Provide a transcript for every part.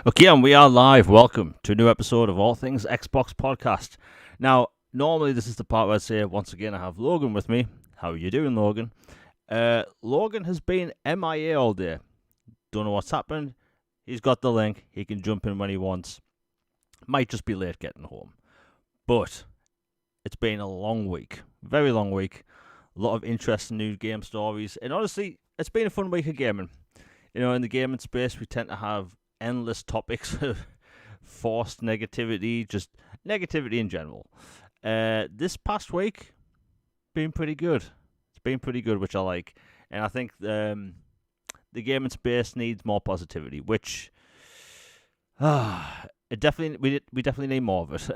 Okay, and we are live. Welcome to a new episode of All Things Xbox Podcast. Now, normally this is the part where I say, once again, I have Logan with me. How are you doing, Logan? Logan has been MIA all day. Don't know what's happened. He's got the link. He can jump in when he wants. Might just be late getting home. But it's been a long week. Very long week. A lot of interesting new game stories. And honestly, it's been a fun week of gaming. You know, in the gaming space, we tend to have endless topics of forced negativity, just negativity in general. This past week, been pretty good. It's been pretty good, which I like, and I think the gaming space needs more positivity, which it definitely we definitely need more of it.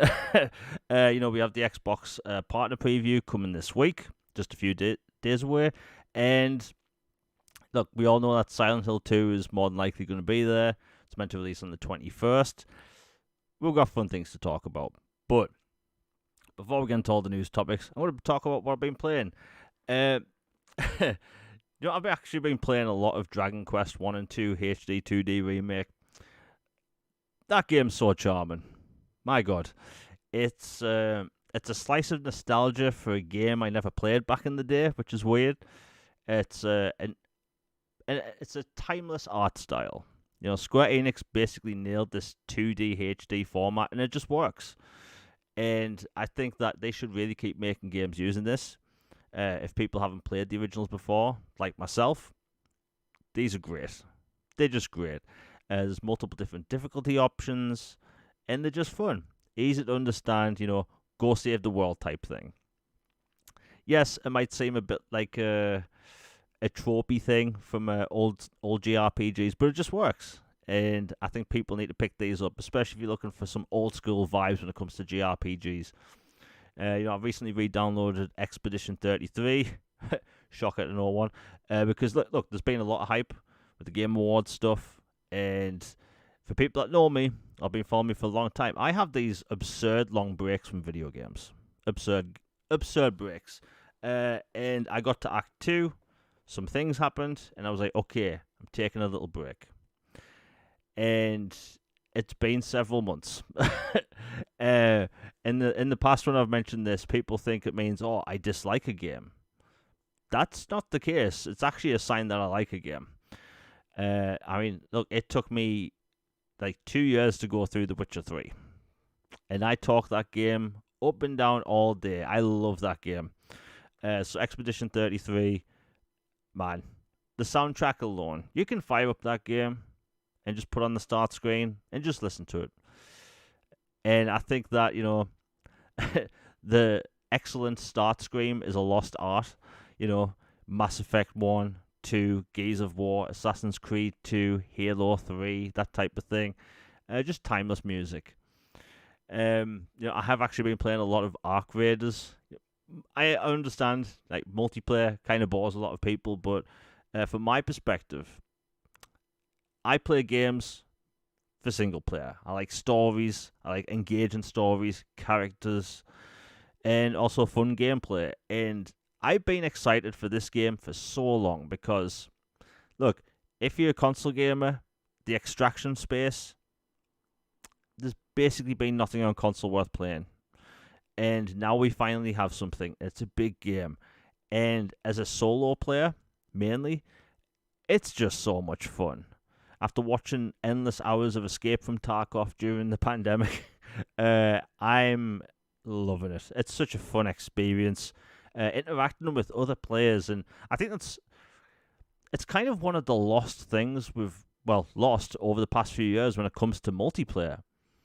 We have the Xbox partner preview coming this week, just a few days away, and look, we all know that Silent Hill 2 is more than likely going to be there. It's meant to release on the 21st. We've got fun things to talk about. But before we get into all the news topics, I want to talk about what I've been playing. I've actually been playing a lot of Dragon Quest 1 and 2 HD 2D Remake. That game's so charming. My God. It's a slice of nostalgia for a game I never played back in the day, which is weird. It's a timeless art style. You know, Square Enix basically nailed this 2D HD format, and it just works. And I think that they should really keep making games using this. If people haven't played the originals before, like myself, these are great. They're just great. There's multiple different difficulty options, and they're just fun. Easy to understand, go save the world type thing. Yes, it might seem a bit like a tropey thing from old JRPGs, but it just works. And I think people need to pick these up, especially if you're looking for some old school vibes when it comes to JRPGs. I've recently re-downloaded Expedition 33. Shocker to no one. Because look, there's been a lot of hype with the Game Awards stuff, and for people that know me, I've been following me for a long time. I have these absurd long breaks from video games. Absurd breaks. And I got to Act 2. Some things happened, and I was like, okay, I'm taking a little break. And it's been several months. In the past when I've mentioned this, people think it means, oh, I dislike a game. That's not the case. It's actually a sign that I like a game. Look, it took me like 2 years to go through The Witcher 3. And I talk that game up and down all day. I love that game. So Expedition 33... Man, the soundtrack alone, you can fire up that game and just put on the start screen and just listen to it. And I think that, the excellent start screen is a lost art. Mass Effect 1, 2, Gears of War, Assassin's Creed 2, Halo 3, that type of thing. Just timeless music. I have actually been playing a lot of Arc Raiders. I understand, like, multiplayer kind of bores a lot of people, but from my perspective, I play games for single player. I like stories, I like engaging stories, characters, and also fun gameplay. And I've been excited for this game for so long because, look, if you're a console gamer, the extraction space, there's basically been nothing on console worth playing. And now we finally have something. It's a big game. And as a solo player, mainly, it's just so much fun. After watching endless hours of Escape from Tarkov during the pandemic, I'm loving it. It's such a fun experience. Interacting with other players. And I think it's kind of one of the lost things lost over the past few years when it comes to multiplayer.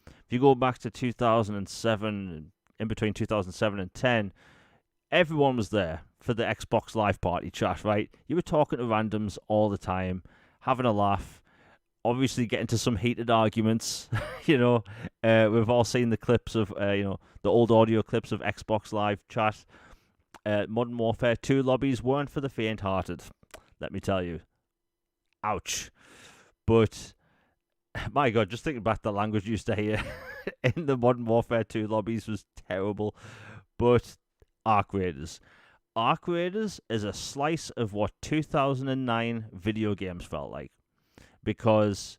If you go back to 2007, in between 2007 and 10, everyone was there for the Xbox Live Party chat, right? You were talking to randoms all the time, having a laugh, obviously getting to some heated arguments. We've all seen the clips of, the old audio clips of Xbox Live chat. Modern Warfare 2 lobbies weren't for the faint-hearted, let me tell you. Ouch. But my God, just thinking back to the language you used to hear in the Modern Warfare 2 lobbies was terrible. But Arc Raiders. Arc Raiders is a slice of what 2009 video games felt like. Because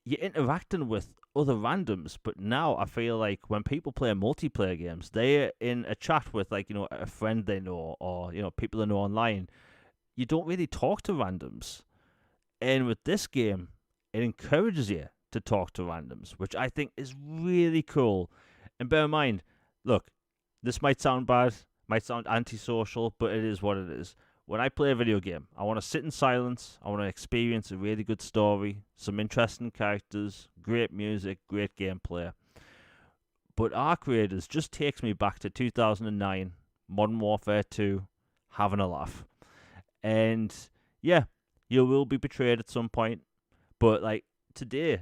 you're interacting with other randoms. But now I feel like when people play multiplayer games, they're in a chat with like a friend they know or people they know online. You don't really talk to randoms, and with this game, it encourages you to talk to randoms, which I think is really cool. And bear in mind, look, this might sound bad, might sound antisocial, but it is what it is. When I play a video game, I want to sit in silence. I want to experience a really good story, some interesting characters, great music, great gameplay. But Arc Raiders just takes me back to 2009, Modern Warfare 2, having a laugh. And yeah, you will be betrayed at some point. But like today,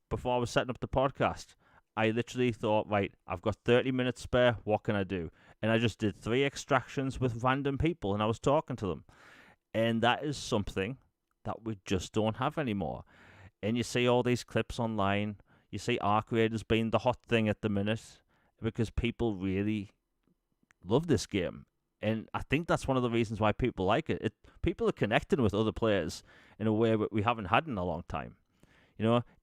before I was setting up the podcast, I literally thought, right, I've got 30 minutes spare. What can I do? And I just did 3 extractions with random people, and I was talking to them. And that is something that we just don't have anymore. And you see all these clips online. You see Arc Raiders being the hot thing at the minute because people really love this game. And I think that's one of the reasons why people like it. People are connecting with other players in a way that we haven't had in a long time.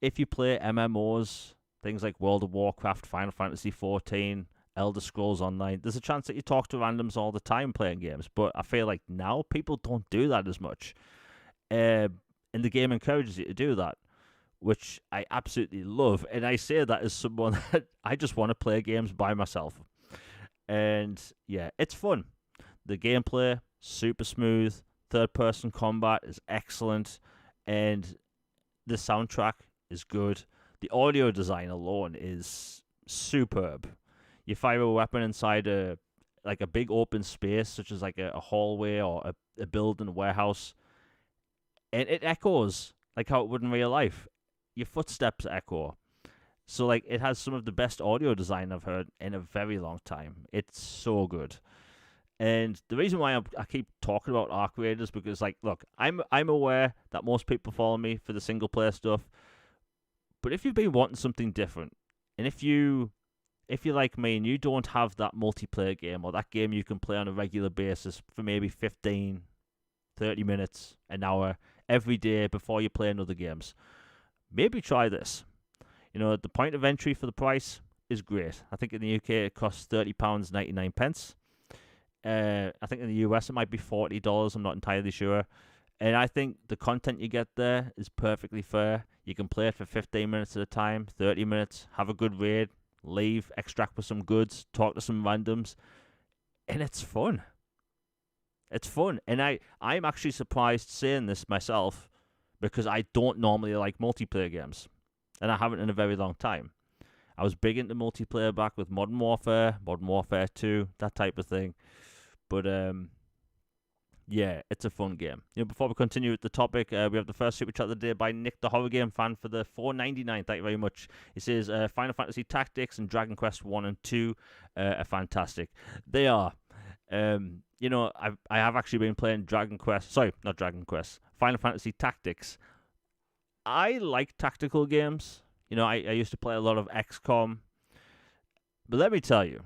If you play MMOs, things like World of Warcraft, Final Fantasy XIV, Elder Scrolls Online, there's a chance that you talk to randoms all the time playing games. But I feel like now people don't do that as much. And the game encourages you to do that, which I absolutely love. And I say that as someone that I just want to play games by myself. And yeah, it's fun. The gameplay, super smooth. Third-person combat is excellent. And the soundtrack is good. The audio design alone is superb. You fire a weapon inside a big open space, such as like a hallway or a building, a warehouse, and it echoes like how it would in real life. Your footsteps echo. So like it has some of the best audio design I've heard in a very long time. It's so good. And the reason why I keep talking about Arc Raiders because, like, look, I'm aware that most people follow me for the single player stuff, but if you've been wanting something different, and if you're like me and you don't have that multiplayer game or that game you can play on a regular basis for maybe 15, 30 minutes, an hour every day before you play in other games, maybe try this. The point of entry for the price is great. I think in the UK it costs £30.99. I think in the US it might be $40. I'm not entirely sure. And I think the content you get there is perfectly fair. You can play it for 15 minutes at a time, 30 minutes, have a good raid, leave, extract with some goods, talk to some randoms, and it's fun. It's fun. And I'm actually surprised saying this myself because I don't normally like multiplayer games. And I haven't in a very long time. I was big into multiplayer back with Modern Warfare 2, that type of thing. But yeah, it's a fun game. Before we continue with the topic, we have the first super chat of the day by Nick, the horror game fan, for the $4.99. Thank you very much. He says Final Fantasy Tactics and Dragon Quest 1 and 2 are fantastic. They are. I have actually been playing Final Fantasy Tactics. I like tactical games. I used to play a lot of XCOM. But let me tell you,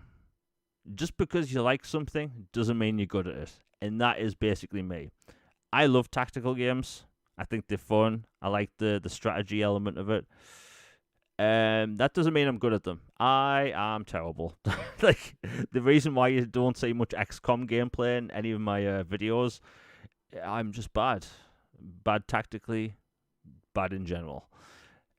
just because you like something doesn't mean you're good at it. And that is basically me. I love tactical games. I think they're fun. I like the strategy element of it. That doesn't mean I'm good at them. I am terrible. Like, the reason why you don't see much XCOM gameplay in any of my videos, I'm just bad. Bad tactically, bad in general.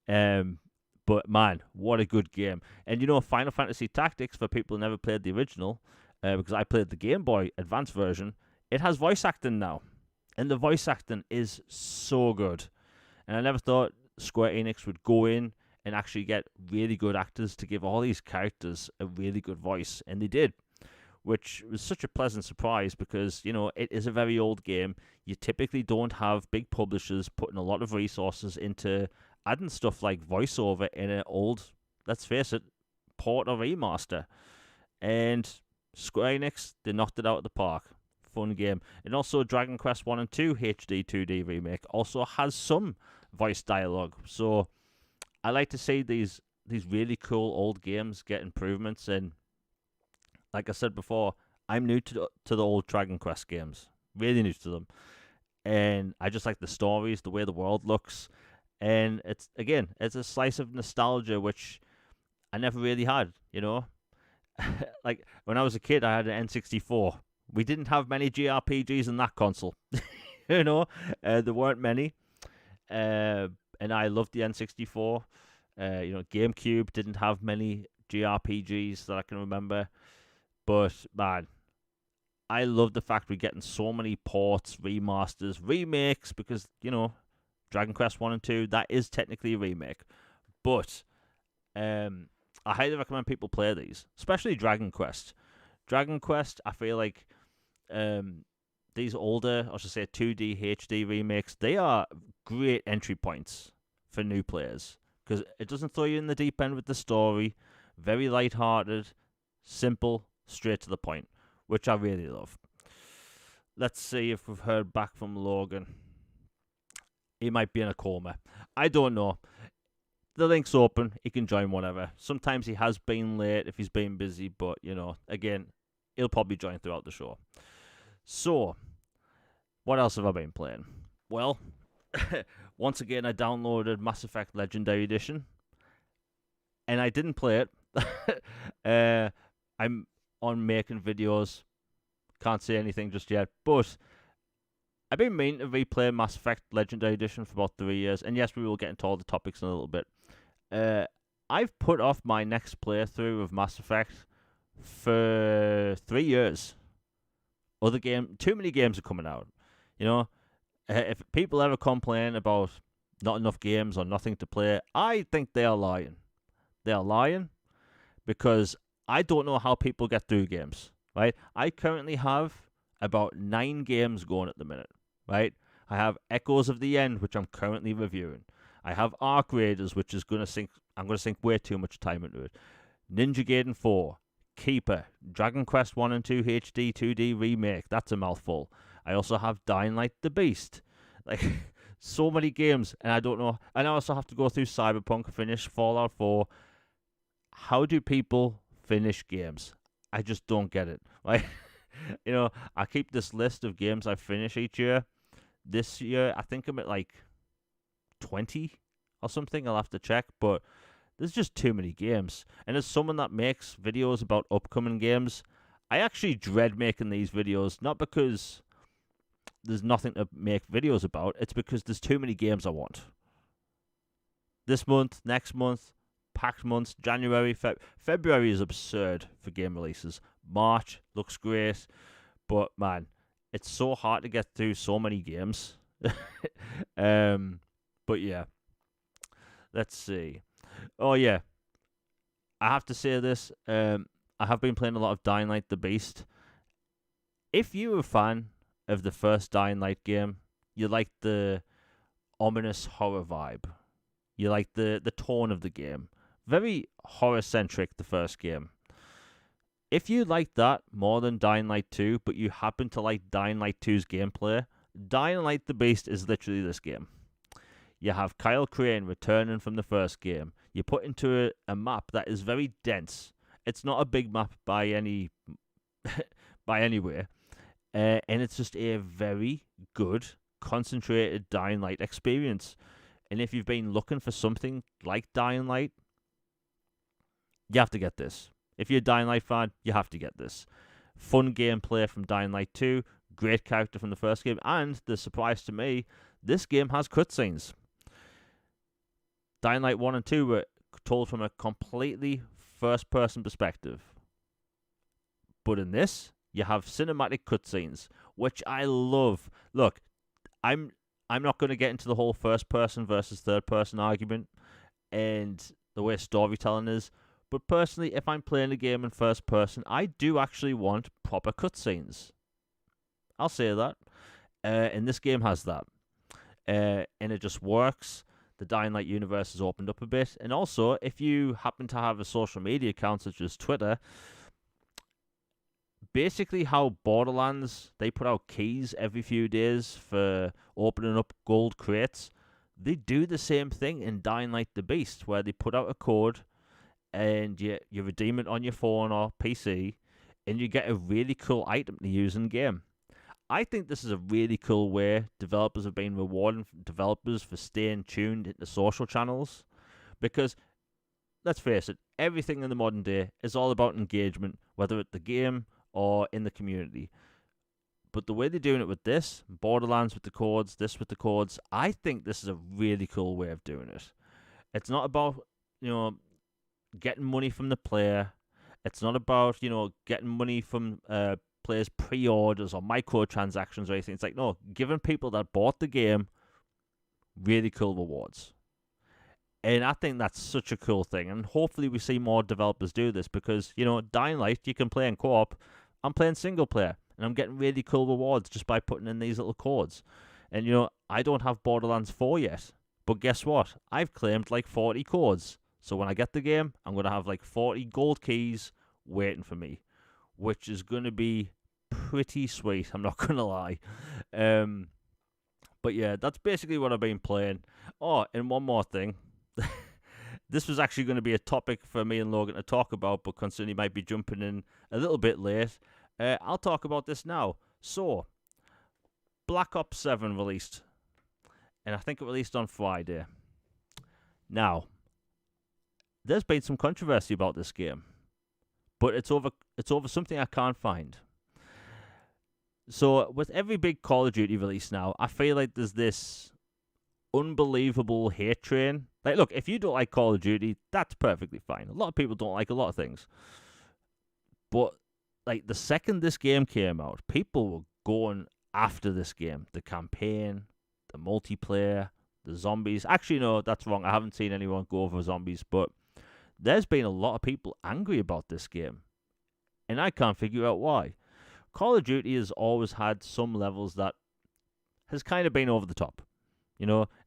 But man, what a good game. And Final Fantasy Tactics, for people who never played the original, because I played the Game Boy Advance version, it has voice acting now. And the voice acting is so good. And I never thought Square Enix would go in and actually get really good actors to give all these characters a really good voice. And they did, which was such a pleasant surprise because, it is a very old game. You typically don't have big publishers putting a lot of resources into adding stuff like voiceover in an old, let's face it, port or remaster. And Square Enix, they knocked it out of the park. Fun game. And also Dragon Quest 1 and 2 HD 2D remake also has some voice dialogue. So I like to see these really cool old games get improvements. And like I said before, I'm new to the old Dragon Quest games. Really new to them. And I just like the stories, the way the world looks. And it's a slice of nostalgia which I never really had, you know? Like, when I was a kid, I had an N64. We didn't have many JRPGs in that console, you know? There weren't many. And I loved the N64. GameCube didn't have many JRPGs that I can remember. But, man, I love the fact we're getting so many ports, remasters, remakes, because, Dragon Quest 1 and 2, that is technically a remake. But I highly recommend people play these, especially Dragon Quest. Dragon Quest, I feel like these older, I should say 2D HD remakes, they are great entry points for new players because it doesn't throw you in the deep end with the story. Very light-hearted, simple, straight to the point, which I really love. Let's see if we've heard back from Logan. He might be in a coma. I don't know. The link's open. He can join whenever. Sometimes he has been late if he's been busy, but, again, he'll probably join throughout the show. So, what else have I been playing? Well, once again, I downloaded Mass Effect Legendary Edition, and I didn't play it. I'm on making videos. Can't say anything just yet, but I've been meaning to replay Mass Effect Legendary Edition for about 3 years, and yes, we will get into all the topics in a little bit. I've put off my next playthrough of Mass Effect for 3 years. Too many games are coming out. If people ever complain about not enough games or nothing to play, I think they are lying. They are lying because I don't know how people get through games, right? I currently have about 9 games going at the minute, right? I have Echoes of the End, which I'm currently reviewing. I have Arc Raiders, which is I'm going to sink way too much time into it. Ninja Gaiden 4, Keeper, Dragon Quest 1 and 2 HD 2D Remake, that's a mouthful. I also have Dying Light the Beast. Like, so many games, and I don't know. And I also have to go through Cyberpunk, finish Fallout 4. How do people finish games? I just don't get it, right? I keep this list of games I finish each year. This year, I think I'm at like 20 or something. I'll have to check, but there's just too many games. And as someone that makes videos about upcoming games, I actually dread making these videos, not because there's nothing to make videos about, it's because there's too many games I want. This month, next month, packed months, January, February is absurd for game releases. March looks great, but man, it's so hard to get through so many games. But yeah, let's see. Oh yeah, I have to say this. I have been playing a lot of Dying Light the Beast. If you're a fan of the first Dying Light game, you like the ominous horror vibe. You like the tone of the game. Very horror-centric, the first game. If you like that more than Dying Light 2, but you happen to like Dying Light 2's gameplay, Dying Light the Beast is literally this game. You have Kyle Crane returning from the first game. You put into a map that is very dense. It's not a big map by any way. And it's just a very good, concentrated Dying Light experience. And if you've been looking for something like Dying Light, you have to get this. If you're a Dying Light fan, you have to get this. Fun gameplay from Dying Light 2, great character from the first game, and the surprise to me, this game has cutscenes. Dying Light 1 and 2 were told from a completely first-person perspective. But in this, you have cinematic cutscenes, which I love. Look, I'm not going to get into the whole first-person versus third-person argument and the way storytelling is, but personally, if I'm playing a game in first-person, I do actually want proper cutscenes. I'll say that. And this game has that. And it just works. The Dying Light universe has opened up a bit. And also, if you happen to have a social media account such as Twitter, basically how Borderlands, they put out keys every few days for opening up gold crates, they do the same thing in Dying Light the Beast, where they put out a code and you redeem it on your phone or PC, and you get a really cool item to use in game. I think this is a really cool way developers have been rewarding developers for staying tuned into social channels. Because, let's face it, everything in the modern day is all about engagement, whether at the game or in the community. But the way they're doing it with this, Borderlands with the codes, this with the codes, I think this is a really cool way of doing it. It's not about, getting money from the player. It's not about, getting money from players' pre-orders or microtransactions or anything. It's like, no, giving people that bought the game really cool rewards. And I think that's such a cool thing. And hopefully we see more developers do this because, Dying Light, you can play in co-op. I'm playing single player. And I'm getting really cool rewards just by putting in these little codes. And, I don't have Borderlands 4 yet. But guess what? I've claimed like 40 codes. So when I get the game, I'm going to have like 40 gold keys waiting for me. Which is going to be pretty sweet. I'm not going to lie. But yeah, that's basically what I've been playing. Oh, and one more thing. This was actually going to be a topic for me and Logan to talk about, but considering he might be jumping in a little bit late, I'll talk about this now. So, Black Ops 7 released, and I think it released on Friday. Now, there's been some controversy about this game, but it's over something I can't find. So, with every big Call of Duty release now, I feel like there's this unbelievable hate train. Like, look, if you don't like Call of Duty, that's perfectly fine. A lot of people don't like a lot of things. But, like, the second this game came out, people were going after this game. The campaign, the multiplayer, the zombies. Actually, no, that's wrong. I haven't seen anyone go over zombies, but there's been a lot of people angry about this game. And I can't figure out why. Call of Duty has always had some levels that has kind of been over the top.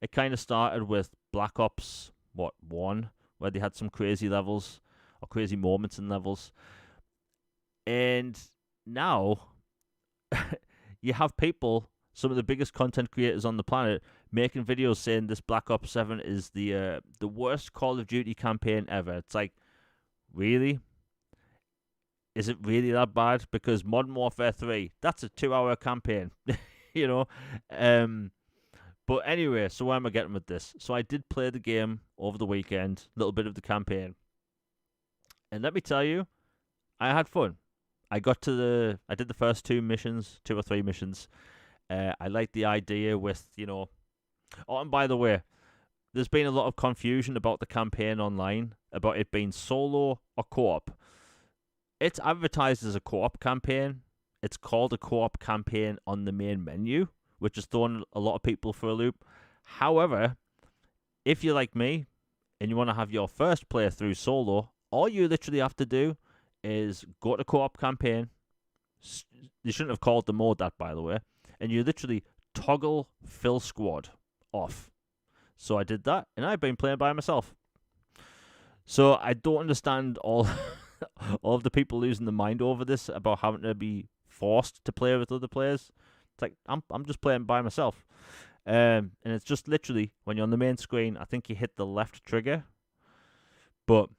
It kind of started with Black Ops, 1, where they had some crazy levels, or crazy moments in levels. And now, you have people, some of the biggest content creators on the planet, making videos saying this Black Ops 7 is the worst Call of Duty campaign ever. It's like, really? Is it really that bad? Because Modern Warfare 3, that's a 2-hour campaign, But anyway, so where am I getting with this? So I did play the game over the weekend, a little bit of the campaign. And let me tell you, I had fun. I did the first 2 or 3 missions. I liked the idea with, Oh, and by the way, there's been a lot of confusion about the campaign online, about it being solo or co-op. It's advertised as a co-op campaign. It's called a co-op campaign on the main menu, which has thrown a lot of people for a loop. However, if you're like me and you want to have your first playthrough solo, all you literally have to do is go to co-op campaign. You shouldn't have called the mode that, by the way. And you literally toggle fill squad off. So I did that, and I've been playing by myself. So I don't understand all of the people losing their mind over this, about having to be forced to play with other players. It's like, I'm just playing by myself. And it's just literally, when you're on the main screen, I think you hit the left trigger. But,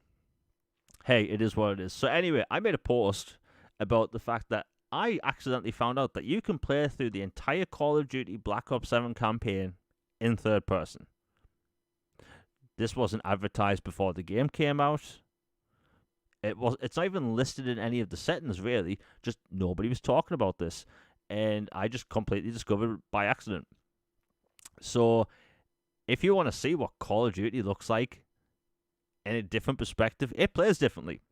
hey, it is what it is. So anyway, I made a post about the fact that I accidentally found out that you can play through the entire Call of Duty Black Ops 7 campaign in third person. This wasn't advertised before the game came out. It's not even listed in any of the settings, really. Just nobody was talking about this. And I just completely discovered it by accident. So, if you want to see what Call of Duty looks like in a different perspective, it plays differently.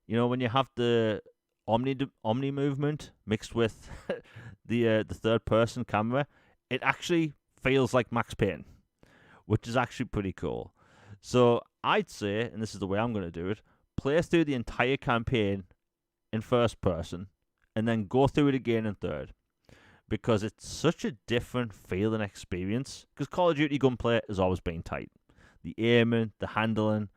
When you have the Omni movement mixed with the third-person camera, it actually feels like Max Payne, which is actually pretty cool. So, I'd say, and this is the way I'm going to do it, play through the entire campaign in first person, and then go through it again in third. Because it's such a different feeling experience. Because Call of Duty gunplay has always been tight. The aiming, the handling,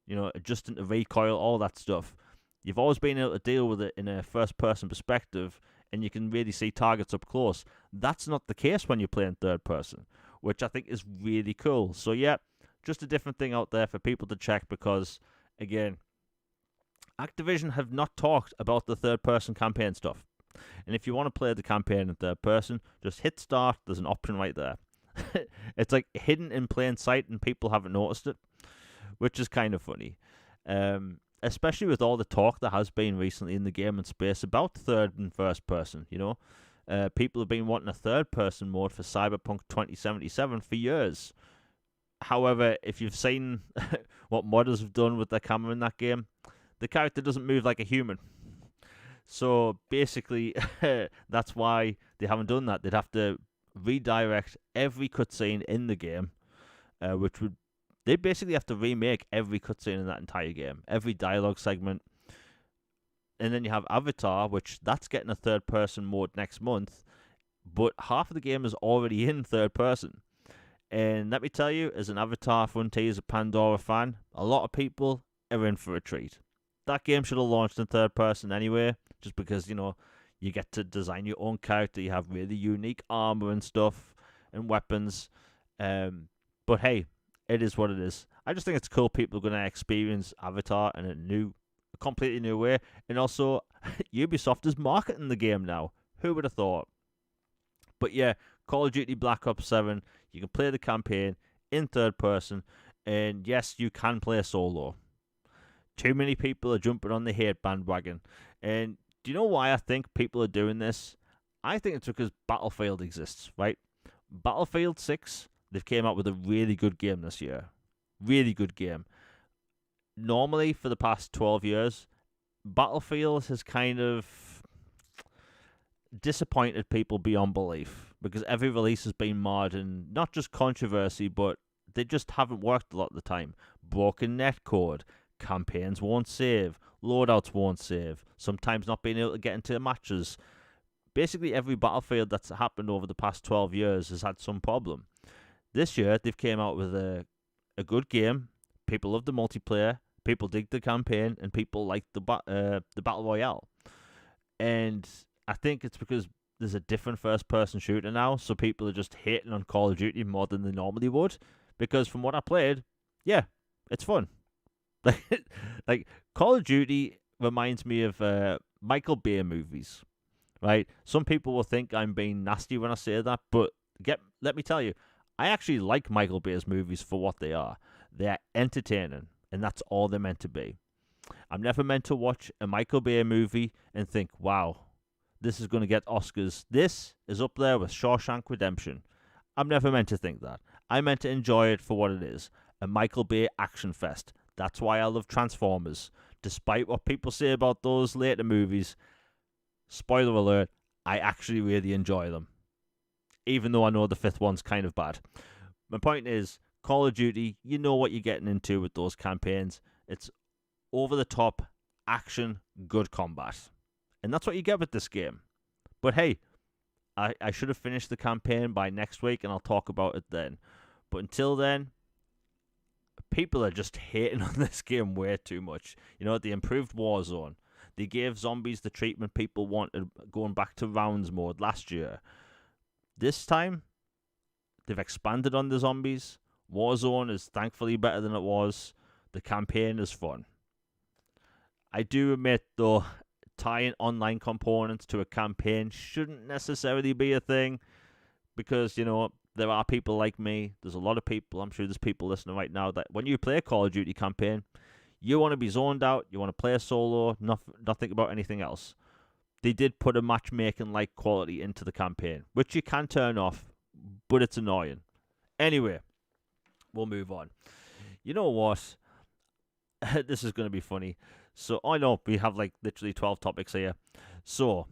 adjusting the recoil, all that stuff. You've always been able to deal with it in a first-person perspective, and you can really see targets up close. That's not the case when you play in third person, which I think is really cool. So yeah, just a different thing out there for people to check, because, again, Activision have not talked about the third-person campaign stuff. And if you want to play the campaign in third person, just hit start. There's an option right there. It's like hidden in plain sight and people haven't noticed it, which is kind of funny. Especially with all the talk that has been recently in the gaming space about third and first person, people have been wanting a third person mode for Cyberpunk 2077 for years. However, if you've seen what modders have done with their camera in that game, the character doesn't move like a human. So basically, that's why they haven't done that. They'd have to redirect every cutscene in the game, they basically have to remake every cutscene in that entire game, every dialogue segment. And then you have Avatar, which that's getting a third person mode next month, but half of the game is already in third person. And let me tell you, as an Avatar Frontiers of Pandora fan, a lot of people are in for a treat. That game should have launched in third person anyway, just because, you get to design your own character, you have really unique armor and stuff, and weapons. But hey, it is what it is. I just think it's cool people are going to experience Avatar in a completely new way. And also, Ubisoft is marketing the game now. Who would have thought? But yeah, Call of Duty Black Ops 7, you can play the campaign in third person, and yes, you can play solo. Too many people are jumping on the hate bandwagon. And do you know why I think people are doing this? I think it's because Battlefield exists, right? Battlefield 6, they've came out with a really good game this year. Really good game. Normally, for the past 12 years, Battlefield has kind of disappointed people beyond belief because every release has been marred in not just controversy, but they just haven't worked a lot of the time. Broken netcode, campaigns won't save, loadouts won't save, sometimes not being able to get into matches. Basically, every Battlefield that's happened over the past 12 years has had some problem. This year, they've came out with a good game. People love the multiplayer, people dig the campaign, and people like the Battle Royale. And I think it's because there's a different first-person shooter now, so people are just hating on Call of Duty more than they normally would. Because from what I played, yeah, it's fun. Like Call of Duty reminds me of Michael Bay movies, right? Some people will think I'm being nasty when I say that, but let me tell you, I actually like Michael Bay's movies for what they are. They're entertaining, and that's all they're meant to be. I'm never meant to watch a Michael Bay movie and think, wow, this is going to get Oscars. This is up there with Shawshank Redemption. I'm never meant to think that. I'm meant to enjoy it for what it is, a Michael Bay action fest. That's why I love Transformers. Despite what people say about those later movies, spoiler alert, I actually really enjoy them. Even though I know the fifth one's kind of bad. My point is, Call of Duty, you know what you're getting into with those campaigns. It's over-the-top, action, good combat. And that's what you get with this game. But hey, I should have finished the campaign by next week, and I'll talk about it then. But until then, people are just hating on this game way too much. They improved Warzone. They gave zombies the treatment people wanted going back to rounds mode last year. This time, they've expanded on the zombies. Warzone is thankfully better than it was. The campaign is fun. I do admit, though, tying online components to a campaign shouldn't necessarily be a thing because, there are people like me. There's a lot of people, I'm sure there's people listening right now, that when you play a Call of Duty campaign, you want to be zoned out, you want to play a solo, not think about anything else. They did put a matchmaking-like quality into the campaign, which you can turn off, but it's annoying. Anyway, we'll move on. You know what? This is going to be funny. So, I know we have literally 12 topics here. So,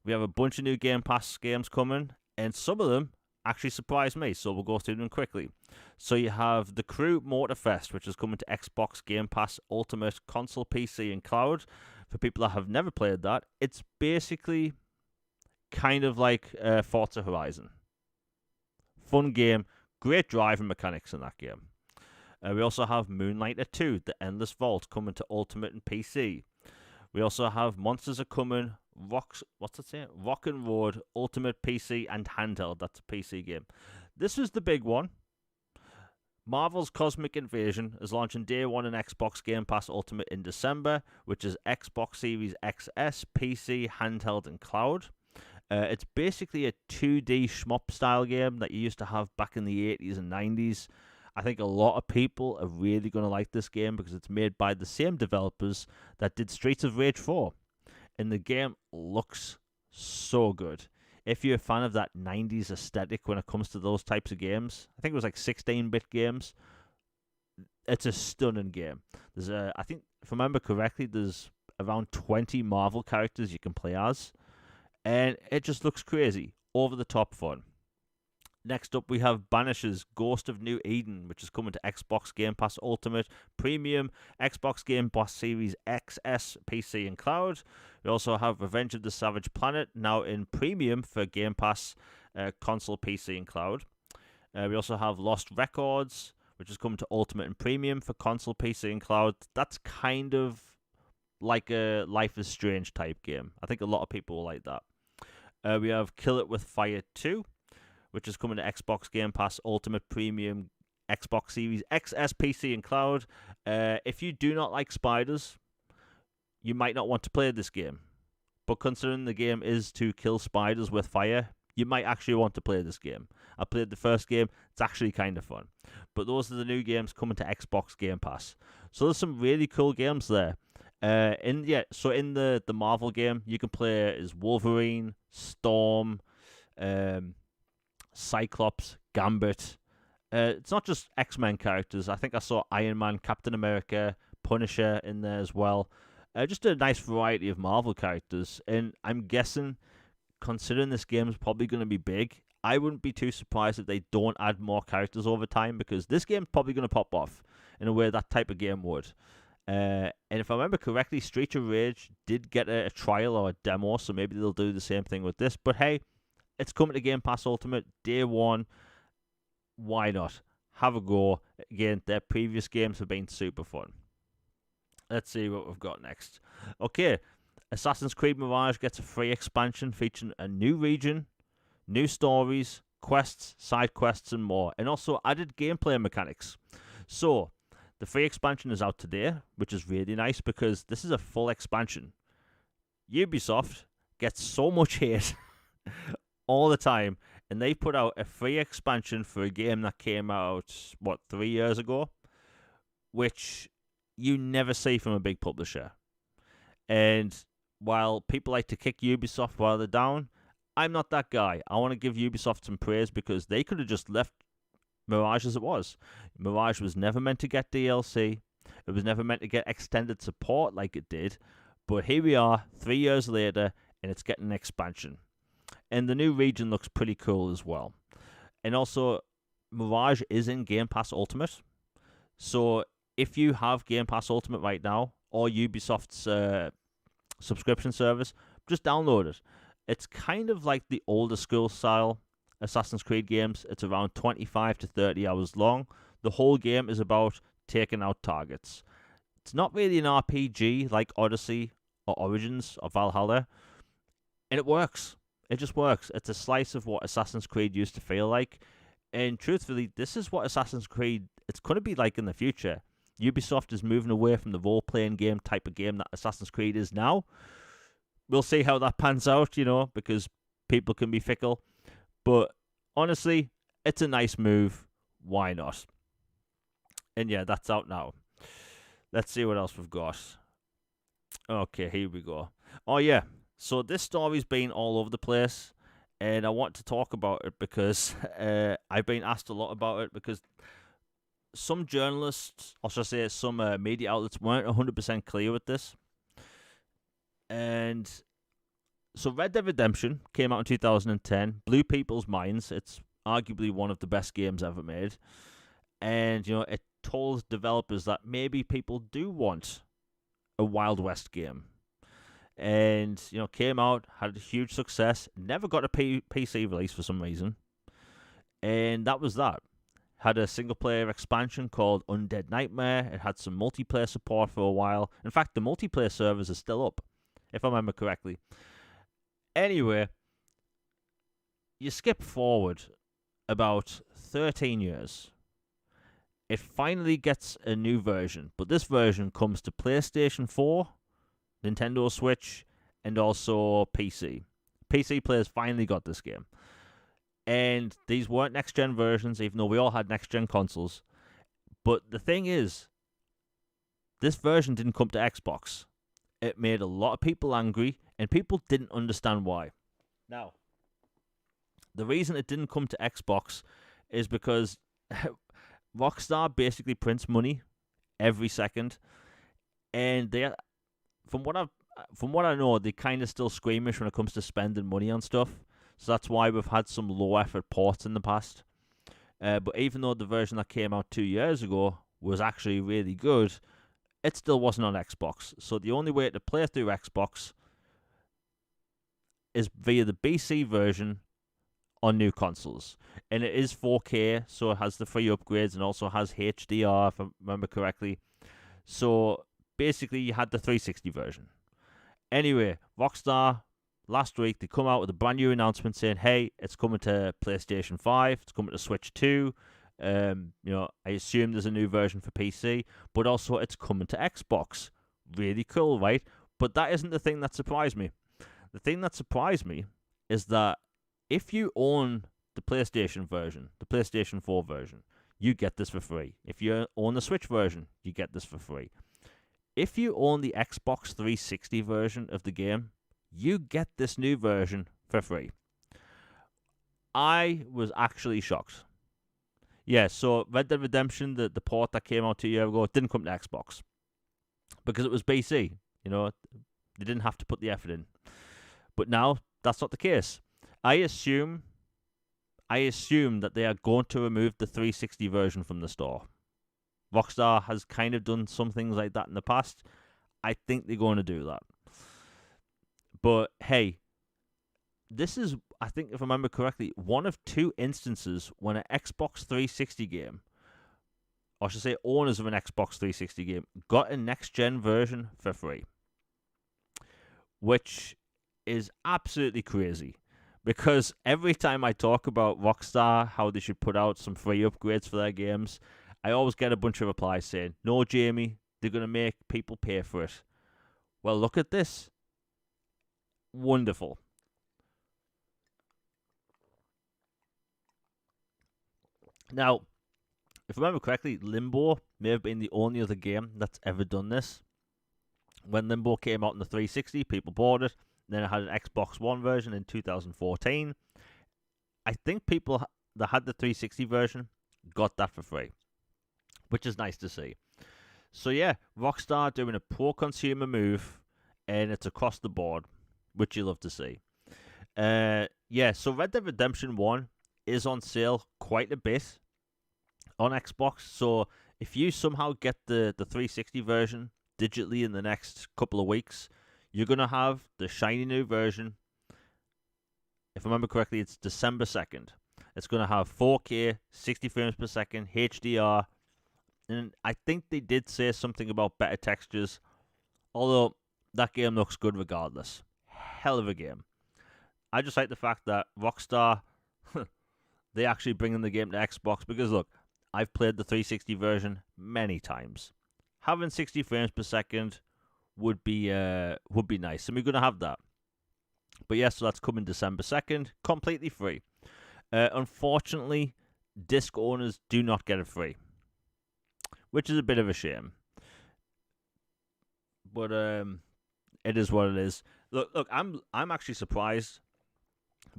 we have a bunch of new Game Pass games coming, and some of them actually surprised me, so we'll go through them quickly. So you have The Crew Motorfest, which is coming to Xbox Game Pass Ultimate Console, PC, and Cloud. For people that have never played that, it's basically kind of like Forza Horizon. Fun game, great driving mechanics in that game. We also have Moonlighter 2, The Endless Vault, coming to Ultimate and PC. We also have Monsters Are Coming, Rock and Road, Ultimate PC, and Handheld. That's a PC game. This was the big one. Marvel's Cosmic Invasion is launching day one in Xbox Game Pass Ultimate in December, which is Xbox Series XS, PC, Handheld, and Cloud. It's basically a 2D shmup style game that you used to have back in the 80s and 90s. I think a lot of people are really going to like this game because it's made by the same developers that did Streets of Rage 4. And the game looks so good. If you're a fan of that 90s aesthetic when it comes to those types of games, I think it was like 16-bit games, it's a stunning game. I think, if I remember correctly, there's around 20 Marvel characters you can play as, and it just looks crazy, over the top fun. Next up, we have Banish's Ghost of New Eden, which is coming to Xbox Game Pass Ultimate, Premium, Xbox Game Pass Series XS, PC, and Cloud. We also have Revenge of the Savage Planet, now in Premium for Game Pass, Console, PC, and Cloud. We also have Lost Records, which is coming to Ultimate and Premium for Console, PC, and Cloud. That's kind of like a Life is Strange type game. I think a lot of people will like that. We have Kill It With Fire 2, which is coming to Xbox Game Pass Ultimate, Premium, Xbox Series XS, PC, and Cloud. If you do not like spiders, you might not want to play this game. But considering the game is to kill spiders with fire, you might actually want to play this game. I played the first game. It's actually kind of fun. But those are the new games coming to Xbox Game Pass. So there's some really cool games there. In the Marvel game, you can play as Wolverine, Storm, Cyclops, Gambit. It's not just X-Men characters. I think I saw Iron Man, Captain America, Punisher in there as well. Just a nice variety of Marvel characters. And I'm guessing, considering this game is probably going to be big, I wouldn't be too surprised if they don't add more characters over time, because this game's probably going to pop off in a way that type of game would. And if I remember correctly, Streets of Rage did get a trial or a demo, so maybe they'll do the same thing with this. But hey, it's coming to Game Pass Ultimate day one. Why not? Have a go. Again, their previous games have been super fun. Let's see what we've got next. Okay, Assassin's Creed Mirage gets a free expansion featuring a new region, new stories, quests, side quests, and more, and also added gameplay mechanics. So, the free expansion is out today, which is really nice because this is a full expansion. Ubisoft gets so much hate all the time, and they put out a free expansion for a game that came out, 3 years ago, which you never see from a big publisher. And while people like to kick Ubisoft while they're down, I'm not that guy. I want to give Ubisoft some praise because they could have just left Mirage as it was. Mirage was never meant to get DLC. It was never meant to get extended support like it did. But here we are, 3 years later, and it's getting an expansion. And the new region looks pretty cool as well. And also, Mirage is in Game Pass Ultimate. So if you have Game Pass Ultimate right now, or Ubisoft's subscription service, just download it. It's kind of like the older school style Assassin's Creed games. It's around 25 to 30 hours long. The whole game is about taking out targets. It's not really an RPG like Odyssey or Origins or Valhalla. And it works. It just works. It's a slice of what Assassin's Creed used to feel like. And truthfully, this is what Assassin's Creed, it's going to be like in the future. Ubisoft is moving away from the role-playing game type of game that Assassin's Creed is now. We'll see how that pans out, because people can be fickle. But honestly, it's a nice move. Why not? And yeah, that's out now. Let's see what else we've got. Okay, here we go. Oh yeah, so this story's been all over the place, and I want to talk about it because I've been asked a lot about it, because some journalists, or should I say some media outlets, weren't 100% clear with this. And so Red Dead Redemption came out in 2010, blew people's minds. It's arguably one of the best games ever made. And, it told developers that maybe people do want a Wild West game. And, came out, had a huge success, never got a PC release for some reason. And that was that. Had a single-player expansion called Undead Nightmare. It had some multiplayer support for a while. In fact, the multiplayer servers are still up, if I remember correctly. Anyway, you skip forward about 13 years. It finally gets a new version, but this version comes to PlayStation 4, Nintendo Switch, and also PC. PC players finally got this game. And these weren't next-gen versions, even though we all had next-gen consoles. But the thing is, this version didn't come to Xbox. It made a lot of people angry, and people didn't understand why. Now, the reason it didn't come to Xbox is because Rockstar basically prints money every second, and they, from what I know, they kind of still squeamish when it comes to spending money on stuff. So that's why we've had some low effort ports in the past. But even though the version that came out 2 years ago was actually really good, it still wasn't on Xbox. So the only way to play through Xbox is via the BC version on new consoles. And it is 4K, so it has the free upgrades and also has HDR, if I remember correctly. So basically, you had the 360 version. Anyway, Rockstar, last week, they come out with a brand new announcement saying, hey, it's coming to PlayStation 5, it's coming to Switch 2. I assume there's a new version for PC, but also it's coming to Xbox. Really cool, right? But that isn't the thing that surprised me. The thing that surprised me is that if you own the PlayStation version, the PlayStation 4 version, you get this for free. If you own the Switch version, you get this for free. If you own the Xbox 360 version of the game, you get this new version for free. I was actually shocked. Yeah, so Red Dead Redemption, the port that came out 2 years ago, didn't come to Xbox because it was BC. They didn't have to put the effort in. But now, that's not the case. I assume that they are going to remove the 360 version from the store. Rockstar has kind of done some things like that in the past. I think they're going to do that. But hey, this is, I think if I remember correctly, one of two instances when an Xbox 360 game, or I should say owners of an Xbox 360 game, got a next-gen version for free. Which is absolutely crazy. Because every time I talk about Rockstar, how they should put out some free upgrades for their games, I always get a bunch of replies saying, no, Jamie, they're going to make people pay for it. Well, look at this. Wonderful. Now, if I remember correctly, Limbo may have been the only other game that's ever done this. When Limbo came out in the 360, people bought it. Then it had an Xbox One version in 2014. I think people that had the 360 version got that for free, which is nice to see. So yeah, Rockstar doing a pro-consumer move, and it's across the board, which you love to see. So Red Dead Redemption 1 is on sale quite a bit on Xbox. So if you somehow get the 360 version digitally in the next couple of weeks, you're going to have the shiny new version. If I remember correctly, it's December 2nd. It's going to have 4K, 60 frames per second, HDR. And I think they did say something about better textures. Although, that game looks good regardless. Hell of a game. I just like the fact that Rockstar, they actually bringing the game to Xbox. Because look, I've played the 360 version many times. Having 60 frames per second would be nice, and we're going to have that. But yes, so that's coming December 2nd, completely free. Unfortunately, disc owners do not get it free, which is a bit of a shame. But it is what it is. Look, I'm actually surprised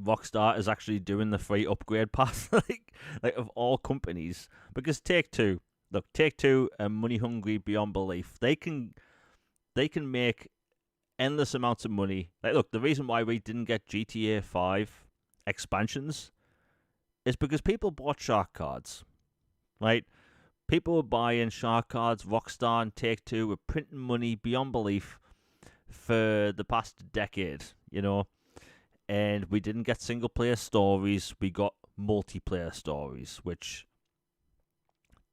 Rockstar is actually doing the free upgrade path, like of all companies, because Take-Two are money hungry beyond belief. They can make endless amounts of money. Like, look, the reason why we didn't get GTA 5 expansions is because people bought shark cards, right? People were buying shark cards. Rockstar and Take-Two were printing money beyond belief for the past decade, and we didn't get single-player stories. We got multiplayer stories, which,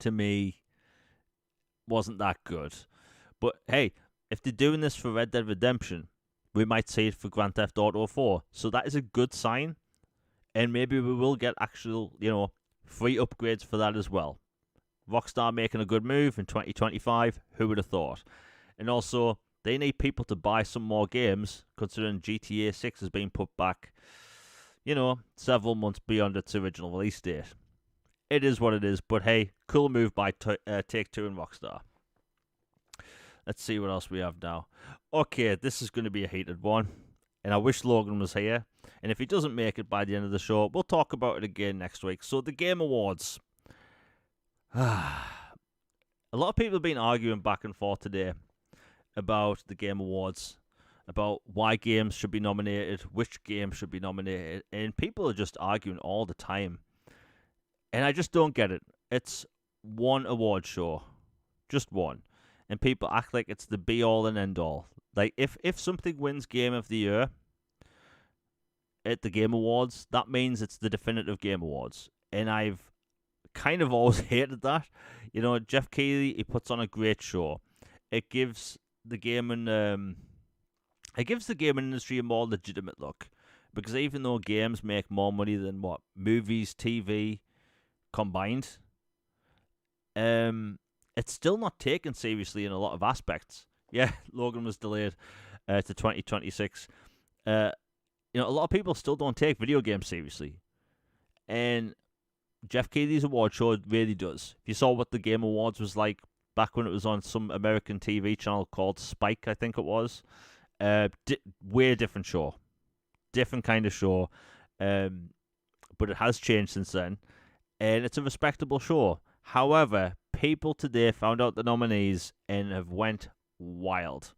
to me, wasn't that good. But, hey, if they're doing this for Red Dead Redemption, we might see it for Grand Theft Auto 4. So that is a good sign. And maybe we will get actual, free upgrades for that as well. Rockstar making a good move in 2025. Who would have thought? And also, They need people to buy some more games, considering GTA 6 has been put back, several months beyond its original release date. It is what it is, but hey, cool move by Take-Two and Rockstar. Let's see what else we have now. Okay, this is going to be a heated one, and I wish Logan was here. And if he doesn't make it by the end of the show, we'll talk about it again next week. So the Game Awards. A lot of people have been arguing back and forth today about the Game Awards, about why games should be nominated, which games should be nominated, and people are just arguing all the time. And I just don't get it. It's one award show. Just one. And people act like it's the be-all and end-all. Like, if something wins Game of the Year at the Game Awards, that means it's the definitive Game Awards. And I've kind of always hated that. Jeff Keighley, he puts on a great show. It gives the gaming industry a more legitimate look. Because even though games make more money than movies, TV combined, it's still not taken seriously in a lot of aspects. Yeah, Logan was delayed to 2026. A lot of people still don't take video games seriously. And Jeff Keighley's award show really does. If you saw what the Game Awards was like back when it was on some American TV channel called Spike, I think it was, way different show. Different kind of show. But it has changed since then. And it's a respectable show. However, people today found out the nominees and have went wild.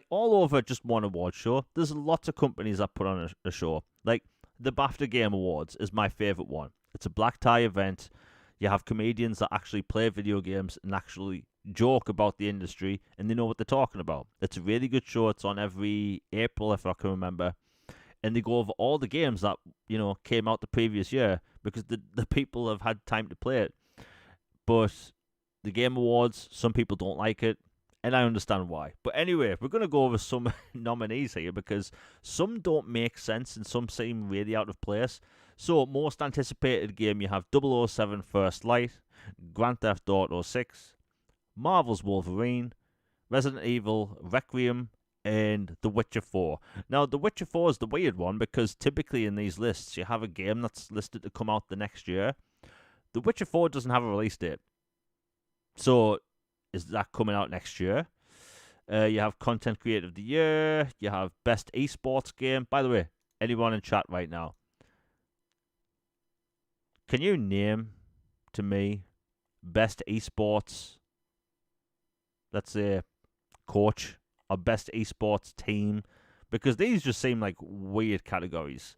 All over just one award show. There's lots of companies that put on a show. Like the BAFTA Game Awards is my favorite one. It's a black tie event. You have comedians that actually play video games and actually joke about the industry, and they know what they're talking about. It's a really good show. It's on every April, if I can remember. And they go over all the games that, came out the previous year because the people have had time to play it. But the Game Awards, some people don't like it, and I understand why. But anyway, we're going to go over some nominees here because some don't make sense and some seem really out of place. So, most anticipated game, you have 007 First Light, Grand Theft Auto 6, Marvel's Wolverine, Resident Evil Requiem, and The Witcher 4. Now, The Witcher 4 is the weird one because typically in these lists, you have a game that's listed to come out the next year. The Witcher 4 doesn't have a release date. So, is that coming out next year? You have Content Creator of the Year. You have Best Esports Game. By the way, anyone in chat right now, can you name to me Best Esports, let's say, coach, or Best Esports team? Because these just seem like weird categories.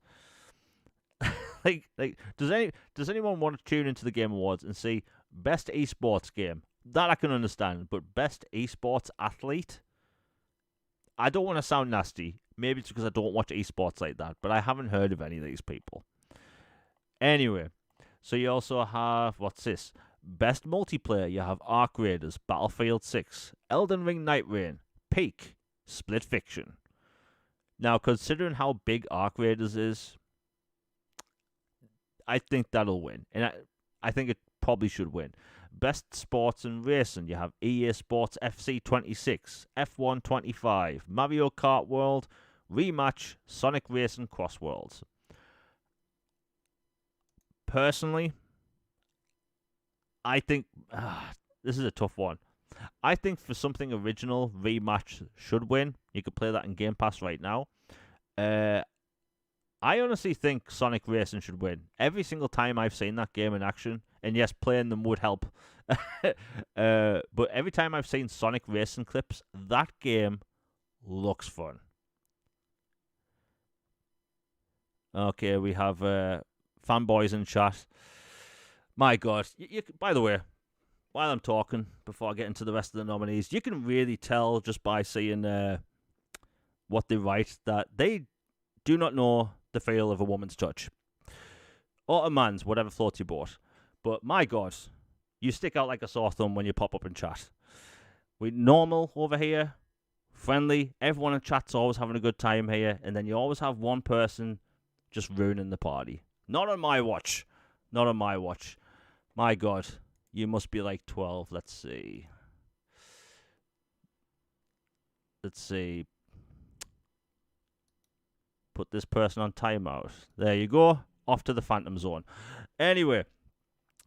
Does anyone want to tune into the Game Awards and see Best Esports Game? That I can understand, but Best Esports Athlete? I don't want to sound nasty. Maybe it's because I don't watch esports like that, but I haven't heard of any of these people. Anyway, so you also have, what's this? Best Multiplayer. You have Arc Raiders, Battlefield 6, Elden Ring Night Rain, Peak, Split Fiction. Now, considering how big Arc Raiders is, I think that'll win. And I think it probably should win. Best Sports and Racing, you have EA Sports FC 26, F1 25, Mario Kart World, Rematch, Sonic Racing Cross Worlds. Personally, I think this is a tough one. I think for something original, Rematch should win. You could play that in Game Pass right now. I honestly think Sonic Racing should win. Every single time I've seen that game in action, and yes, playing them would help. But every time I've seen Sonic Racing clips, that game looks fun. Okay, we have fanboys in chat. My God. By the way, while I'm talking, before I get into the rest of the nominees, you can really tell just by seeing what they write that they do not know the feel of a woman's touch. Or a man's, whatever floats your boat. But my God, you stick out like a sore thumb when you pop up in chat. We're normal over here, friendly. Everyone in chat's always having a good time here. And then you always have one person just ruining the party. Not on my watch. Not on my watch. My God, you must be like 12. Let's see. let's see, put this person on timeout. There you go. Off to the Phantom Zone. Anyway,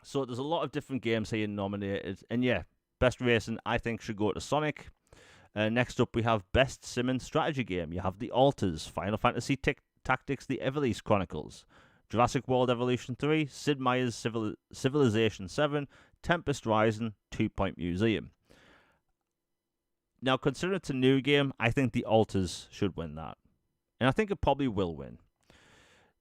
so there's a lot of different games here nominated. And yeah, best racing, I think, should go to Sonic. Next up, we have Best Sim and Strategy Game. You have The Alters, Final Fantasy Tactics, The Everlease Chronicles, Jurassic World Evolution 3, Sid Meier's Civilization 7, Tempest Rising, 2 Point Museum. Now, considering it's a new game, I think The Alters should win that. And I think it probably will win.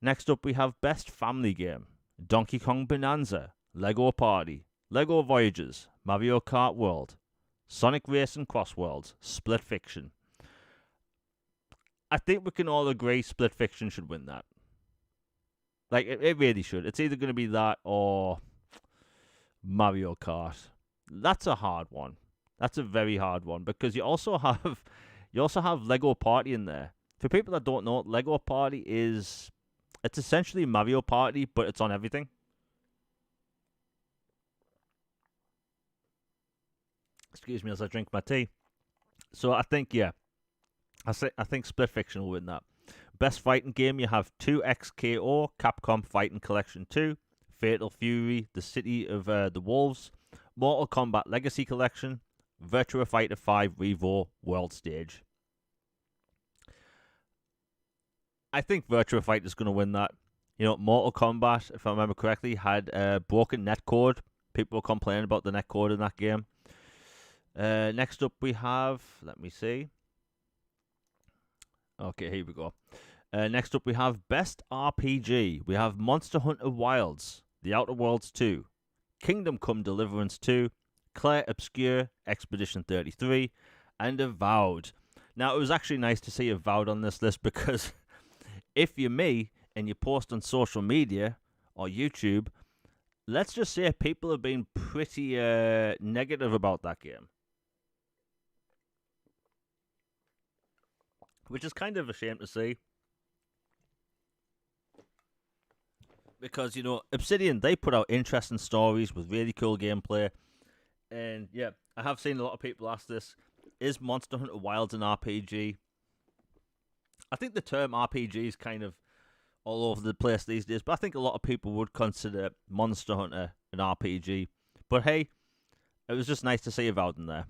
Next up, we have Best Family Game. Donkey Kong Bonanza, Lego Party, Lego Voyages, Mario Kart World, Sonic Racing Cross Worlds, Split Fiction. I think we can all agree Split Fiction should win that. Like, it really should. It's either going to be that or Mario Kart. That's a hard one. That's a very hard one because you also have Lego Party in there. For people that don't know, Lego Party it's essentially Mario Party, but it's on everything. Excuse me as I drink my tea. So I think, yeah, I think Split Fiction will win that. Best fighting game, you have 2XKO, Capcom Fighting Collection 2, Fatal Fury, The City of the Wolves, Mortal Kombat Legacy Collection, Virtua Fighter 5 Revo World Stage. I think Virtua Fighter is going to win that. You know, Mortal Kombat, if I remember correctly, had broken netcode. People were complaining about the netcode in that game. Next up we have, let me see. Okay, here we go. Next up we have Best RPG. We have Monster Hunter Wilds, The Outer Worlds 2, Kingdom Come Deliverance 2, Claire Obscure, Expedition 33, and Avowed. Now, it was actually nice to see Avowed on this list because if you're me and you post on social media or YouTube, let's just say people have been pretty negative about that game. Which is kind of a shame to see. Because, you know, Obsidian, they put out interesting stories with really cool gameplay. And, yeah, I have seen a lot of people ask this. Is Monster Hunter Wilds an RPG? I think the term RPG is kind of all over the place these days. But I think a lot of people would consider Monster Hunter an RPG. But, hey, it was just nice to see Avowed in there.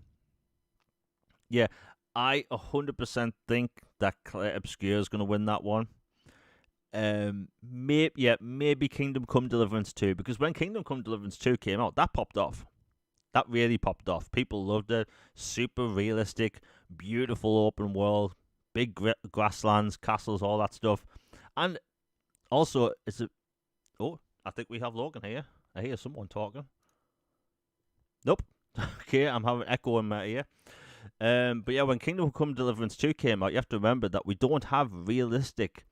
Yeah, I 100% think that Claire Obscure is going to win that one. Maybe Kingdom Come Deliverance 2, because when Kingdom Come Deliverance 2 came out, that popped off. That really popped off. People loved it. Super realistic, beautiful open world, big grasslands, castles, all that stuff. And also, I think we have Logan here. I hear someone talking. Nope. Okay, I'm having echo in my ear. But yeah, when Kingdom Come Deliverance 2 came out, you have to remember that we don't have realistic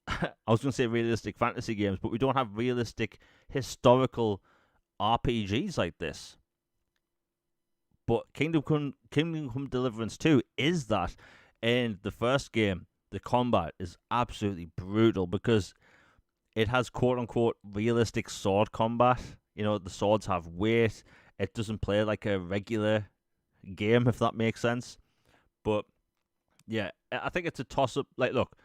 I was going to say realistic fantasy games, but we don't have realistic historical RPGs like this. But Kingdom Come Deliverance 2 is that. And the first game, the combat is absolutely brutal because it has quote-unquote realistic sword combat. You know, the swords have weight. It doesn't play like a regular game, if that makes sense. But yeah, I think it's a toss-up. Like, look,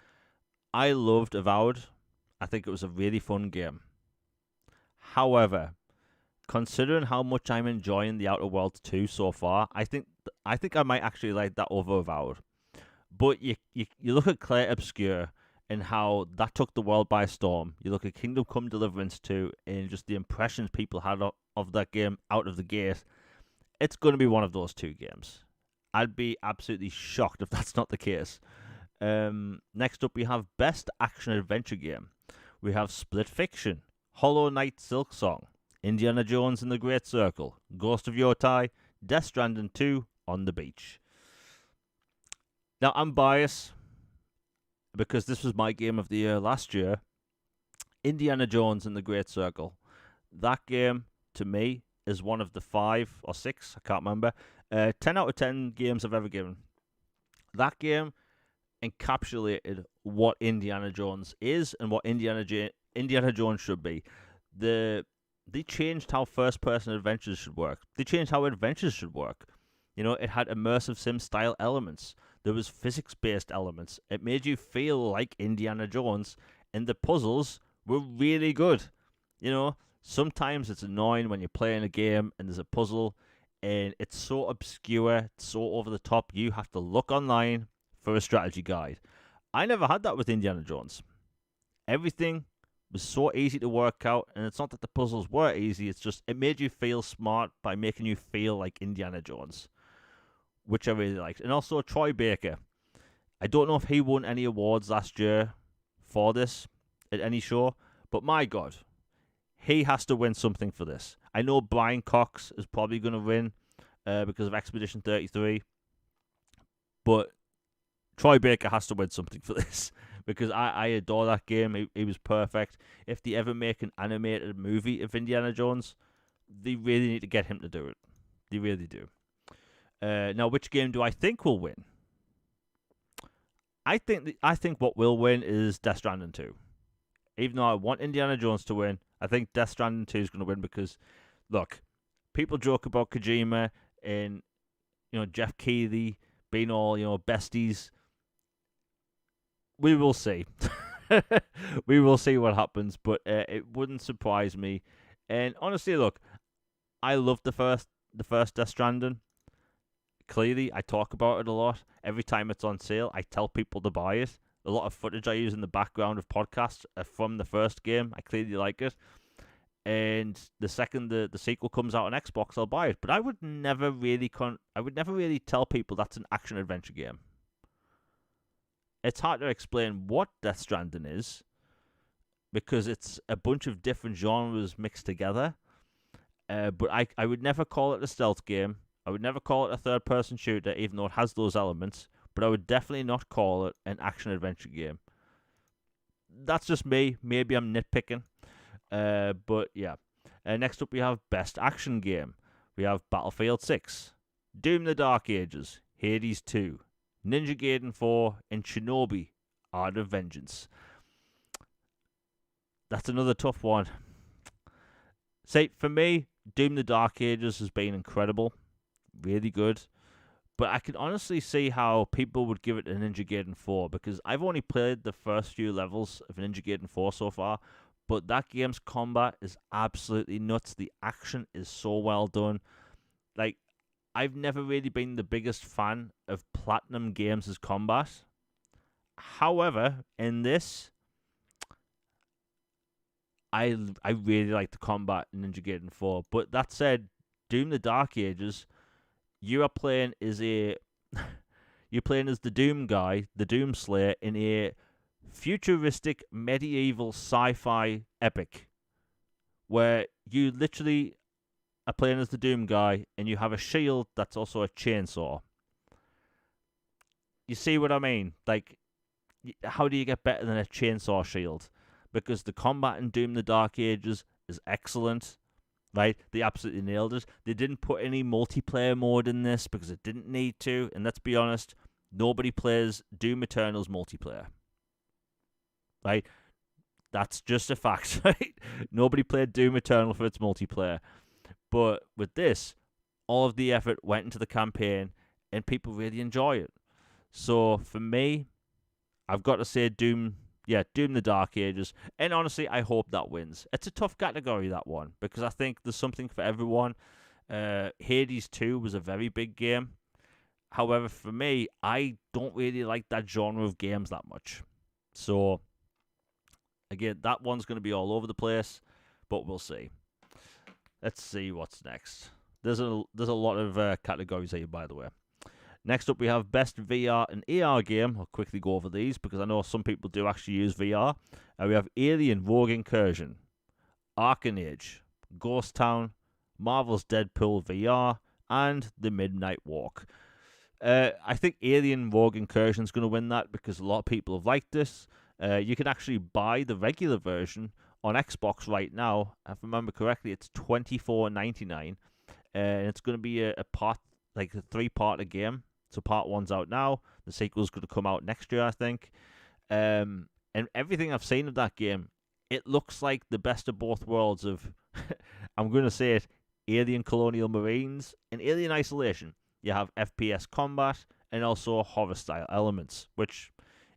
I loved Avowed. I think it was a really fun game. However, considering how much I'm enjoying The Outer Worlds 2 so far, I think I might actually like that over Avowed. But you look at Claire Obscure and how that took the world by storm. You look at Kingdom Come Deliverance 2 and just the impressions people had of that game out of the gate. It's going to be one of those two games. I'd be absolutely shocked if that's not the case. Next up, we have Best Action Adventure Game. We have Split Fiction, Hollow Knight Silksong, Indiana Jones and the Great Circle, Ghost of Yotai, Death Stranding 2, On the Beach. Now, I'm biased because this was my game of the year last year. Indiana Jones and the Great Circle. That game, to me, is one of the 5 or 6, I can't remember, 10 out of 10 games I've ever given. That game encapsulated what Indiana Jones is and what Indiana Jones should be. They changed how first-person adventures should work. They changed how adventures should work. You know, it had immersive sim style elements. There was physics based elements. It made you feel like Indiana Jones, and the puzzles were really good. You know, sometimes it's annoying when you're playing a game and there's a puzzle and it's so obscure, it's so over the top, you have to look online for a strategy guide. I never had that with Indiana Jones. Everything was so easy to work out, and it's not that the puzzles were easy, it's just it made you feel smart by making you feel like Indiana Jones, which I really liked. And also Troy Baker. I don't know if he won any awards last year for this at any show, but my God, he has to win something for this. I know Brian Cox is probably going to win because of Expedition 33, but Troy Baker has to win something for this because I adore that game. He was perfect. If they ever make an animated movie of Indiana Jones, they really need to get him to do it. They really do. Now, which game do I think will win? I think what will win is Death Stranding 2. Even though I want Indiana Jones to win, I think Death Stranding 2 is going to win because, look, people joke about Kojima and Jeff Keighley being all besties. We will see. We will see what happens, but it wouldn't surprise me. And honestly, look, I loved the first Death Stranding. Clearly, I talk about it a lot. Every time it's on sale, I tell people to buy it. A lot of footage I use in the background of podcasts are from the first game. I clearly like it. And the second the sequel comes out on Xbox, I'll buy it. But I would never really tell people that's an action adventure game. It's hard to explain what Death Stranding is because it's a bunch of different genres mixed together. But I would never call it a stealth game. I would never call it a third-person shooter, even though it has those elements. But I would definitely not call it an action-adventure game. That's just me. Maybe I'm nitpicking. But yeah. Next up, we have Best Action Game. We have Battlefield 6, Doom the Dark Ages, Hades 2, Ninja Gaiden 4, and Shinobi Art of Vengeance. That's another tough one. See, for me, Doom the Dark Ages has been incredible. Really good. But I can honestly see how people would give it a Ninja Gaiden 4 because I've only played the first few levels of Ninja Gaiden 4 so far, but that game's combat is absolutely nuts. The action is so well done. Like, I've never really been the biggest fan of Platinum Games' combat. However, in this, I really like the combat in Ninja Gaiden 4. But that said, Doom the Dark Ages, you are playing as you're playing as the Doom guy, the Doom Slayer, in a futuristic medieval sci-fi epic where you literally are playing as the Doom guy and you have a shield that's also a chainsaw. You see what I mean? Like, how do you get better than a chainsaw shield? Because the combat in Doom the Dark Ages is excellent. Right, they absolutely nailed it. They didn't put any multiplayer mode in this because it didn't need to. And let's be honest, nobody plays Doom Eternal's multiplayer. Right, that's just a fact. Right, nobody played Doom Eternal for its multiplayer. But with this, all of the effort went into the campaign, and people really enjoy it. So for me, I've got to say Doom the Dark Ages. And honestly, I hope that wins. It's a tough category, that one, because I think there's something for everyone. Hades 2 was a very big game. However, for me, I don't really like that genre of games that much. So, again, that one's going to be all over the place, but we'll see. Let's see what's next. There's a lot of categories here, by the way. Next up, we have Best VR and AR Game. I'll quickly go over these because I know some people do actually use VR. We have Alien Rogue Incursion, Arcanage, Ghost Town, Marvel's Deadpool VR, and The Midnight Walk. I think Alien Rogue Incursion is going to win that because a lot of people have liked this. You can actually buy the regular version on Xbox right now. If I remember correctly, it's $24.99. And it's going to be a part, like a 3-part game. So part 1's out now. The sequel's going to come out next year, I think. And everything I've seen of that game, it looks like the best of both worlds of, I'm going to say it, Alien Colonial Marines and Alien Isolation. you have FPS combat, and also horror-style elements, which,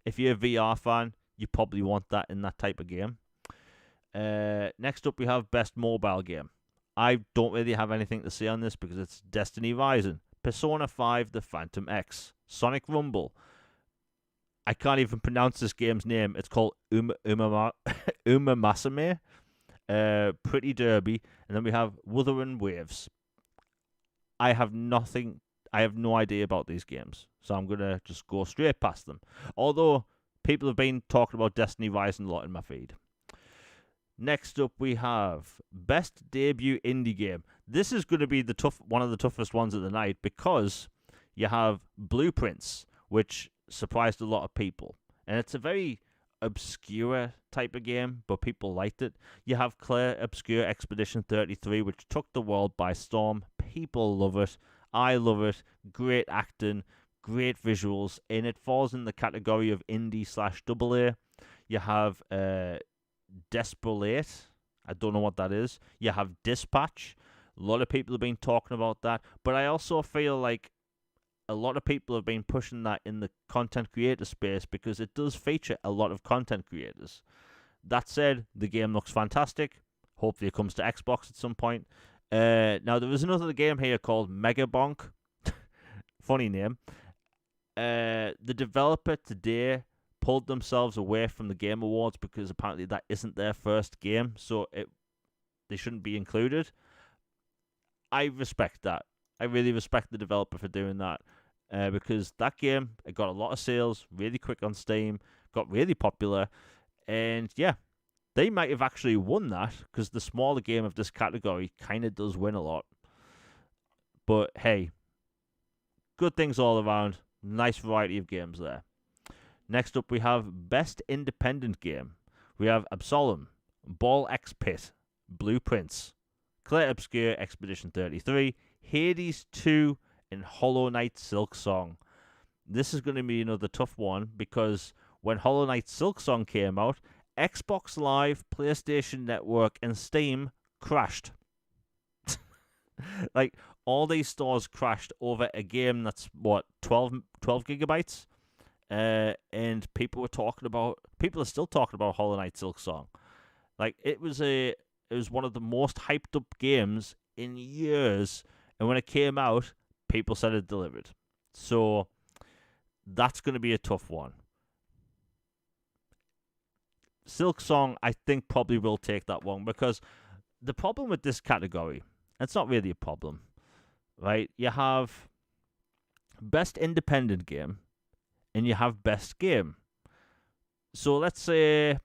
if you're a VR fan, you probably want that in that type of game. Next up, we have Best Mobile Game. I don't really have anything to say on this because it's Destiny Rising, Persona 5 The Phantom X, Sonic Rumble. I can't even pronounce this game's name. It's called Umamasame, Pretty Derby, and then we have Wuthering Waves. I have no idea about these games, so I'm going to just go straight past them. Although, people have been talking about Destiny Rising a lot in my feed. Next up, we have Best Debut Indie Game. This is going to be one of the toughest ones of the night because you have Blueprints, which surprised a lot of people. And it's a very obscure type of game, but people liked it. You have Claire Obscure Expedition 33, which took the world by storm. People love it. I love it. Great acting, great visuals, and it falls in the category of indie/AA. You have Desperate. I don't know what that is. You have Dispatch. A lot of people have been talking about that, but I also feel like a lot of people have been pushing that in the content creator space because it does feature a lot of content creators. That said, the game looks fantastic. Hopefully it comes to Xbox at some point. Now, there was another game here called Mega Bonk. Funny name. The developer today pulled themselves away from the Game Awards because apparently that isn't their first game, so they shouldn't be included. I respect that. I really respect the developer for doing that because that game, it got a lot of sales really quick on Steam, got really popular, and yeah, they might have actually won that because the smaller game of this category kind of does win a lot. But hey, good things all around. Nice variety of games there. Next up, we have Best Independent Game. We have Absolem, Ball X Pit, Blueprints, Claire Obscure Expedition 33, Hades 2, and Hollow Knight Silk Song. This is going to be another tough one because when Hollow Knight Silk Song came out, Xbox Live, PlayStation Network, and Steam crashed. Like, all these stores crashed over a game that's, 12 gigabytes? And people are still talking about Hollow Knight Silk Song. Like, it was one of the most hyped up games in years, and when it came out, people said it delivered. So that's going to be a tough one. Silk Song, I think, probably will take that one because the problem with this category, it's not really a problem, right? You have Best Independent Game, and you have Best Game. So let's say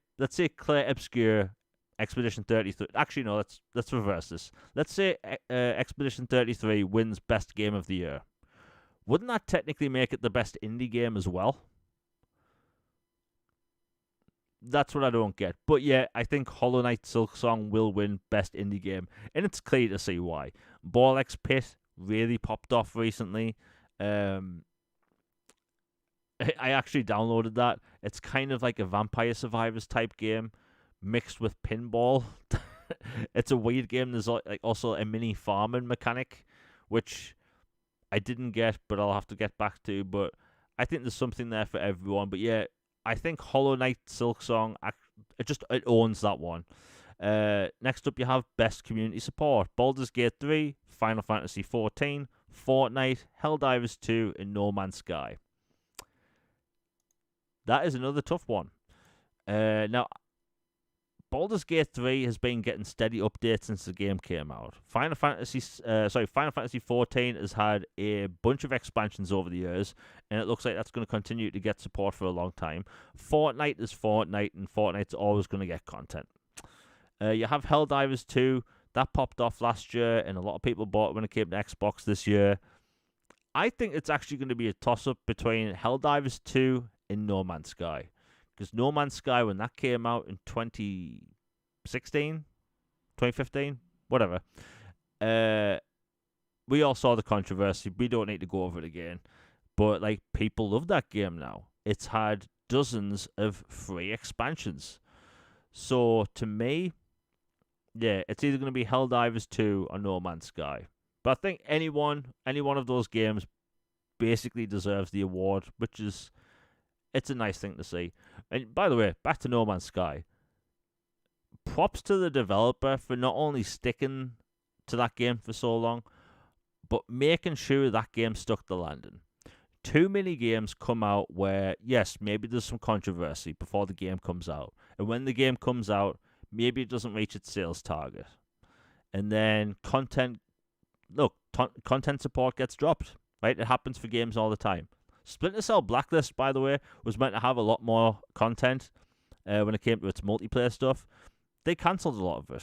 Claire Obscure Expedition 33. Actually, no, let's reverse this. Let's say Expedition 33 wins Best Game of the Year. Wouldn't that technically make it the best indie game as well? That's what I don't get. But yeah, I think Hollow Knight Silk Song will win Best Indie Game, and it's clear to see why. Ball X Pit really popped off recently. I actually downloaded that. It's kind of like a Vampire Survivors type game mixed with pinball. It's a weird game. There's like also a mini farming mechanic, which I didn't get, but I'll have to get back to. But I think there's something there for everyone. But yeah, I think Hollow Knight Silk Song, it owns that one. Next up, you have Best Community Support. Baldur's Gate 3, Final Fantasy 14, Fortnite, Helldivers 2, and No Man's Sky. That is another tough one. Now, Baldur's Gate 3 has been getting steady updates since the game came out. Final Fantasy 14 has had a bunch of expansions over the years, and it looks like that's going to continue to get support for a long time. Fortnite is Fortnite, and Fortnite's always going to get content. You have Helldivers 2. That popped off last year, and a lot of people bought it when it came to Xbox this year. I think it's actually going to be a toss-up between Helldivers 2 and No Man's Sky. Because No Man's Sky, when that came out in 2016, 2015, whatever, we all saw the controversy. We don't need to go over it again. But, like, people love that game now. It's had dozens of free expansions. So, to me, yeah, it's either going to be Helldivers 2 or No Man's Sky. But I think any one of those games basically deserves the award, which is, it's a nice thing to see. And by the way, back to No Man's Sky. Props to the developer for not only sticking to that game for so long, but making sure that game stuck the landing. Too many games come out where, yes, maybe there's some controversy before the game comes out. And when the game comes out, maybe it doesn't reach its sales target. And then content support gets dropped, right? It happens for games all the time. Splinter Cell Blacklist, by the way, was meant to have a lot more content when it came to its multiplayer stuff. They cancelled a lot of it,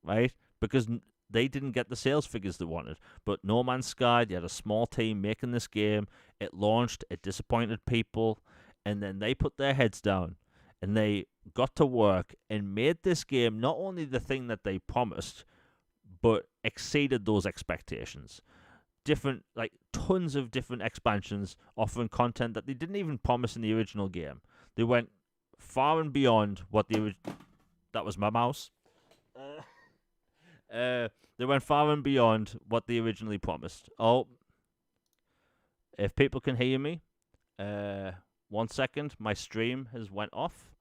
right? Because they didn't get the sales figures they wanted. But No Man's Sky, they had a small team making this game. It launched, it disappointed people, and then they put their heads down and they got to work and made this game not only the thing that they promised, but exceeded those expectations. Different, like, tons of different expansions offering content that they didn't even promise in the original game. They went far and beyond what the that was my mouse. They went far and beyond what they originally promised. Oh, if people can hear me, 1 second, my stream has went off.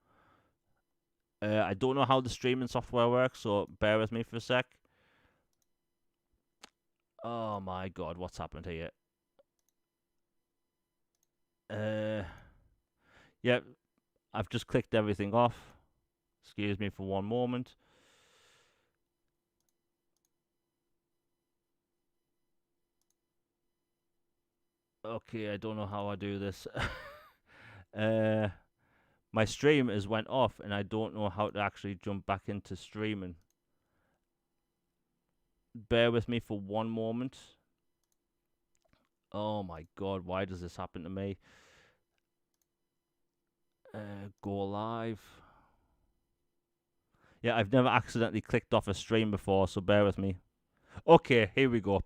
I don't know how the streaming software works, so bear with me for a sec. Oh my god, what's happened here? Yeah, I've just clicked everything off. Excuse me for one moment. Okay, I don't know how I do this. My stream has went off, and I don't know how to actually jump back into streaming. Bear with me for one moment. Oh my god, why does this happen to me? Go live. Yeah, I've never accidentally clicked off a stream before, so bear with me. Okay, here we go.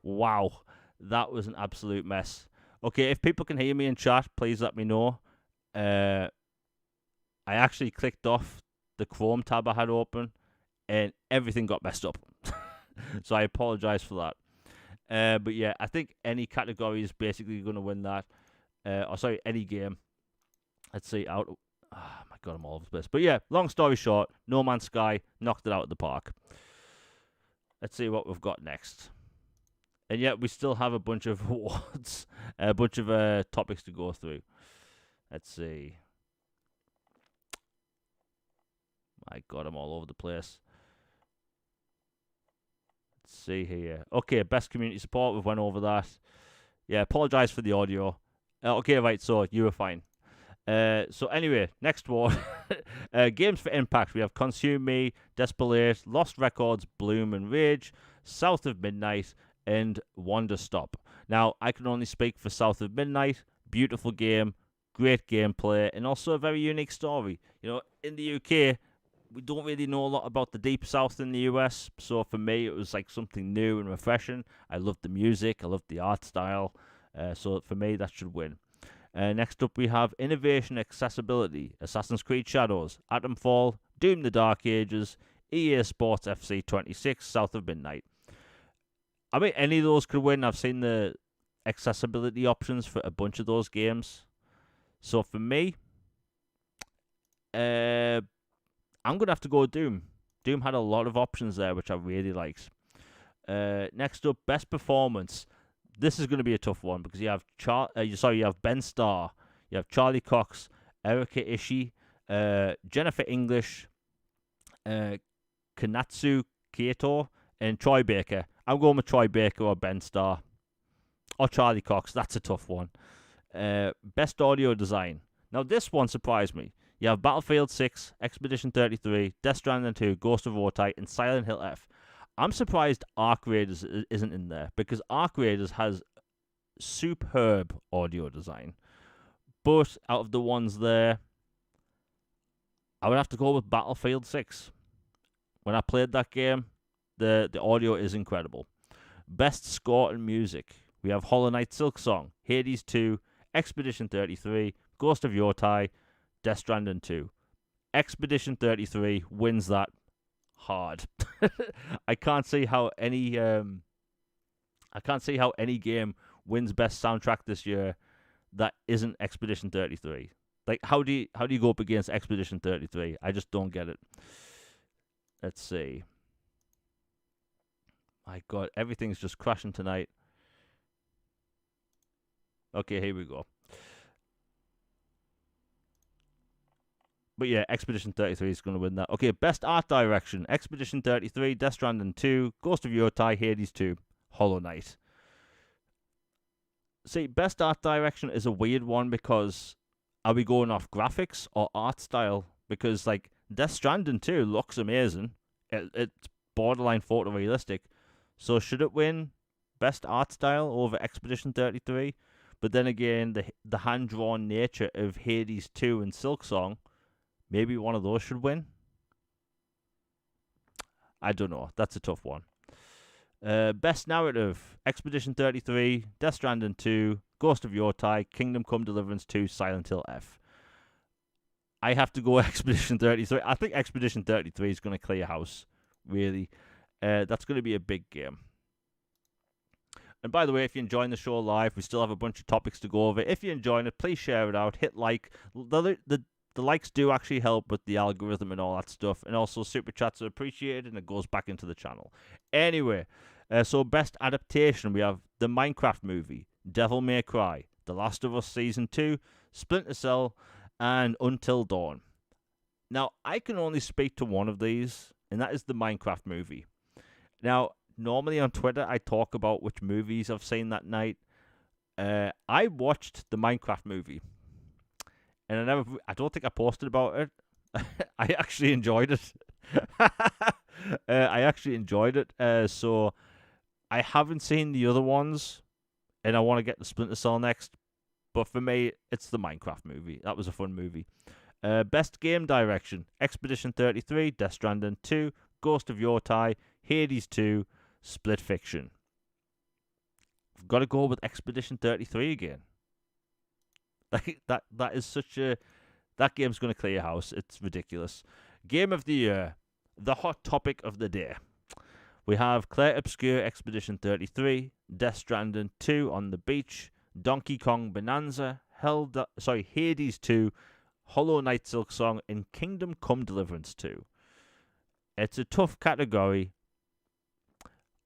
Wow, that was an absolute mess. Okay, if people can hear me in chat, please let me know. I actually clicked off the Chrome tab I had open, and everything got messed up. So I apologize for that. But yeah, I think any category is basically going to win that. Any game. Let's see, oh my god, I'm all over the place. But yeah, long story short, No Man's Sky knocked it out of the park. Let's see what we've got next. And yet we still have a bunch of awards, a bunch of topics to go through. Let's see. My god, I'm all over the place. Let's see here. Okay, best community support. We've went over that. Yeah, apologize for the audio. Okay, right, so you were fine. So anyway, next one. Games for Impact. We have Consume Me, Despelate, Lost Records, Bloom and Rage, South of Midnight, and Wonder Stop. Now, I can only speak for South of Midnight. Beautiful game, great gameplay, and also a very unique story. You know, in the UK, we don't really know a lot about the Deep South in the US, so for me, it was like something new and refreshing. I loved the music, I loved the art style, so for me, that should win. Next up, we have Innovation Accessibility, Assassin's Creed Shadows, Atomfall, Doom the Dark Ages, EA Sports FC 26, South of Midnight. I mean, any of those could win. I've seen the accessibility options for a bunch of those games. So for me, I'm going to have to go with Doom. Doom had a lot of options there, which I really liked. Next up, Best Performance. This is going to be a tough one because you have you have Ben Starr, you have Charlie Cox, Erika Ishii, Jennifer English, Kanatsu Kato, and Troy Baker. I'm going with Troy Baker or Ben Starr. Or Charlie Cox. That's a tough one. Best Audio Design. Now, this one surprised me. You have Battlefield 6, Expedition 33, Death Stranding 2, Ghost of War, and Silent Hill F. I'm surprised Arc Raiders isn't in there because Arc Raiders has superb audio design. But out of the ones there, I would have to go with Battlefield 6. When I played that game, the audio is incredible. Best Score and Music. We have Hollow Knight Silksong, Hades 2, Expedition 33, Ghost of Yotai, Death Stranding 2. Expedition 33 wins that hard. I can't see how any I can't see how any game wins best soundtrack this year that isn't Expedition 33. Like, how do you go up against Expedition 33? I just don't get it. Let's see. My God, everything's just crashing tonight. Okay, here we go. But yeah, Expedition 33 is going to win that. Okay, best art direction: Expedition 33, Death Stranding 2, Ghost of Yotei, Hades 2, Hollow Knight. See, best art direction is a weird one because are we going off graphics or art style? Because, like, Death Stranding 2 looks amazing. It's borderline photorealistic. So should it win best art style over Expedition 33? But then again, the hand-drawn nature of Hades 2 and Silksong, maybe one of those should win? I don't know. That's a tough one. Best narrative: Expedition 33, Death Stranding 2, Ghost of Yotei, Kingdom Come Deliverance 2, Silent Hill F. I have to go Expedition 33. I think Expedition 33 is going to clear house, really. That's going to be a big game. And by the way, if you're enjoying the show live, we still have a bunch of topics to go over. If you're enjoying it, please share it out. Hit like. The likes do actually help with the algorithm and all that stuff. And also, super chats are appreciated, and it goes back into the channel. Anyway, so best adaptation, we have the Minecraft movie, Devil May Cry, The Last of Us Season 2, Splinter Cell, and Until Dawn. Now, I can only speak to one of these, and that is the Minecraft movie. Now, normally on Twitter, I talk about which movies I've seen that night. I watched the Minecraft movie. And I don't think I posted about it. I actually enjoyed it. So I haven't seen the other ones, and I want to get the Splinter Cell next. But for me, it's the Minecraft movie. That was a fun movie. Best game direction: Expedition 33, Death Stranding 2, Ghost of Yotei, Hades 2, Split Fiction. I've got to go with Expedition 33 again. That is such a... That game's going to clear house. It's ridiculous. Game of the year. The hot topic of the day. We have Claire Obscure Expedition 33, Death Stranding 2 on the Beach, Donkey Kong Bonanza, Hades 2, Hollow Knight Silksong, and Kingdom Come Deliverance 2. It's a tough category.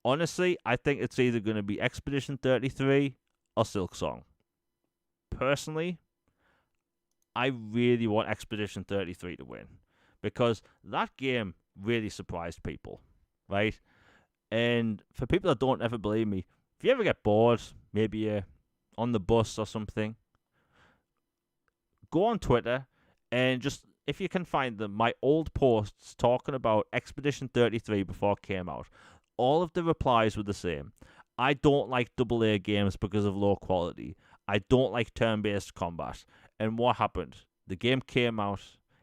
Honestly, I think it's either going to be Expedition 33 or Silksong. Personally, I really want Expedition 33 to win because that game really surprised people, right? And for people that don't ever believe me, if you ever get bored, maybe on the bus or something, go on Twitter and just, if you can find them, my old posts talking about Expedition 33 before it came out, all of the replies were the same. I don't like AA games because of low quality. I don't like turn-based combat. And what happened? The game came out.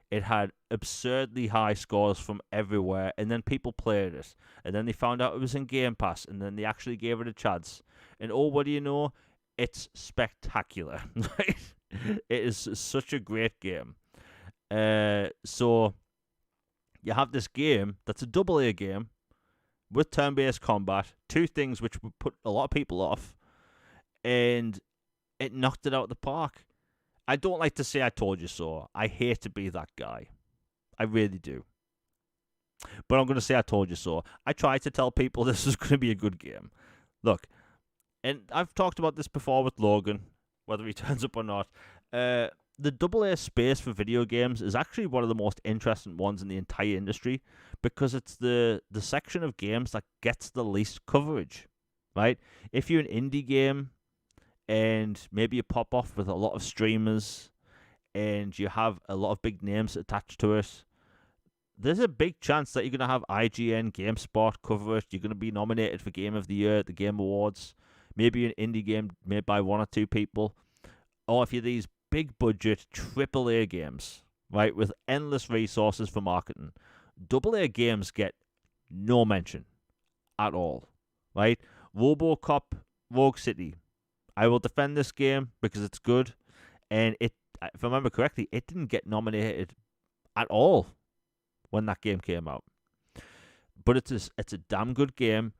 It had absurdly high scores from everywhere. And then people played it. And then they found out it was in Game Pass. And then they actually gave it a chance. And oh, what do you know? It's spectacular. Right? It is such a great game. So you have this game that's a AA game with turn-based combat. Two things which would put a lot of people off. And it knocked it out of the park. I don't like to say I told you so. I hate to be that guy. I really do. But I'm going to say I told you so. I tried to tell people this is going to be a good game. Look, and I've talked about this before with Logan, whether he turns up or not. The AA space for video games is actually one of the most interesting ones in the entire industry because it's the section of games that gets the least coverage, right? If you're an indie game, and maybe you pop off with a lot of streamers and you have a lot of big names attached to it, there's a big chance that you're going to have IGN, GameSpot cover it. You're going to be nominated for Game of the Year at the Game Awards. Maybe an indie game made by one or two people. Or if you're these big budget AAA games, right, with endless resources for marketing, AA games get no mention at all, right? RoboCop, Rogue City. I will defend this game because it's good, and if I remember correctly, it didn't get nominated at all when that game came out. But it's a damn good game.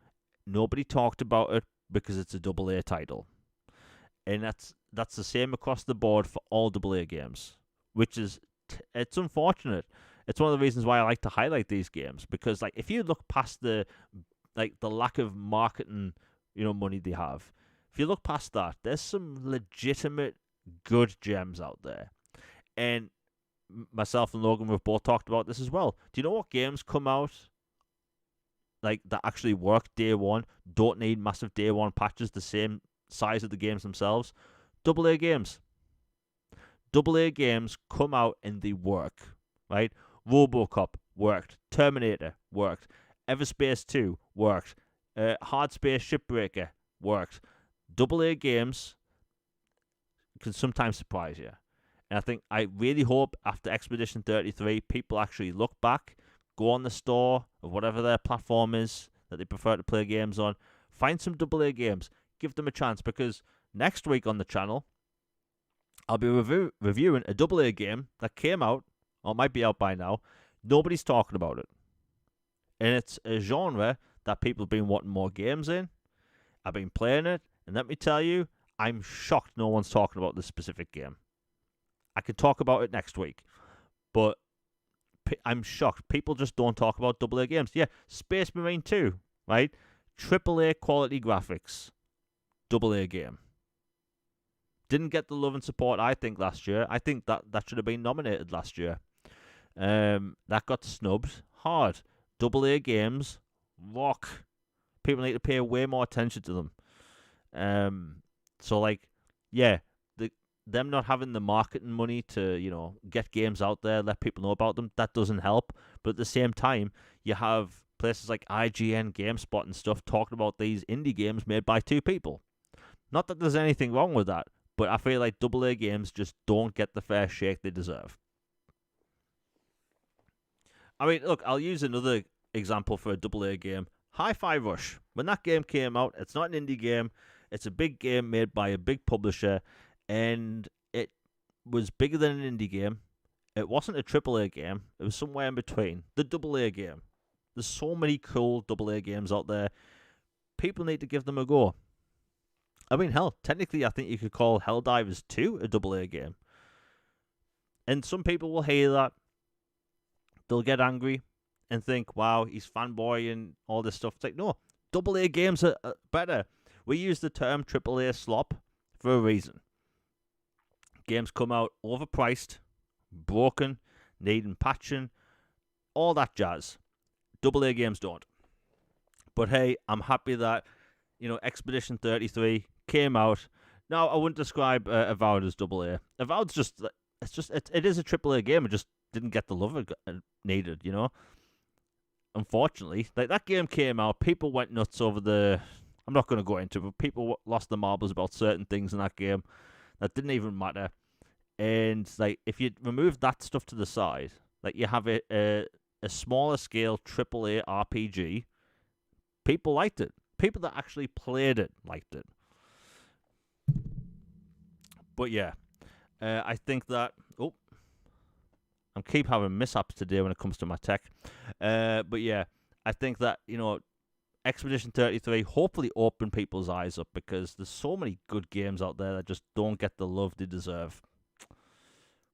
Nobody talked about it because it's a AA title. And that's the same across the board for all AA games, which is it's unfortunate. It's one of the reasons why I like to highlight these games, because like if you look past the lack of marketing, money they have, if you look past that, there's some legitimate good gems out there. And myself and Logan have both talked about this as well. Do you know what games come out like that actually work day one, don't need massive day one patches, the same size of the games themselves? AA games. AA games come out and they work, right? RoboCop worked. Terminator worked. Everspace 2 worked. Hard Space Shipbreaker worked. AA games can sometimes surprise you. And I really hope after Expedition 33, people actually look back, go on the store of whatever their platform is that they prefer to play games on, find some AA games, give them a chance, because next week on the channel, I'll be reviewing a AA game that came out, or might be out by now. Nobody's talking about it. And it's a genre that people have been wanting more games in. I've been playing it, and let me tell you, I'm shocked no one's talking about this specific game. I could talk about it next week, but I'm shocked. People just don't talk about AA games. Yeah, Space Marine 2, right? AAA quality graphics. AA game. Didn't get the love and support, I think, last year. I think that should have been nominated last year. That got snubbed hard. AA games rock. People need to pay way more attention to them. So, like, yeah, them not having the marketing money to, get games out there, let people know about them, that doesn't help. But at the same time, you have places like IGN, GameSpot and stuff talking about these indie games made by two people. Not that there's anything wrong with that, but I feel like AA games just don't get the fair shake they deserve. I mean, look, I'll use another example for a AA game. Hi-Fi Rush. When that game came out, it's not an indie game. It's a big game made by a big publisher, and it was bigger than an indie game. It wasn't a AAA game. It was somewhere in between. The AA game. There's so many cool AA games out there. People need to give them a go. I mean, hell, technically, I think you could call Helldivers 2 a AA game. And some people will hear that. They'll get angry and think, wow, he's fanboy and all this stuff. It's like, no, AA games are better. We use the term AAA slop for a reason. Games come out overpriced, broken, needing patching, all that jazz. AA games don't. But hey, I'm happy that, Expedition 33 came out. Now, I wouldn't describe Avowed as AA. Avowed's it is a AAA game. It just didn't get the love it needed, Unfortunately, like that game came out, people went nuts over I'm not going to go into it, but people lost their marbles about certain things in that game that didn't even matter. And like, if you remove that stuff to the side, like you have a smaller scale AAA RPG, people liked it. People that actually played it liked it. But yeah, I think that I keep having mishaps today when it comes to my tech. But yeah, I think that, Expedition 33 hopefully open people's eyes up, because there's so many good games out there that just don't get the love they deserve,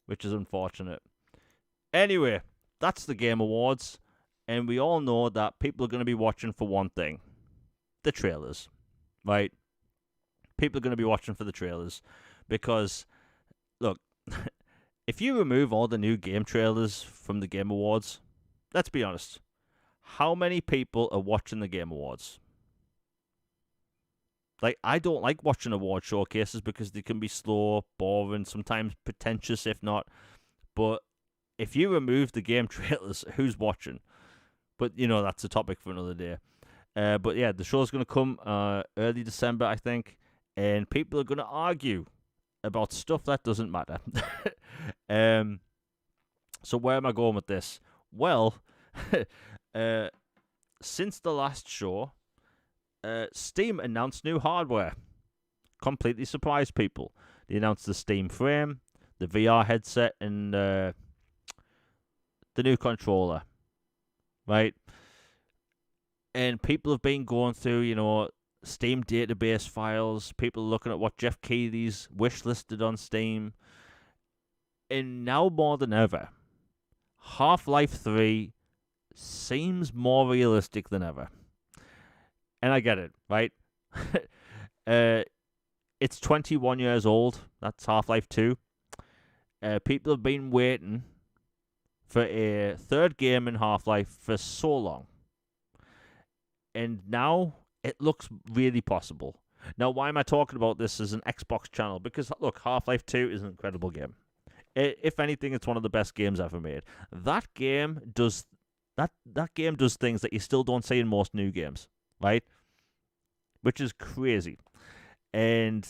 which is unfortunate. Anyway, that's the Game Awards, and we all know that people are going to be watching for one thing: the trailers, right? People are going to be watching for the trailers, because, look, if you remove all the new game trailers from the Game Awards, let's be honest, how many people are watching the Game Awards? Like, I don't like watching award showcases because they can be slow, boring, sometimes pretentious, if not. But if you remove the game trailers, who's watching? But, that's a topic for another day. But yeah, the show's going to come early December, I think, and people are going to argue about stuff that doesn't matter. So where am I going with this? Well, since the last show, Steam announced new hardware. Completely surprised people. They announced the Steam Frame, the VR headset, and the new controller. Right? And people have been going through, Steam database files, people looking at what Jeff Keighley's wish listed on Steam. And now more than ever, Half-Life 3 seems more realistic than ever. And I get it, right? It's 21 years old. That's Half-Life 2. People have been waiting for a third game in Half-Life for so long. And now it looks really possible. Now, why am I talking about this as an Xbox channel? Because, look, Half-Life 2 is an incredible game. If anything, it's one of the best games ever made. That game does things that you still don't see in most new games, right? Which is crazy. And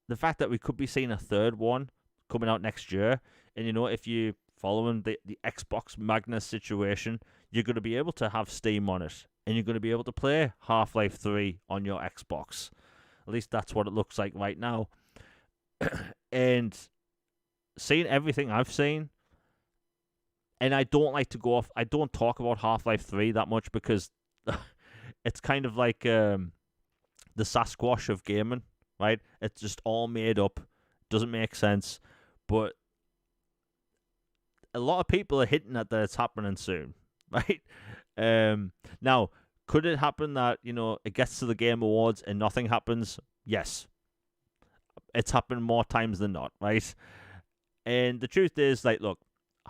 the fact that we could be seeing a third one coming out next year, and if you following the Xbox Magnus situation, you're going to be able to have Steam on it, and you're going to be able to play Half-Life 3 on your Xbox. At least that's what it looks like right now. And seeing everything I've seen, and I don't like to go off, I don't talk about Half-Life 3 that much because it's kind of like the Sasquatch of gaming, right? It's just all made up, doesn't make sense, but a lot of people are hinting at that it's happening soon, right? Now, could it happen that, it gets to the Game Awards and nothing happens? Yes. It's happened more times than not, right? And the truth is, look,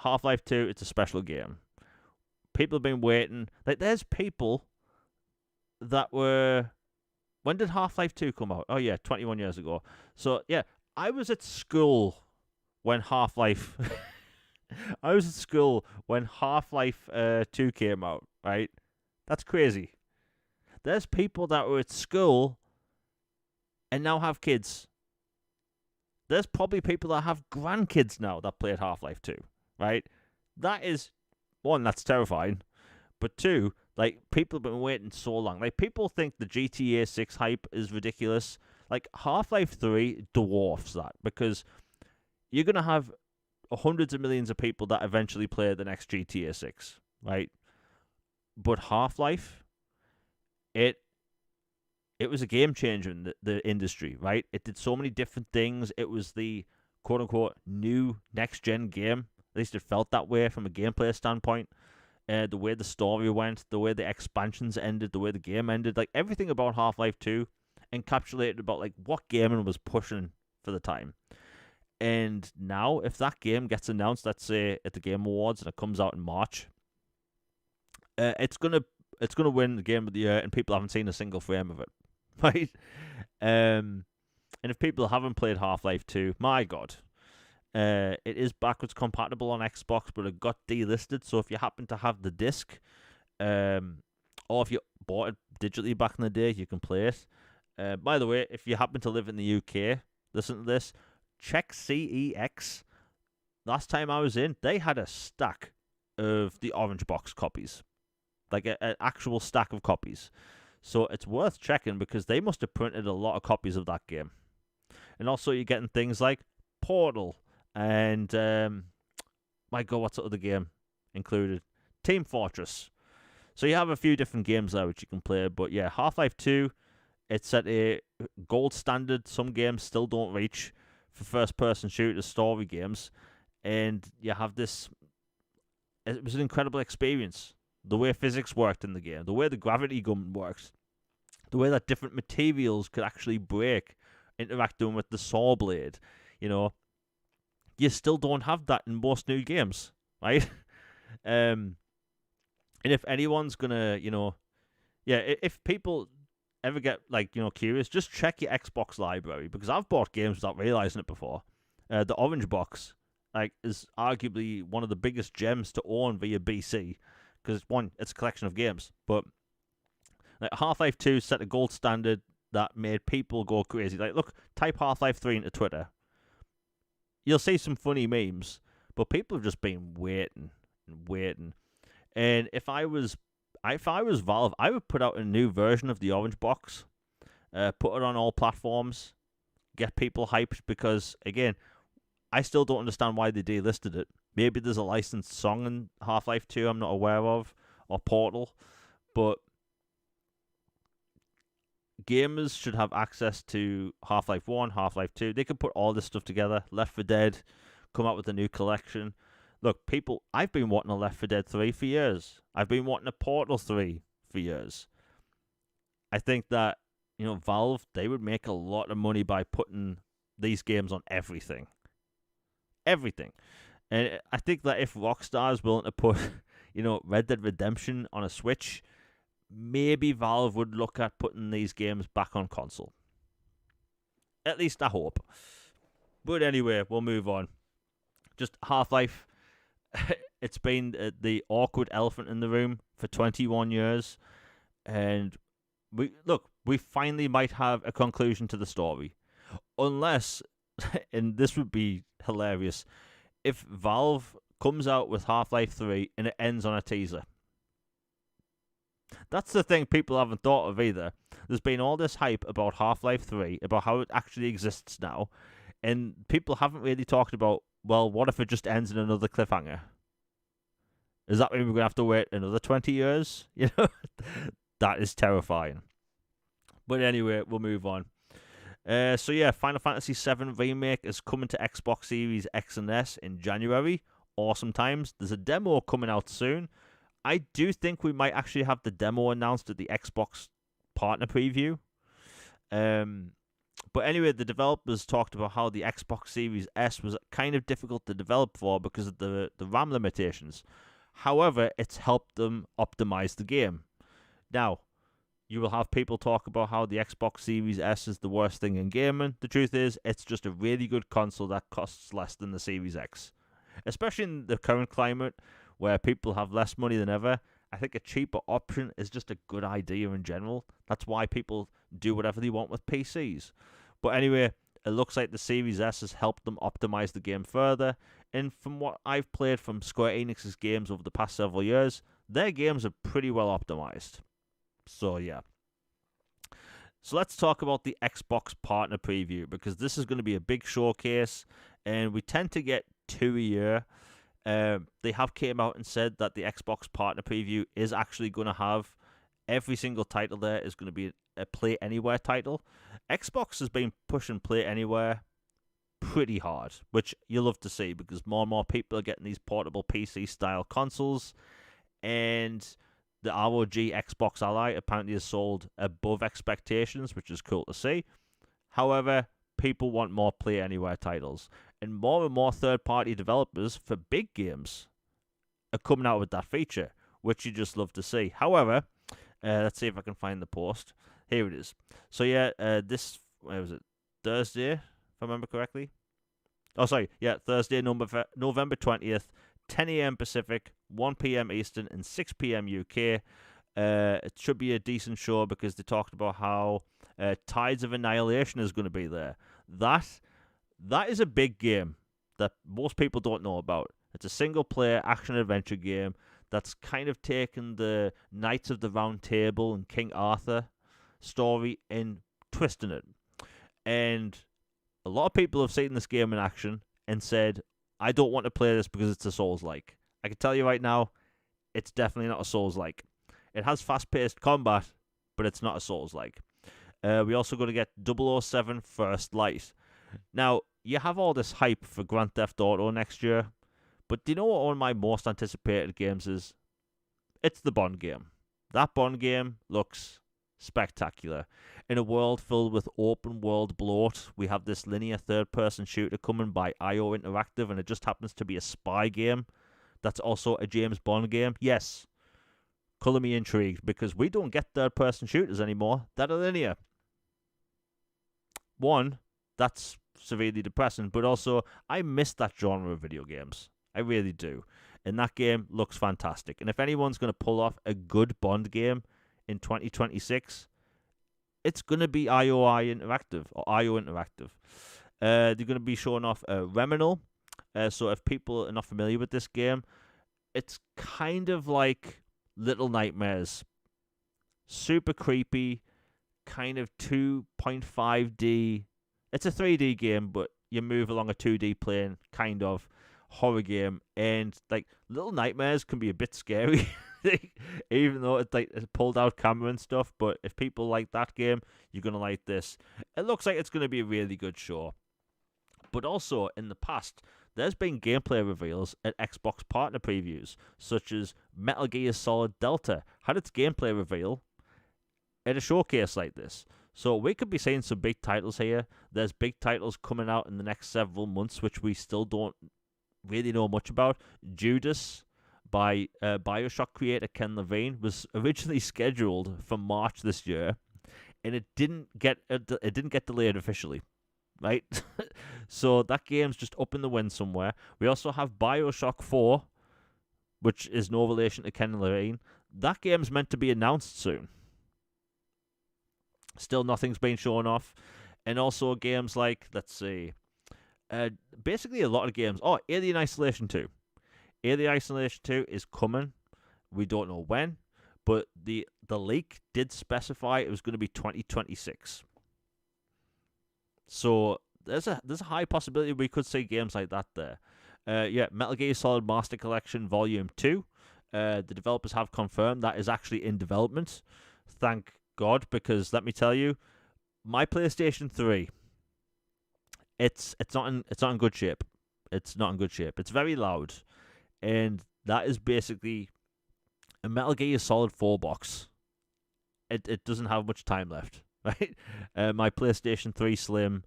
Half-Life 2, it's a special game. People have been waiting. There's people that were... When did Half-Life 2 come out? Oh, yeah, 21 years ago. So, yeah, I was at school when Half-Life... I was at school when Half-Life 2 came out, right? That's crazy. There's people that were at school and now have kids. There's probably people that have grandkids now that played Half-Life 2, right? That is, one, that's terrifying. But two, people have been waiting so long. People think the GTA 6 hype is ridiculous. Half-Life 3 dwarfs that because you're going to have hundreds of millions of people that eventually play the next GTA 6, right? But Half-Life, it was a game changer in the industry, right? It did so many different things. It was the quote-unquote new next-gen game. At least it felt that way from a gameplay standpoint. The way the story went, the way the expansions ended, the way the game ended. Everything about Half-Life 2 encapsulated about what gaming was pushing for the time. And now, if that game gets announced, let's say at the Game Awards, and it comes out in March, it's gonna win the Game of the Year, and people haven't seen a single frame of it, right? And if people haven't played Half-Life 2, my God, it is backwards compatible on Xbox, but it got delisted. So if you happen to have the disc, or if you bought it digitally back in the day, you can play it. By the way, if you happen to live in the UK, listen to this. Check CEX. Last time I was in, they had a stack of the orange box copies. An actual stack of copies. So it's worth checking because they must have printed a lot of copies of that game. And also you're getting things like Portal and, my God, what's the other game included? Team Fortress. So you have a few different games there which you can play. But yeah, Half-Life 2, it's at a gold standard. Some games still don't reach for first-person shooter story games, and you have this. It was an incredible experience. The way physics worked in the game, the way the gravity gun works, the way that different materials could actually break, interacting with the saw blade. You still don't have that in most new games, right? And if anyone's gonna, if people ever get curious, just check your Xbox library because I've bought games without realizing it before. The orange box is arguably one of the biggest gems to own via BC because it's a collection of games. But Half-Life 2 set a gold standard that made people go crazy. Look, type Half-Life 3 into Twitter. You'll see some funny memes, but people have just been waiting and waiting. And if I was Valve, I would put out a new version of the orange box, put it on all platforms, get people hyped because, again, I still don't understand why they delisted it. Maybe there's a licensed song in Half-Life 2 I'm not aware of, or Portal, but gamers should have access to Half-Life 1, Half-Life 2. They can put all this stuff together. Left 4 Dead, come out with a new collection. Look, people, I've been wanting a Left 4 Dead 3 for years. I've been wanting a Portal 3 for years. I think that, Valve, they would make a lot of money by putting these games on everything. Everything. And I think that if Rockstar is willing to put, Red Dead Redemption on a Switch, maybe Valve would look at putting these games back on console. At least I hope. But anyway, we'll move on. Just Half-Life. It's been the awkward elephant in the room for 21 years. And we finally might have a conclusion to the story. Unless, and this would be hilarious, if Valve comes out with Half-Life 3 and it ends on a teaser. That's the thing people haven't thought of either. There's been all this hype about Half-Life 3, about how it actually exists now, and people haven't really talked about, well, what if it just ends in another cliffhanger? Does that mean we're going to have to wait another 20 years? That is terrifying. But anyway, we'll move on. Final Fantasy VII Remake is coming to Xbox Series X and S in January. Awesome times. There's a demo coming out soon. I do think we might actually have the demo announced at the Xbox partner preview. But anyway, the developers talked about how the Xbox Series S was kind of difficult to develop for because of the RAM limitations. However, it's helped them optimize the game. Now, you will have people talk about how the Xbox Series S is the worst thing in gaming. The truth is, it's just a really good console that costs less than the Series X. Especially in the current climate, where people have less money than ever, I think a cheaper option is just a good idea in general. That's why people do whatever they want with PCs. But anyway, it looks like the Series S has helped them optimize the game further. And from what I've played from Square Enix's games over the past several years, their games are pretty well optimized. So yeah. So let's talk about the Xbox partner preview, because this is going to be a big showcase, and we tend to get 2 a year. They have came out and said that the Xbox partner preview is actually going to have every single title there is going to be a Play Anywhere title. Xbox has been pushing Play Anywhere pretty hard, which you'll love to see, because more and more people are getting these portable PC-style consoles, and the ROG Xbox Ally apparently has sold above expectations, which is cool to see. However, people want more Play Anywhere titles, and more third-party developers for big games are coming out with that feature, which you just love to see. However, let's see if I can find the post. Here it is. So yeah, where was it? Thursday, if I remember correctly. Oh, sorry. Yeah, Thursday, November 20th, 10 a.m. Pacific, 1 p.m. Eastern, and 6 p.m. UK. It should be a decent show, because they talked about how Tides of Annihilation is going to be there. That is a big game that most people don't know about. It's a single-player action-adventure game that's kind of taken the Knights of the Round Table and King Arthur story and twisting it. And a lot of people have seen this game in action and said, I don't want to play this because it's a Souls-like. I can tell you right now, it's definitely not a Souls-like. It has fast-paced combat, but it's not a Souls-like. We also going to get 007 First Light. Now, you have all this hype for Grand Theft Auto next year, but do you know what one of my most anticipated games is? It's the Bond game. That Bond game looks spectacular. In a world filled with open world bloat, we have this linear third-person shooter coming by IO Interactive, and it just happens to be a spy game that's also a James Bond game. Yes, colour me intrigued, because we don't get third-person shooters anymore that are linear. One, that's severely depressing, but also I miss that genre of video games. I really do. And that game looks fantastic. And if anyone's going to pull off a good Bond game in 2026, it's going to be IO Interactive. They're going to be showing off Remnant. So if people are not familiar with this game, it's kind of like Little Nightmares. Super creepy, kind of 2.5D. It's a 3D game, but you move along a 2D plane, kind of horror game. And like Little Nightmares can be a bit scary. Even though it's pulled out camera and stuff, but if people like that game, you're gonna like this. It looks like it's gonna be a really good show. But also in the past, there's been gameplay reveals at Xbox partner previews, such as Metal Gear Solid Delta had its gameplay reveal at a showcase like this. So we could be seeing some big titles here. There's big titles coming out in the next several months, which we still don't really know much about. Judas by Bioshock creator Ken Levine was originally scheduled for March this year, and it didn't get delayed officially, right? So that game's just up in the wind somewhere. We also have Bioshock 4, which is no relation to Ken Levine. That game's meant to be announced soon. Still, nothing's been shown off. And also games like, let's see, basically a lot of games. Oh, Alien Isolation 2. Alien Isolation 2 is coming. We don't know when, but the leak did specify it was going to be 2026. So there's a high possibility we could see games like that there. Yeah, Metal Gear Solid Master Collection Volume 2. The developers have confirmed that is actually in development. Thank God, because let me tell you, my PlayStation 3, it's not in good shape. It's not in good shape. It's very loud, and that is basically a Metal Gear Solid 4 box. It doesn't have much time left, right? My PlayStation 3 Slim,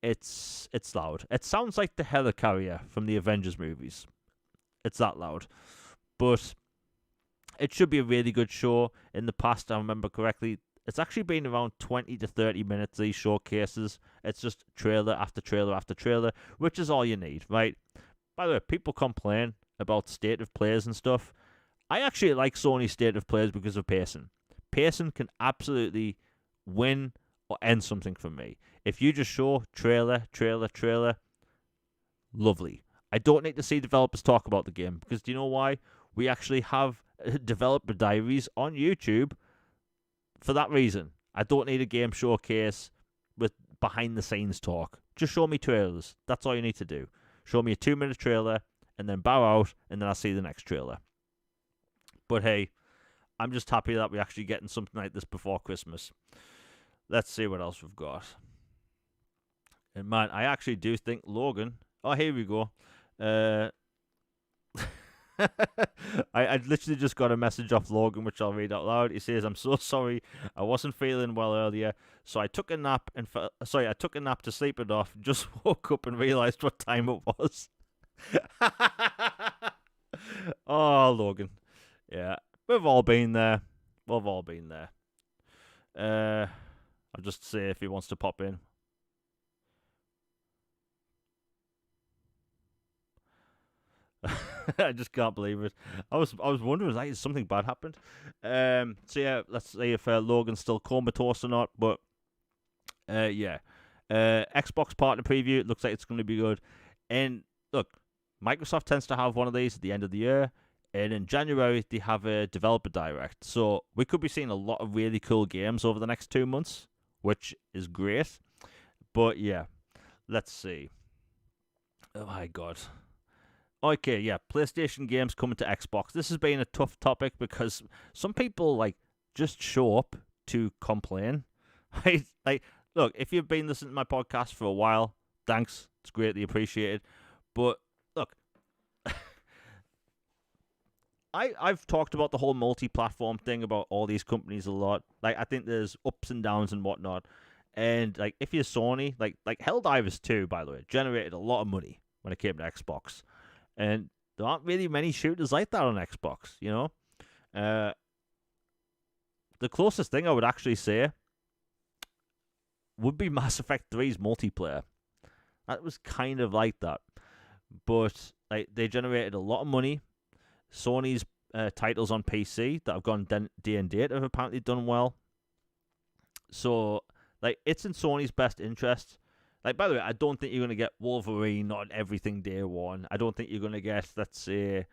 it's loud. It sounds like the helicarrier from the Avengers movies. It's that loud, but it should be a really good show. In the past, I remember correctly, it's actually been around 20 to 30 minutes, these showcases. It's just trailer after trailer after trailer, which is all you need, right? By the way, people complain about state of plays and stuff. I actually like Sony's state of plays because of pacing. Pacing can absolutely win or end something for me. If you just show trailer, lovely. I don't need to see developers talk about the game, because do you know why? We actually have developer diaries on YouTube for that reason. I don't need a game showcase with behind the scenes talk. Just show me trailers. That's all you need to do. Show me a 2-minute trailer and then bow out, and then I'll see the next trailer. But hey, I'm just happy that we're actually getting something like this before Christmas. Let's see what else we've got. And man, I actually do think Logan... Oh, here we go. I literally just got a message off Logan, which I'll read out loud. He says, "I'm so sorry. I wasn't feeling well earlier, so I took a nap I took a nap to sleep it off. Just woke up and realized what time it was." Oh, Logan. Yeah, we've all been there. I'll just see if he wants to pop in. I just can't believe it. I was wondering, like, something bad happened. So yeah, let's see if Logan's still comatose or not. But yeah, Xbox partner preview. It looks like it's going to be good. And look, Microsoft tends to have one of these at the end of the year, and in January they have a developer direct. So we could be seeing a lot of really cool games over the next 2 months, which is great. But yeah, let's see. Oh my God. Okay, yeah, PlayStation games coming to Xbox. This has been a tough topic because some people just show up to complain. Right? Like, look, if you've been listening to my podcast for a while, thanks. It's greatly appreciated. But look, I've talked about the whole multi-platform thing about all these companies a lot. Like, I think there's ups and downs and whatnot. And like, if you're Sony, like Helldivers 2, by the way, generated a lot of money when it came to Xbox. And there aren't really many shooters like that on Xbox, you know? The closest thing I would actually say would be Mass Effect 3's multiplayer. That was kind of like that. But like, they generated a lot of money. Sony's titles on PC that have gone D&D have apparently done well. So, like, it's in Sony's best interest. Like, by the way, I don't think you're going to get Wolverine on everything day one. I don't think you're going to get, let's say,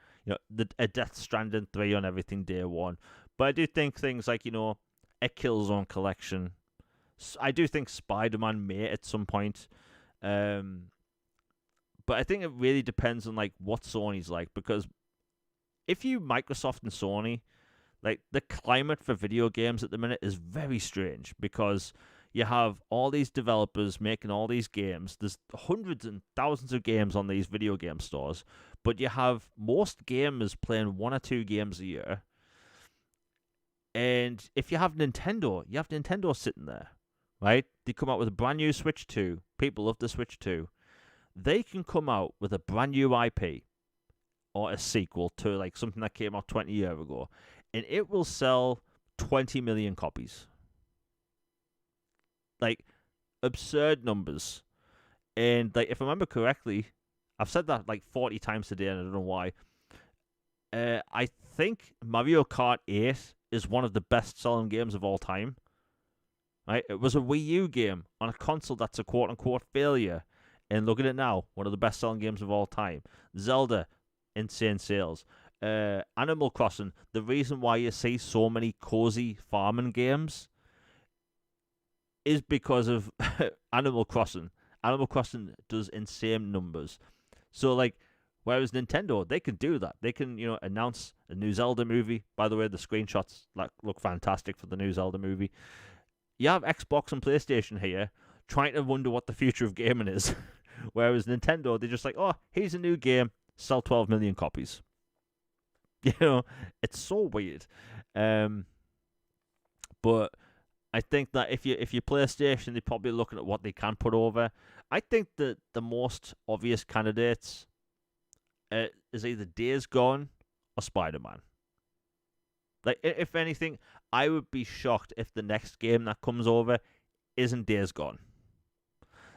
a Death Stranding 3 on everything day one. But I do think things like, a Killzone collection. I do think Spider-Man may at some point. But I think it really depends on, like, what Sony's like. Because if you Microsoft and Sony, like the climate for video games at the minute is very strange because you have all these developers making all these games. There's hundreds and thousands of games on these video game stores, but you have most gamers playing 1 or 2 games a year. And if you have Nintendo, you have Nintendo sitting there, right? They come out with a brand new Switch 2. People love the Switch 2. They can come out with a brand new IP or a sequel to like something that came out 20 years ago, and it will sell 20 million copies. Like, absurd numbers. And like, if I remember correctly, I've said that like 40 times today, and I don't know why. I think Mario Kart 8 is one of the best-selling games of all time. Right? It was a Wii U game on a console that's a quote-unquote failure. And look at it now, one of the best-selling games of all time. Zelda, insane sales. Animal Crossing, the reason why you see so many cozy farming games is because of Animal Crossing. Animal Crossing does insane numbers. So, like, whereas Nintendo, they can do that. They can, announce a new Zelda movie. By the way, the screenshots look fantastic for the new Zelda movie. You have Xbox and PlayStation here trying to wonder what the future of gaming is. Whereas Nintendo, they're just like, oh, here's a new game, sell 12 million copies. It's so weird. But I think that if you PlayStation, they're probably looking at what they can put over. I think that the most obvious candidates is either Days Gone or Spider-Man. Like, if anything, I would be shocked if the next game that comes over isn't Days Gone.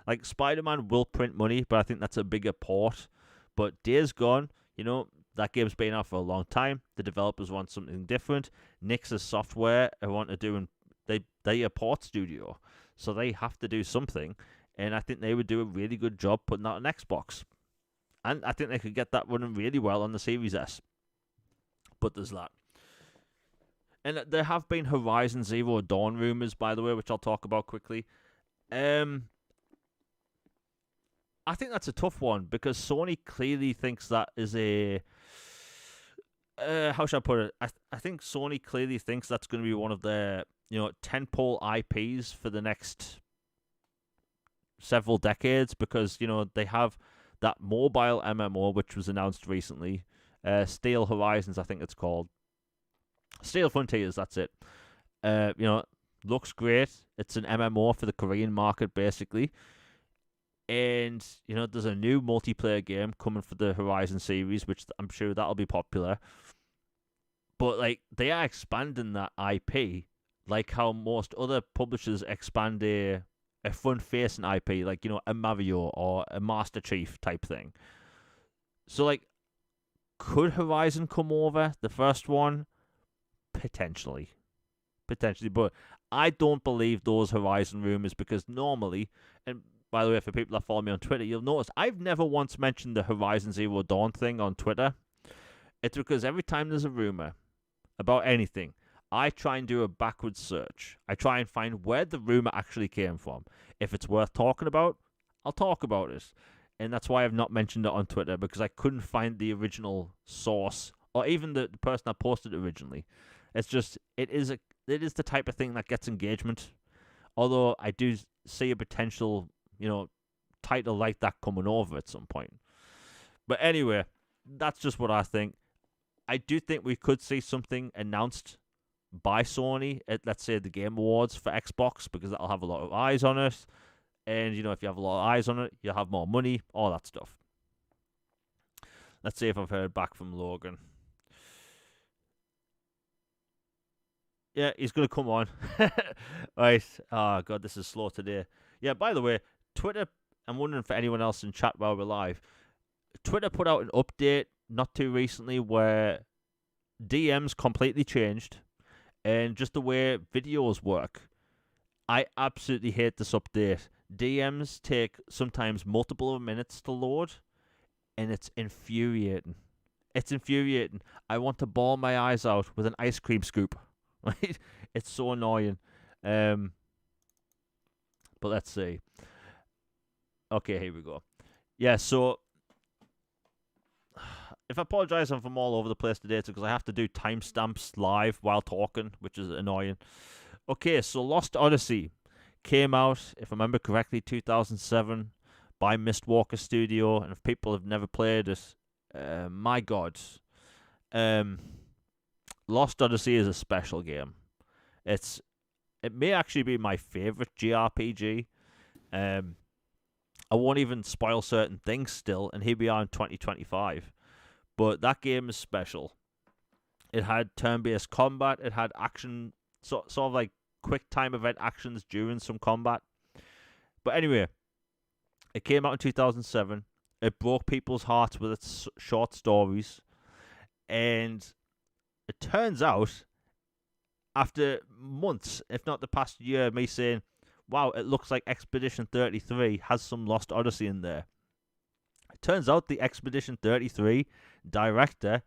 Like, Spider-Man will print money, but I think that's a bigger port. But Days Gone, that game's been out for a long time. The developers want something different. Nix's software want to do, and they're a port studio, so they have to do something. And I think they would do a really good job putting that on Xbox. And I think they could get that running really well on the Series S. But there's that. And there have been Horizon Zero Dawn rumors, by the way, which I'll talk about quickly. I think that's a tough one because Sony clearly thinks that is a... how should I put it? I think Sony clearly thinks that's going to be one of their, tentpole IPs for the next several decades because, they have that mobile MMO, which was announced recently. Steel Horizons, I think it's called. Steel Frontiers, that's it. Looks great. It's an MMO for the Korean market, basically. And, there's a new multiplayer game coming for the Horizon series, which I'm sure that'll be popular. But, like, they are expanding that IP like how most other publishers expand a front-facing IP, like, a Mario or a Master Chief type thing. So, like, could Horizon come over, the first one? Potentially, but I don't believe those Horizon rumors because normally, and by the way, for people that follow me on Twitter, you'll notice I've never once mentioned the Horizon Zero Dawn thing on Twitter. It's because every time there's a rumor about anything, I try and do a backwards search. I try and find where the rumor actually came from. If it's worth talking about, I'll talk about it. And that's why I've not mentioned it on Twitter, because I couldn't find the original source or even the person that posted it originally. It's just, it is the type of thing that gets engagement. Although I do see a potential, title like that coming over at some point. But anyway, that's just what I think. I do think we could see something announced by Sony at, let's say, the Game Awards for Xbox, because that'll have a lot of eyes on it. And, if you have a lot of eyes on it, you'll have more money, all that stuff. Let's see if I've heard back from Logan. Yeah, he's going to come on. Right. Oh, God, this is slow today. Yeah, by the way, Twitter, I'm wondering for anyone else in chat while we're live. Twitter put out an update not too recently where DMs completely changed and just the way videos work. I absolutely hate this update. DMs take sometimes multiple minutes to load, and it's infuriating. It's infuriating. I want to bawl my eyes out with an ice cream scoop. Right? It's so annoying. But let's see. Okay, here we go. Yeah, so if I apologize if I'm all over the place today, it's because I have to do timestamps live while talking, which is annoying. Okay, so Lost Odyssey came out, if I remember correctly, 2007 by Mistwalker Studio. And if people have never played it, my God, um, Lost Odyssey is a special game. It may actually be my favorite JRPG. Um, I won't even spoil certain things still, and here we are in 2025. But that game is special. It had turn-based combat. It had action, sort of like quick time event actions during some combat. But anyway, it came out in 2007. It broke people's hearts with its short stories, and it turns out, after months, if not the past year, me saying, "Wow, it looks like Expedition 33 has some Lost Odyssey in there." It turns out the Expedition 33 director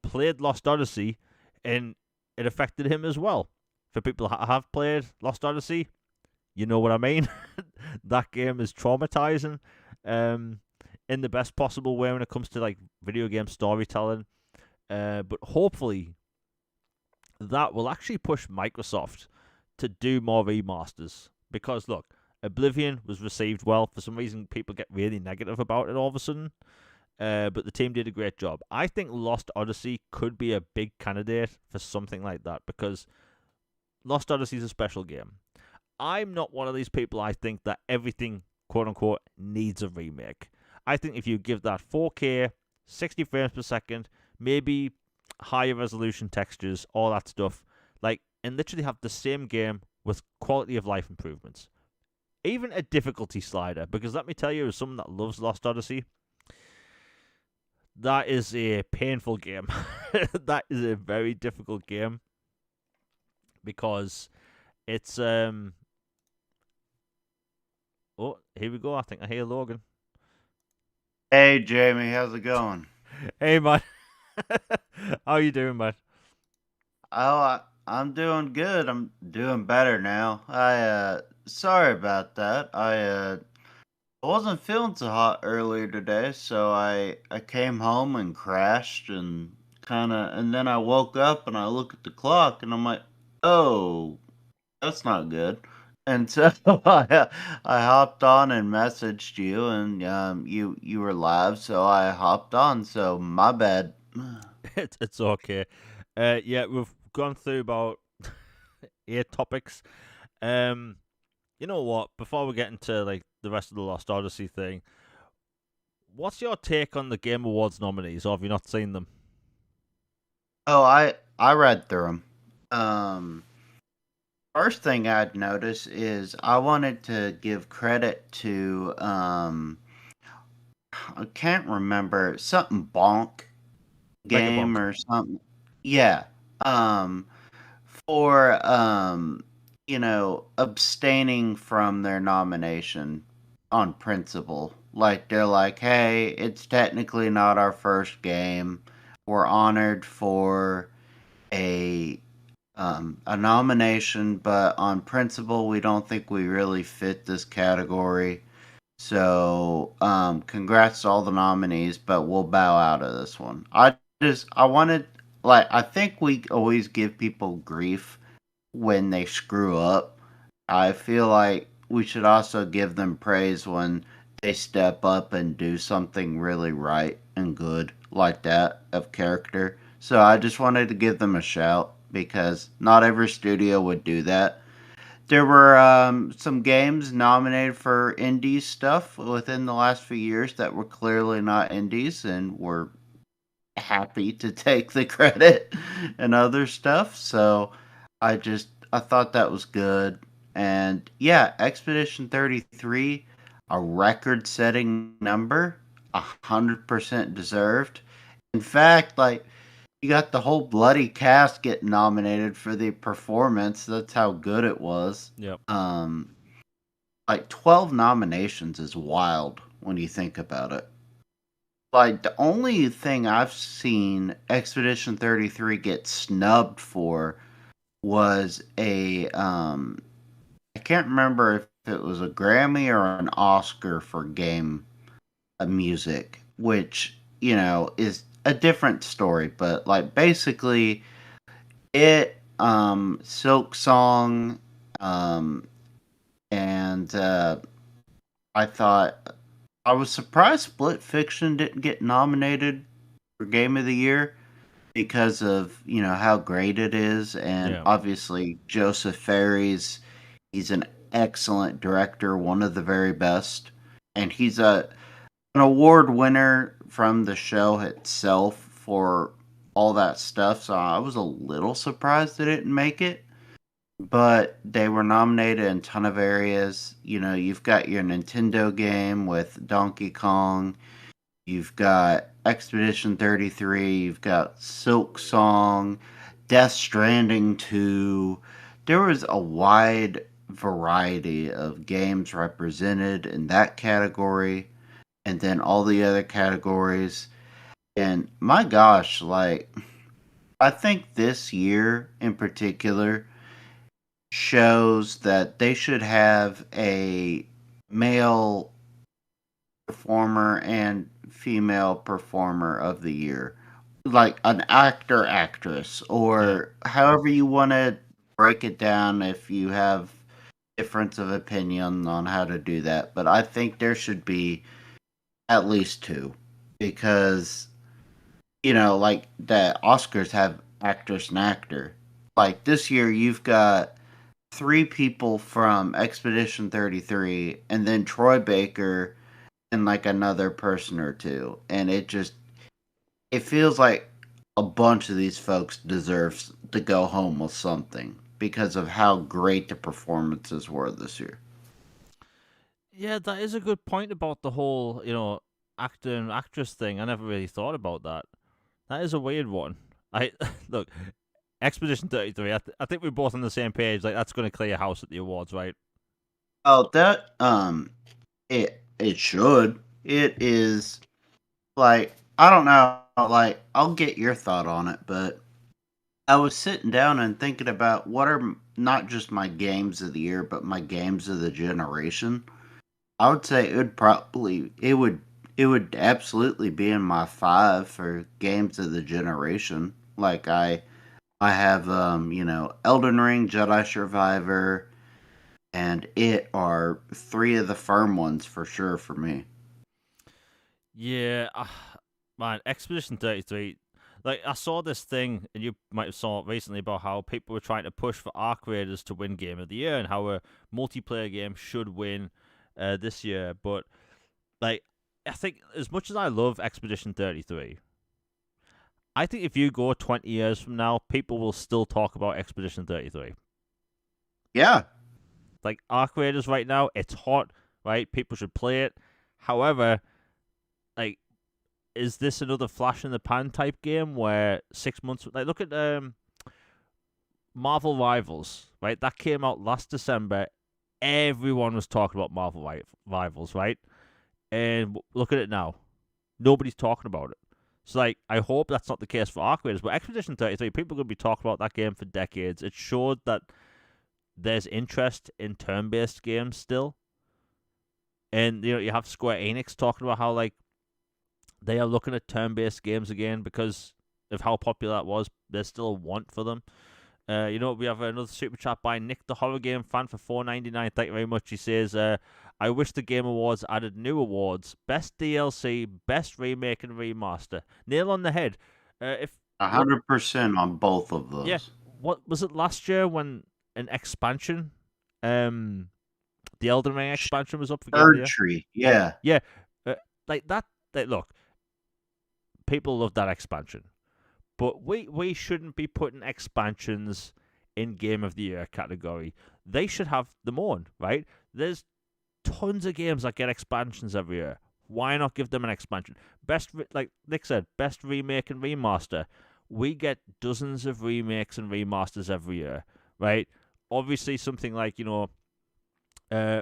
played Lost Odyssey, and it affected him as well. For people that have played Lost Odyssey, you know what I mean. That game is traumatizing, in the best possible way when it comes to like video game storytelling. But hopefully, that will actually push Microsoft to do more remasters. Because look, Oblivion was received well. For some reason, people get really negative about it all of a sudden. But the team did a great job. I think Lost Odyssey could be a big candidate for something like that, because Lost Odyssey is a special game. I'm not one of these people, I think, that everything, quote unquote, needs a remake. I think if you give that 4K, 60 frames per second, maybe higher resolution textures, all that stuff, like, and literally have the same game with quality of life improvements. Even a difficulty slider, because let me tell you, as someone that loves Lost Odyssey, that is a painful game. That is a very difficult game, because it's oh, here we go. I think I hear Logan. Hey Jamie, how's it going? Hey man. How you doing, man? I'm doing good. I'm doing better now. Sorry about that. I wasn't feeling so hot earlier today, so I came home and crashed and then I woke up and I look at the clock and I'm like, "Oh, that's not good." And so I hopped on and messaged you and you were live, so I hopped on. So my bad. It's okay. Yeah, we've gone through about 8 topics. Um, you know what? Before we get into like the rest of the Lost Odyssey thing, what's your take on the Game Awards nominees? Or have you not seen them? Oh, I read through them. Um, First thing I'd notice is I wanted to give credit to I can't remember something bonk game Vegabonk. or something. Yeah. Um, for abstaining from their nomination on principle. Like they're like, hey, it's technically not our first game. We're honored for a a nomination, but on principle, we don't think we really fit this category. So, congrats to all the nominees, but we'll bow out of this one. I wanted, like, I think we always give people grief when they screw up. I feel like we should also give them praise when they step up and do something really right and good like that of character. So I just wanted to give them a shout because not every studio would do that. There were some games nominated for indie stuff within the last few years that were clearly not indies and were happy to take the credit and other stuff. So I thought that was good. And yeah, Expedition 33, a record-setting number, 100% deserved. In fact, like you got the whole bloody cast getting nominated for the performance. That's how good it was. Yep. Like 12 nominations is wild when you think about it. Like the only thing I've seen Expedition 33 get snubbed for was a I can't remember if it was a Grammy or an Oscar for game music, which, is a different story, but like basically it Silk Song um and I thought I was surprised Split Fiction didn't get nominated for Game of the Year because of, how great it is, and Yeah. obviously Joseph Fares, he's an excellent director, one of the very best, and he's an award winner from the show itself for all that stuff. So I was a little surprised they didn't make it, but they were nominated in a ton of areas. You've got your Nintendo game with Donkey Kong, you've got Expedition 33, you've got Silk Song, Death Stranding 2. There was a wide variety of games represented in that category, and then all the other categories. And my gosh, like, I think this year in particular shows that they should have a male performer and female performer of the year, like an actor, actress, Yeah. or however you want to break it down if you have difference of opinion on how to do that. But I think there should be at least two, because like the Oscars have actress and actor. Like this year, you've got three people from Expedition 33, and then Troy Baker and like another person or two, and it feels like a bunch of these folks deserves to go home with something because of how great the performances were this year. Yeah, that is a good point about the whole, actor and actress thing. I never really thought about that. That is a weird one. I look, Expedition 33. I think we're both on the same page. Like that's going to clear house at the awards, right? Oh, that it should. It is like, I don't know, like I'll get your thought on it, but I was sitting down and thinking about what are not just my games of the year, but my games of the generation. I would say it would absolutely be in my five for games of the generation. Like I have Elden Ring, Jedi Survivor, and it are three of the firm ones for sure for me. Yeah, man, Expedition 33. Like I saw this thing, and you might have saw it recently about how people were trying to push for Arc Raiders to win Game of the Year, and how a multiplayer game should win this year. But like, I think as much as I love Expedition 33, I think if you go 20 years from now, people will still talk about Expedition 33. Yeah, Like Arc Raiders right now, it's hot, right? People should play it. However, like, is this another flash in the pan type game where 6 months? Like, look at Marvel Rivals, right? That came out last December. Everyone was talking about Marvel Rivals, right? And look at it now. Nobody's talking about it. So, like, I hope that's not the case for Arc Raiders, but Expedition 33, people are going to be talking about that game for decades. It showed that there's interest in turn-based games still. And, you have Square Enix talking about how, like, they are looking at turn-based games again because of how popular that was. There's still a want for them. We have another super chat by Nick, the horror game fan, for $4.99. Thank you very much. He says, "I wish the Game Awards added new awards: best DLC, best remake and remaster." Nail on the head. If what, 100% on both of yeah, those. what was it last year when an expansion, um, the Elden Ring expansion was up for Game of the Third Year? tree, yeah. Yeah, like that. Like, look, people love that expansion. But we shouldn't be putting expansions in Game of the Year category. They should have them on, right? There's tons of games that get expansions every year. Why not give them an expansion? Like Nick said, best remake and remaster. We get dozens of remakes and remasters every year, right? Obviously, something like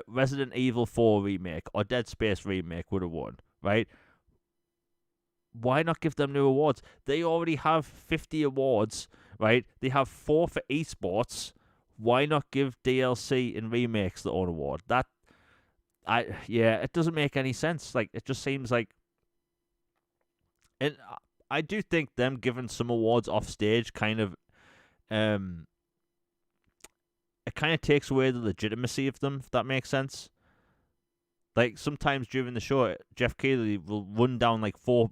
Resident Evil 4 remake or Dead Space remake would have won, right? Why not give them new awards? They already have 50 awards, right? They have 4 for esports. Why not give DLC and remakes the own award? It doesn't make any sense. Like, it just seems like, and I do think them giving some awards off stage kind of um it kind of takes away the legitimacy of them, if that makes sense. Like sometimes during the show, Jeff Keighley will run down like four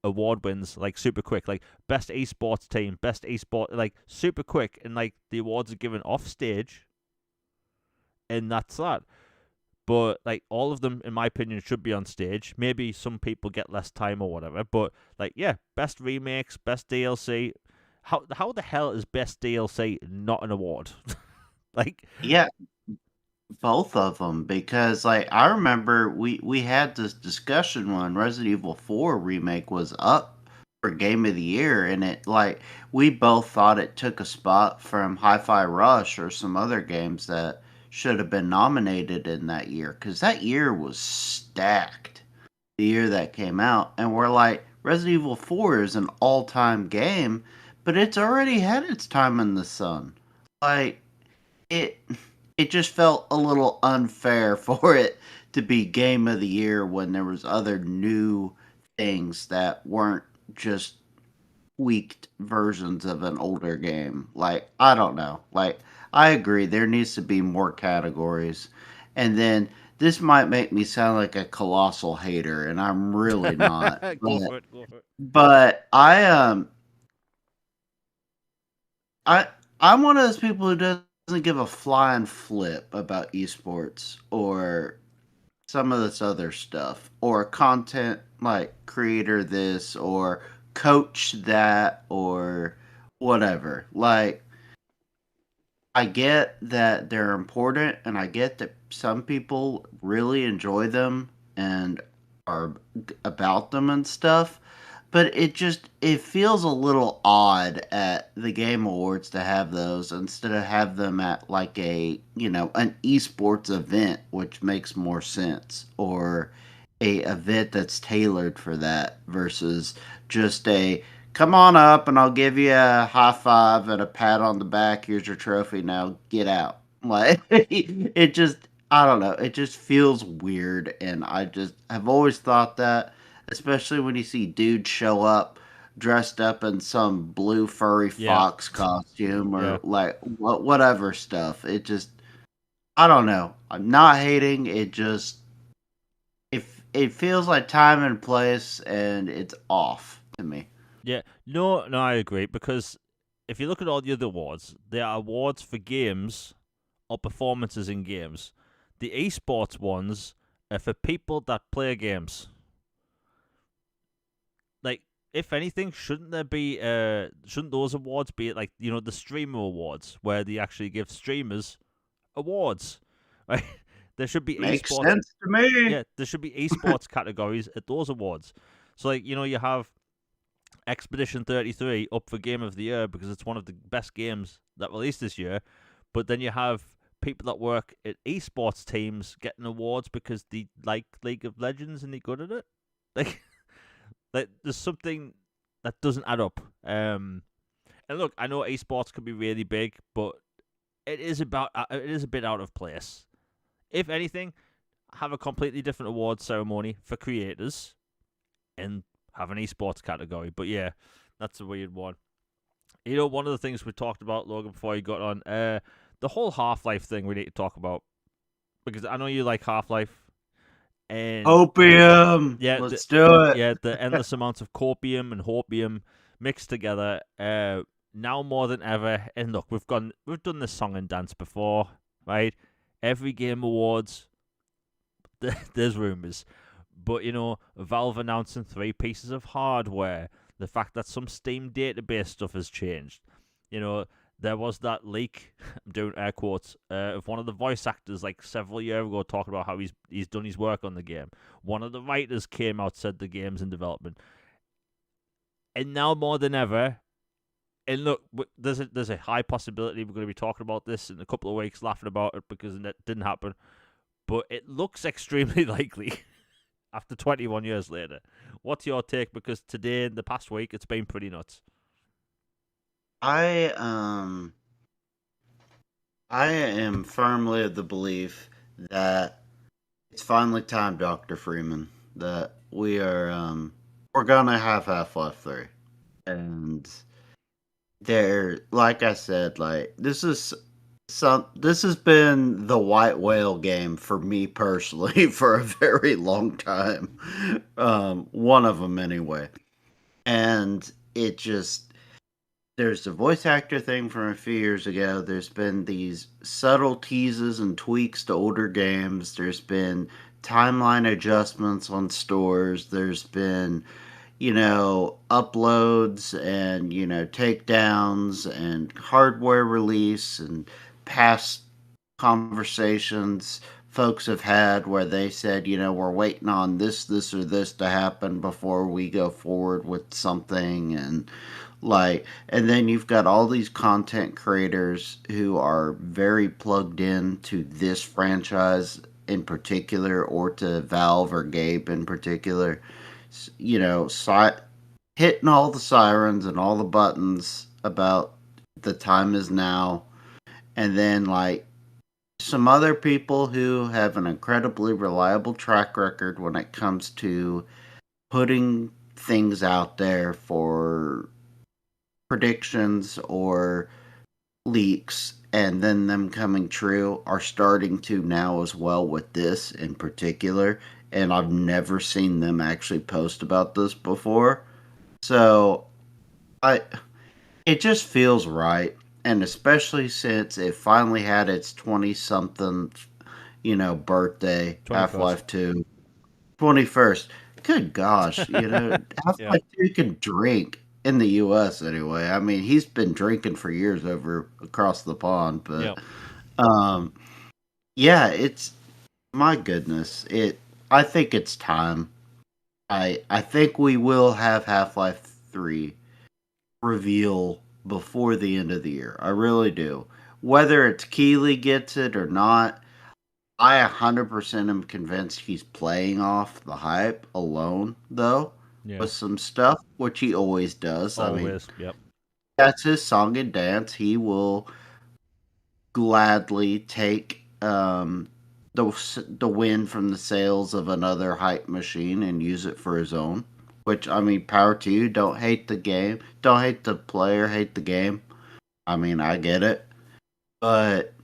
award wins like super quick, like best esports team, best esport, like super quick, and like the awards are given off stage, and that's that. But like all of them, in my opinion, should be on stage. Maybe some people get less time or whatever, but like yeah, best remakes, best DLC. How the hell is best DLC not an award? Like Yeah, both of them, because like I remember we had this discussion when Resident Evil 4 remake was up for Game of the Year, and it like we both thought it took a spot from Hi-Fi Rush or some other games that should have been nominated in that year, because that year was stacked, the year that came out, and we're like, Resident Evil 4 is an all-time game, but it's already had its time in the sun. Like it it just felt a little unfair for it to be game of the year when there was other new things that weren't just tweaked versions of an older game. Like, I don't know. Like, I agree there needs to be more categories. And then this might make me sound like a colossal hater, and I'm really not. go for it, go for it. But I I'm one of those people who doesn't give a flying flip about esports or some of this other stuff or content like creator this or coach that or whatever. Like I get that they're important and I get that some people really enjoy them and are about them and stuff, but it feels a little odd at the game awards to have those instead of have them at like a, an esports event, which makes more sense, or a event that's tailored for that versus just a come on up and I'll give you a high five and a pat on the back. Here's your trophy. Now get out. Like it just, I don't know. It just feels weird, and I just have always thought that, especially when you see dudes show up dressed up in some blue furry Yeah, fox costume yeah. or like whatever stuff. It just, I don't know. I'm not hating. It feels like time and place, and it's off to me. Yeah, no, I agree because if you look at all the other awards, there are awards for games or performances in games. The esports ones are for people that play games. Like, if anything, shouldn't those awards be like the streamer awards where they actually give streamers awards, right? There should be Makes esports. sense to me. Yeah, there should be esports categories at those awards. So like you have Expedition 33 up for Game of the Year because it's one of the best games that released this year. But then you have people that work at esports teams getting awards because they like League of Legends and they're good at it. Like, like there's something that doesn't add up. And look, I know esports can be really big, but it is a bit out of place. If anything, have a completely different awards ceremony for creators and have an esports category. But yeah, that's a weird one. One of the things we talked about, Logan, before you got on, the whole Half-Life thing we need to talk about. Because I know you like Half-Life. And Opium. yeah, Let's do it. the endless amounts of copium and hopium mixed together. Now more than ever. And look, we've done this song and dance before, right? Every Game Awards, there's rumors. But, Valve announcing 3 pieces of hardware, the fact that some Steam database stuff has changed. There was that leak, I'm doing air quotes, of one of the voice actors like several years ago talking about how he's done his work on the game. One of the writers came out, said the game's in development. And now more than ever, and look, there's a high possibility we're going to be talking about this in a couple of weeks, laughing about it because it didn't happen. But it looks extremely likely. After 21 years later. What's your take? Because today, in the past week, it's been pretty nuts. I I am firmly of the belief that it's finally time, Dr. Freeman, that we're we're gonna have Half-Life 3. And there, like I said, like this has been the white whale game for me personally for a very long time. One of them anyway. And it just there's the voice actor thing from a few years ago. There's been these subtle teases and tweaks to older games. There's been timeline adjustments on stores. There's been, uploads and, takedowns and hardware release and past conversations folks have had where they said, we're waiting on this, or this to happen before we go forward with something. And then you've got all these content creators who are very plugged in to this franchise in particular, or to Valve or Gabe in particular. Hitting all the sirens and all the buttons about the time is now. And then, like, some other people who have an incredibly reliable track record when it comes to putting things out there for predictions or leaks and then them coming true are starting to now as well with this in particular. And I've never seen them actually post about this before. So I it just feels right. And especially since it finally had its 20 something, birthday, Half 21st. Life 2, 21st. Good gosh, Half Yeah. Life 2 can drink in the US anyway. I mean, he's been drinking for years over across the pond, but Yep. um yeah, it's my goodness. I think it's time. I think we will have Half-Life 3 reveal before the end of the year. I really do. Whether it's Keeley gets it or not, I 100% am convinced he's playing off the hype alone, though, Yeah. with some stuff, which he always does. I mean, Always. Yep. that's his song and dance. He will gladly take the win from the sales of another hype machine and use it for his own. Which, I mean, power to you. Don't hate the game. Don't hate the player. Hate the game. I mean, I get it. But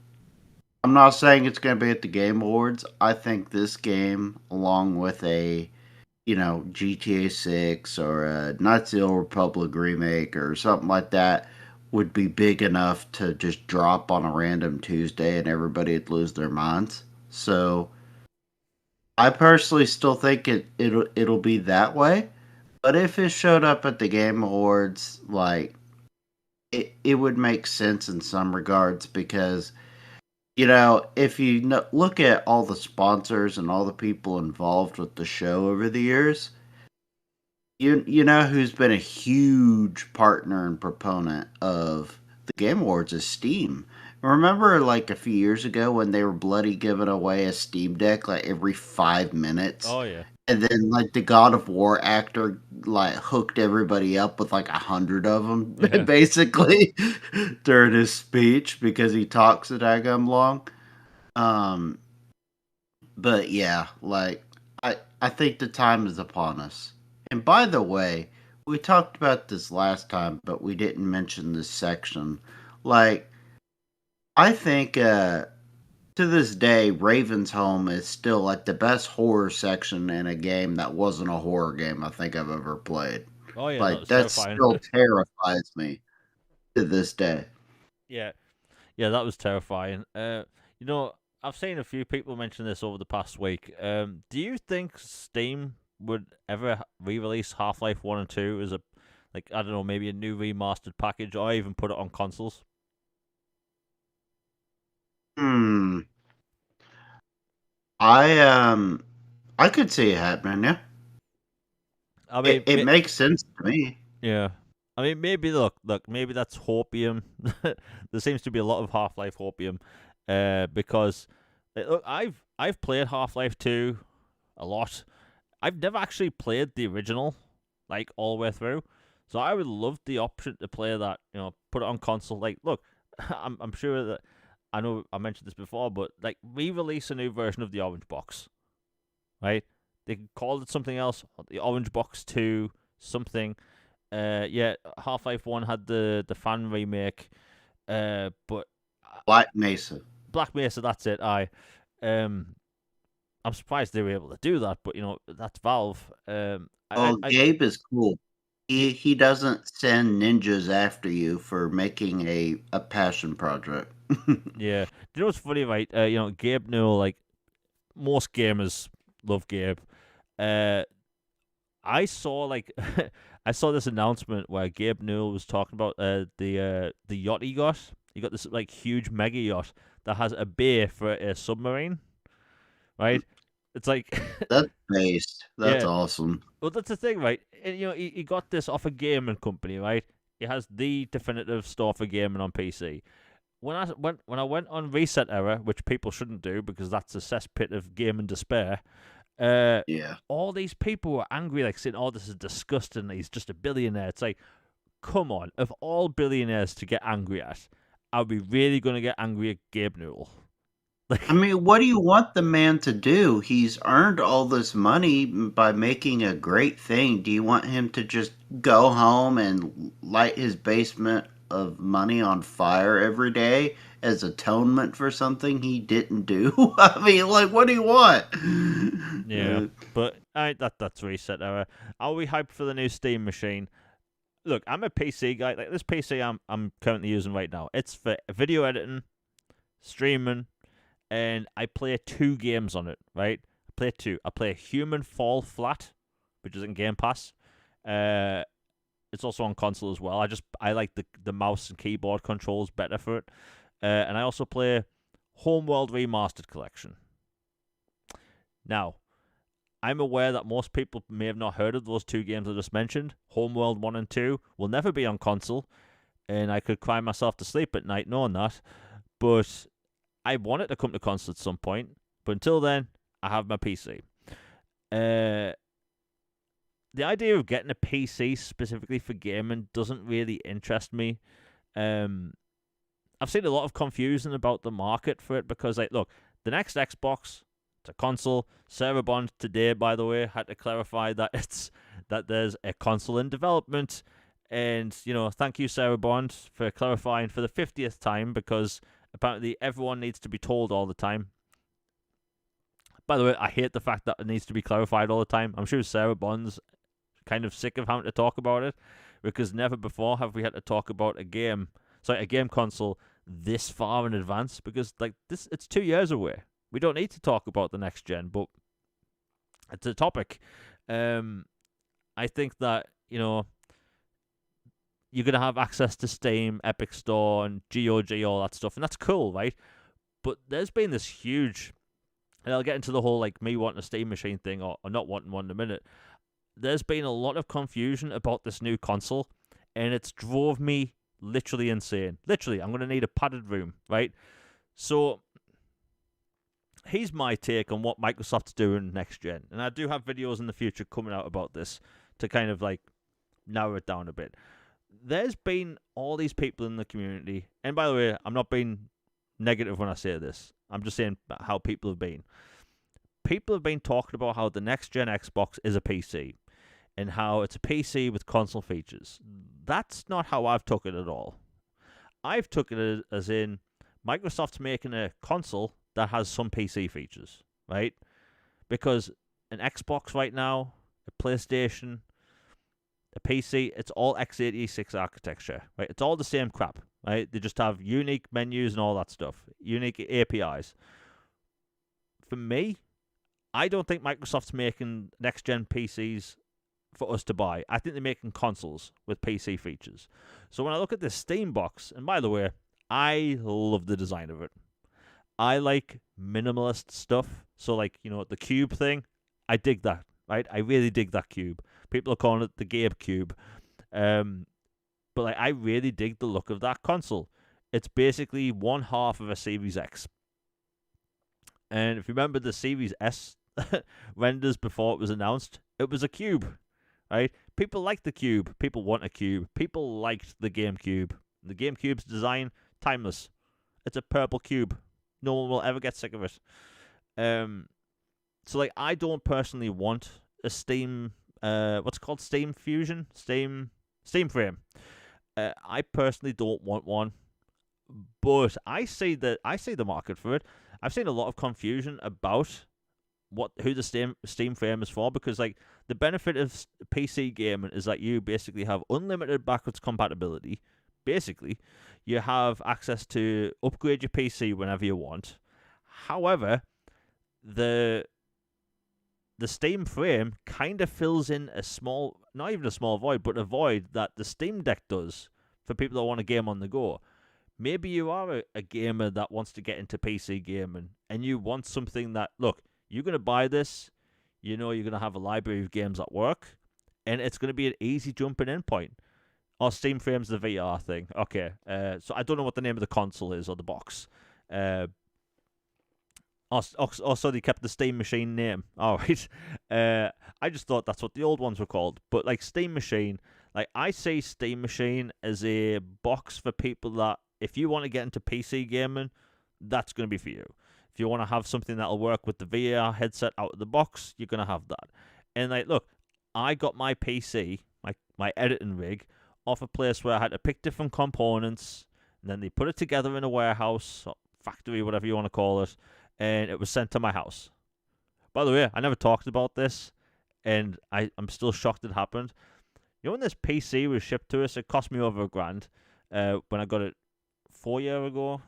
I'm not saying it's going to be at the Game Awards. I think this game, along with a, GTA 6 or a Knights of the Old Republic remake or something like that, would be big enough to just drop on a random Tuesday and everybody would lose their minds. So I personally still think it'll be that way. But if it showed up at the Game Awards, like it would make sense in some regards because if you look at all the sponsors and all the people involved with the show over the years, you know who's been a huge partner and proponent of the Game Awards is Steam. Remember, like a few years ago when they were bloody giving away a Steam Deck like every 5 minutes, Oh yeah. and then like the God of War actor like hooked everybody up with like 100 of them Yeah. basically during his speech because he talks a daggum long. Um, but yeah, like I think the time is upon us. And by the way, we talked about this last time, but we didn't mention this section. Like I think to this day, Raven's Home is still like the best horror section in a game that wasn't a horror game I think I've ever played. Oh yeah. That Like was that terrifying. still terrifies me to this day. Yeah. Yeah. That was terrifying. You know, I've seen a few people mention this over the past week. Do you think Steam would ever re-release Half-Life 1 and 2 as a, like, I don't know, maybe a new remastered package, or even put it on consoles? Hmm. I could see it happening, yeah. I mean, It makes sense to me. yeah. I mean, maybe look, maybe that's hopium. There seems to be a lot of Half-Life hopium, because look, I've played Half-Life 2 a lot. I've never actually played the original, like all the way through. So I would love the option to play that. Put it on console. Like, look, I'm sure that I know I mentioned this before, but like re-release a new version of the Orange Box, right? They could call it something else, the Orange Box 2, something. Yeah, Half-Life 1 had the fan remake, but Black Mesa. Black Mesa, that's it. Um, I'm surprised they were able to do that, but that's Valve. Oh, Gabe is cool. He doesn't send ninjas after you for making a passion project. Yeah. Do you know what's funny, right? Gabe Newell, like most gamers love Gabe. Uh, I saw like I saw this announcement where Gabe Newell was talking about the yacht he got. He got this like huge mega yacht that has a bay for a submarine, right? It's like That's based. That's yeah. awesome. Well, that's the thing, right? And, he got this off a gaming company, right? It has the definitive store for gaming on PC. When I went on Reset Era, which people shouldn't do because that's a cesspit of gaming despair, uh, Yeah. all these people were angry, like saying, "Oh, this is disgusting. He's just a billionaire." It's like, come on, of all billionaires to get angry at, are we really going to get angry at Gabe Newell? I mean, what do you want the man to do? He's earned all this money by making a great thing. Do you want him to just go home and light his basement of money on fire every day as atonement for something he didn't do? I mean, like, what do you want? Yeah, but that's Reset Era. Are we hyped for the new Steam machine? Look, I'm a PC guy. Like this PC I'm currently using right now. It's for video editing, streaming, and I play 2 games on it, right? I play 2. I play Human Fall Flat, which is in Game Pass. It's also on console as well. I like the mouse and keyboard controls better for it. And I also play Homeworld Remastered Collection. Now, I'm aware that most people may have not heard of those 2 games I just mentioned. Homeworld 1 and 2 will never be on console, and I could cry myself to sleep at night knowing that. But I want it to come to console at some point. But until then, I have my PC. The idea of getting a PC specifically for gaming doesn't really interest me. I've seen a lot of confusion about the market for it because, like, look, the next Xbox, it's a console. Sarah Bond today, by the way, had to clarify that there's a console in development. And, thank you, Sarah Bond, for clarifying for the 50th time because apparently everyone needs to be told all the time. By the way, I hate the fact that it needs to be clarified all the time. I'm sure Sarah Bond's kind of sick of having to talk about it because never before have we had to talk about a game console this far in advance because it's 2 years away. We don't need to talk about the next gen, but it's a topic. I think that, you're going to have access to Steam, Epic Store, and GOG, all that stuff, and that's cool, right? But there's been this huge, and I'll get into the whole, like, me wanting a Steam machine thing or not wanting one in a minute. There's been a lot of confusion about this new console, and it's drove me literally insane. Literally, I'm going to need a padded room, right? So, here's my take on what Microsoft's doing next gen. And I do have videos in the future coming out about this to kind of, like, narrow it down a bit. There's been all these people in the community, and by the way, I'm not being negative when I say this. I'm just saying how people have been. People have been talking about how the next gen Xbox is a PC and how it's a PC with console features. That's not how I've took it at all. I've took it as in Microsoft's making a console that has some PC features, right? Because an Xbox right now, a PlayStation, a PC, it's all x86 architecture, right? It's all the same crap, right? They just have unique menus and all that stuff, unique APIs. For me, I don't think Microsoft's making next-gen PCs for us to buy. I think they're making consoles with PC features. So when I look at this Steam box, and by the way, I love the design of it. I like minimalist stuff. So, like, the cube thing, I dig that, right? I really dig that cube. People are calling it the Gabe Cube. But, like, I really dig the look of that console. It's basically one half of a Series X. And if you remember the Series S renders before it was announced, it was a cube, right? People liked the cube. People want a cube. People liked the GameCube. The GameCube's design, timeless. It's a purple cube. No one will ever get sick of it. So, like, I don't personally want a Steam what's it called, Steam Fusion, Steam Frame. I personally don't want one, but I see the market for it. I've seen a lot of confusion about who the Steam Frame is for, because like the benefit of PC gaming is that you basically have unlimited backwards compatibility. Basically, you have access to upgrade your PC whenever you want. However, the Steam Frame kind of fills in a small, not even a small void, but a void that the Steam Deck does for people that want a game on the go. Maybe you are a gamer that wants to get into PC gaming and you want something that, look, you're going to buy this, you know you're going to have a library of games at work, and it's going to be an easy jumping in point. Or Steam Frame's the VR thing. Okay, so I don't know what the name of the console is or the box. Also, they kept the Steam Machine name. All right. I just thought that's what the old ones were called. But like Steam Machine, like I see Steam Machine as a box for people that, if you want to get into PC gaming, that's going to be for you. If you want to have something that'll work with the VR headset out of the box, you're going to have that. And like, look, I got my PC, my editing rig, off a place where I had to pick different components, and then they put it together in a warehouse, or factory, whatever you want to call it, and it was sent to my house. By the way, I never talked about this, and I'm still shocked it happened. You know, when this PC was shipped to us, it cost me over $1,000 when I got it 4 years ago.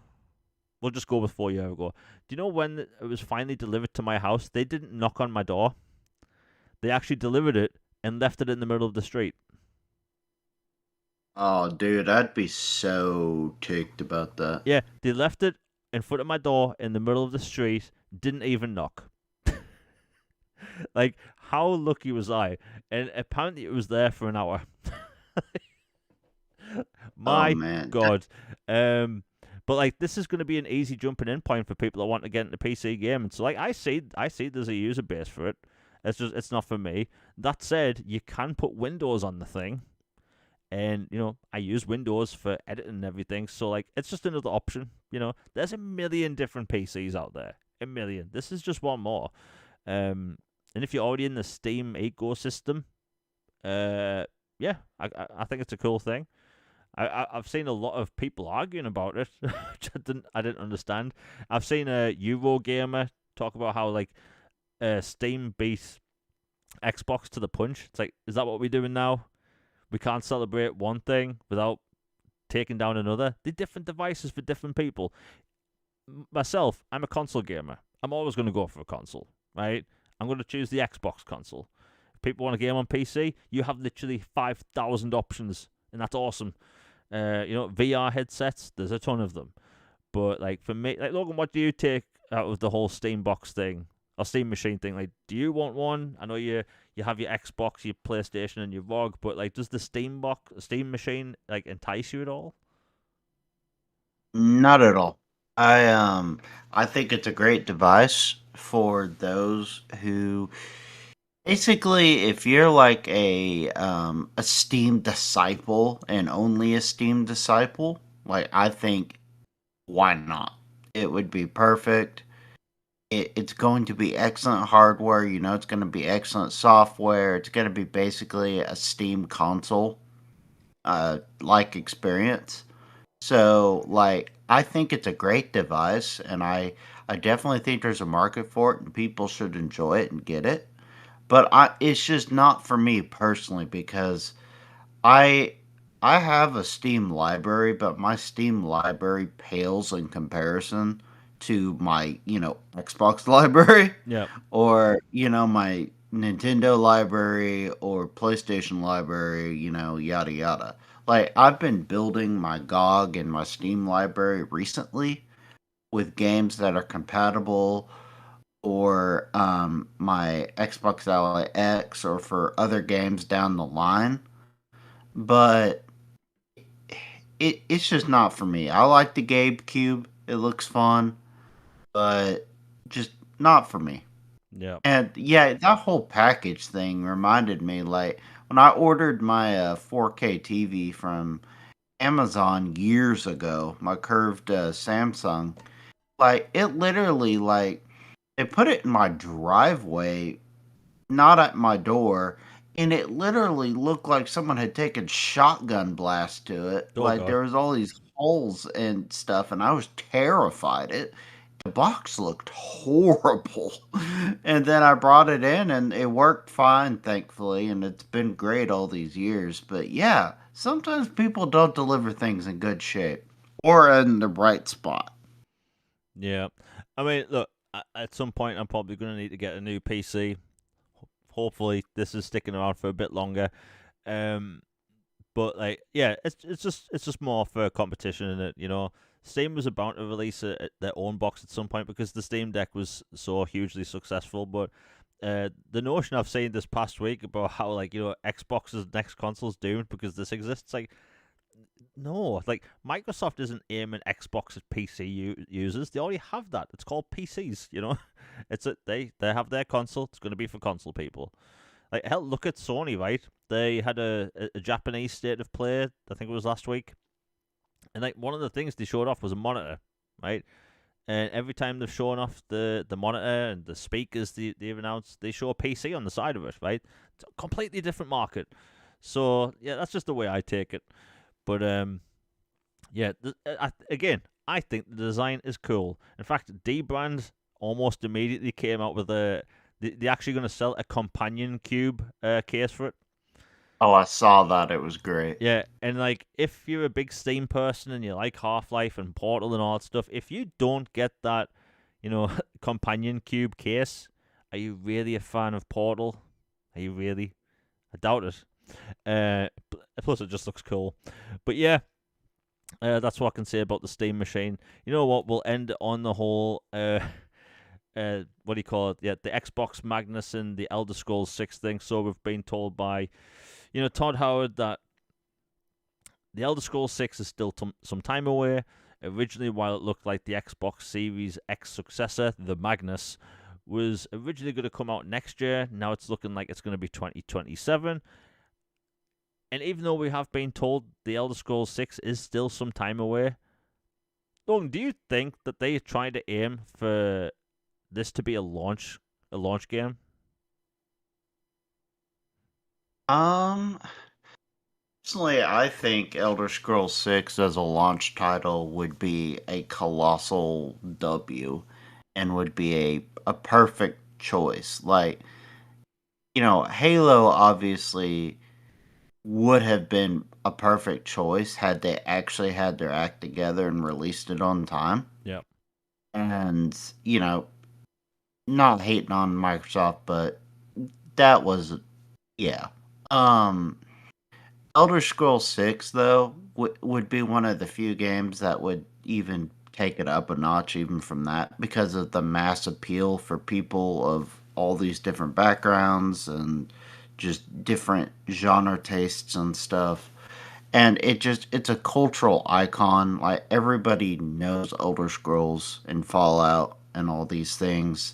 We'll just go with 4 years ago. Do you know when it was finally delivered to my house? They didn't knock on my door. They actually delivered it and left it in the middle of the street. Oh, dude, I'd be so ticked about that. Yeah, they left it in front of my door in the middle of the street, didn't even knock. Like, how lucky was I? And apparently it was there for an hour. Oh My man, God. But like, this is going to be an easy jumping in point for people that want to get into PC gaming. So like, I see there's a user base for it. It's not for me. That said, you can put Windows on the thing, and you know I use Windows for editing and everything. So like, it's just another option. You know, there's a million different PCs out there. A million. This is just one more. And if you're already in the Steam ecosystem, yeah, I think it's a cool thing. I've seen a lot of people arguing about it, which I didn't understand. I've seen a Eurogamer talk about how like Steam beat Xbox to the punch. It's like, is that what we're doing now? We can't celebrate one thing without taking down another. They're different devices for different people. Myself, I'm a console gamer. I'm always going to go for a console, right? I'm going to choose the Xbox console. If people want a game on PC, you have literally 5,000 options, and that's awesome. You know, VR headsets, there's a ton of them. But like for me, like Logan, what do you take out of the whole Steam box thing or Steam machine thing? Like, do you want one? I know you have your Xbox, your PlayStation, and your ROG, but like, does the Steam machine like entice you at all? not at all. I think it's a great device for those who basically, if you're like a Steam disciple and only a Steam disciple, like I think why not? It would be perfect. It's going to be excellent hardware. You know, it's going to be excellent software. It's going to be basically a Steam console like experience. So, like, I think it's a great device, and I definitely think there's a market for it, and people should enjoy it and get it. But it's just not for me personally because I I have a Steam library, but my Steam library pales in comparison to my, Xbox library Yeah. or, my Nintendo library or PlayStation library, yada yada. Like I've been building my GOG and my Steam library recently with games that are compatible or my Xbox Ally X or for other games down the line. But it's just not for me. I like the GameCube. It looks fun, but just not for me. Yeah. And yeah, that whole package thing reminded me like when I ordered my 4K TV from Amazon years ago, my curved Samsung, like it literally like they put it in my driveway, not at my door. and it literally looked like someone had taken shotgun blast to it. Oh Like god. there was all these holes and stuff, and I was terrified. The box looked horrible. And then I brought it in and it worked fine, thankfully, and it's been great all these years. But yeah, sometimes people don't deliver things in good shape or in the right spot. Yeah. I mean, look, at some point I'm probably going to need to get a new PC. Hopefully this is sticking around for a bit longer. Um but like yeah, it's just more for competition in it, you know. Steam was about to release their own box at some point because the Steam Deck was so hugely successful, but the notion I've seen this past week about how like Xbox's next console's doomed because this exists, like no, like Microsoft isn't aiming Xbox at users. They already have that. It's called PCs. They have their console. It's going to be for console people. Like hell, look at Sony, right? They had a Japanese state of play. I think it was last week, and like one of the things they showed off was a monitor, right? And every time they've shown off the monitor and the speakers they've announced, they show a PC on the side of it, right? It's a completely different market. So yeah, that's just the way I take it. But yeah, again, I think the design is cool. In fact, D Brand almost immediately came out with they're actually going to sell a companion cube case for it. Oh, I saw that. It was great. Yeah, and like if you're a big Steam person and you like Half Life and Portal and all that stuff, if you don't get that, companion cube case, are you really a fan of Portal? Are you really? I doubt it. Plus, it just looks cool. But yeah, that's what I can say about the Steam machine. You know what? We'll end on the whole. What do you call it? Yeah, the Xbox Magnus and the Elder Scrolls 6 thing. So we've been told by, Todd Howard that the Elder Scrolls 6 is still some time away. Originally, while it looked like the Xbox Series X successor, the Magnus, was originally going to come out next year. Now it's looking like it's going to be 2027. And even though we have been told the Elder Scrolls 6 is still some time away, Logan, do you think that they trying to aim for this to be a launch game? Um, Personally, I think Elder Scrolls 6 as a launch title would be a colossal W and would be a perfect choice. Like, Halo obviously would have been a perfect choice had they actually had their act together and released it on time. Yep. And, not hating on Microsoft, but that was, yeah. Um, Elder Scrolls 6, though, would be one of the few games that would even take it up a notch, even from that, because of the mass appeal for people of all these different backgrounds and just different genre tastes and stuff. And it's a cultural icon. Like, everybody knows Elder Scrolls and Fallout and all these things.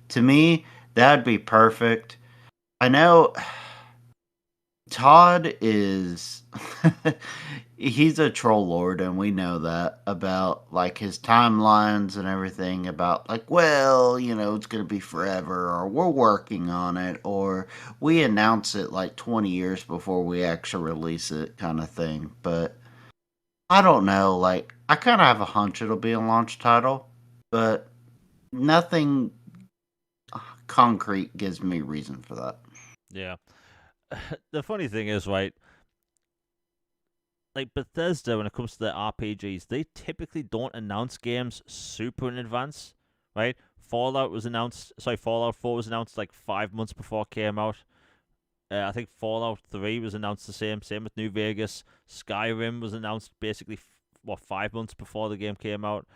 To me, that'd be perfect. I know Todd is he's a troll lord and we know that about like his timelines and everything about like well, it's going to be forever or we're working on it or we announce it like 20 years before we actually release it kind of thing. But I don't know, like I kind of have a hunch it'll be a launch title, but nothing concrete gives me reason for that. Yeah. The funny thing is, right, like Bethesda, when it comes to their RPGs, they typically don't announce games super in advance, right? Fallout 4 was announced like 5 months before it came out. I think Fallout 3 was announced the same with New Vegas. Skyrim was announced basically, 5 months before the game came out.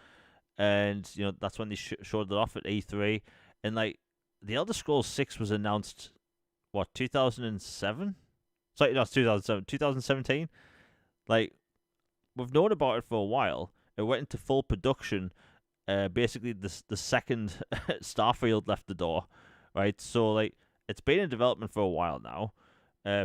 And, that's when they showed it off at E3. And, like, the Elder Scrolls 6 was announced, 2007? Sorry, no, it's 2007. 2017? Like, we've known about it for a while. It went into full production. Basically, the second Starfield left the door, right? So like, it's been in development for a while now,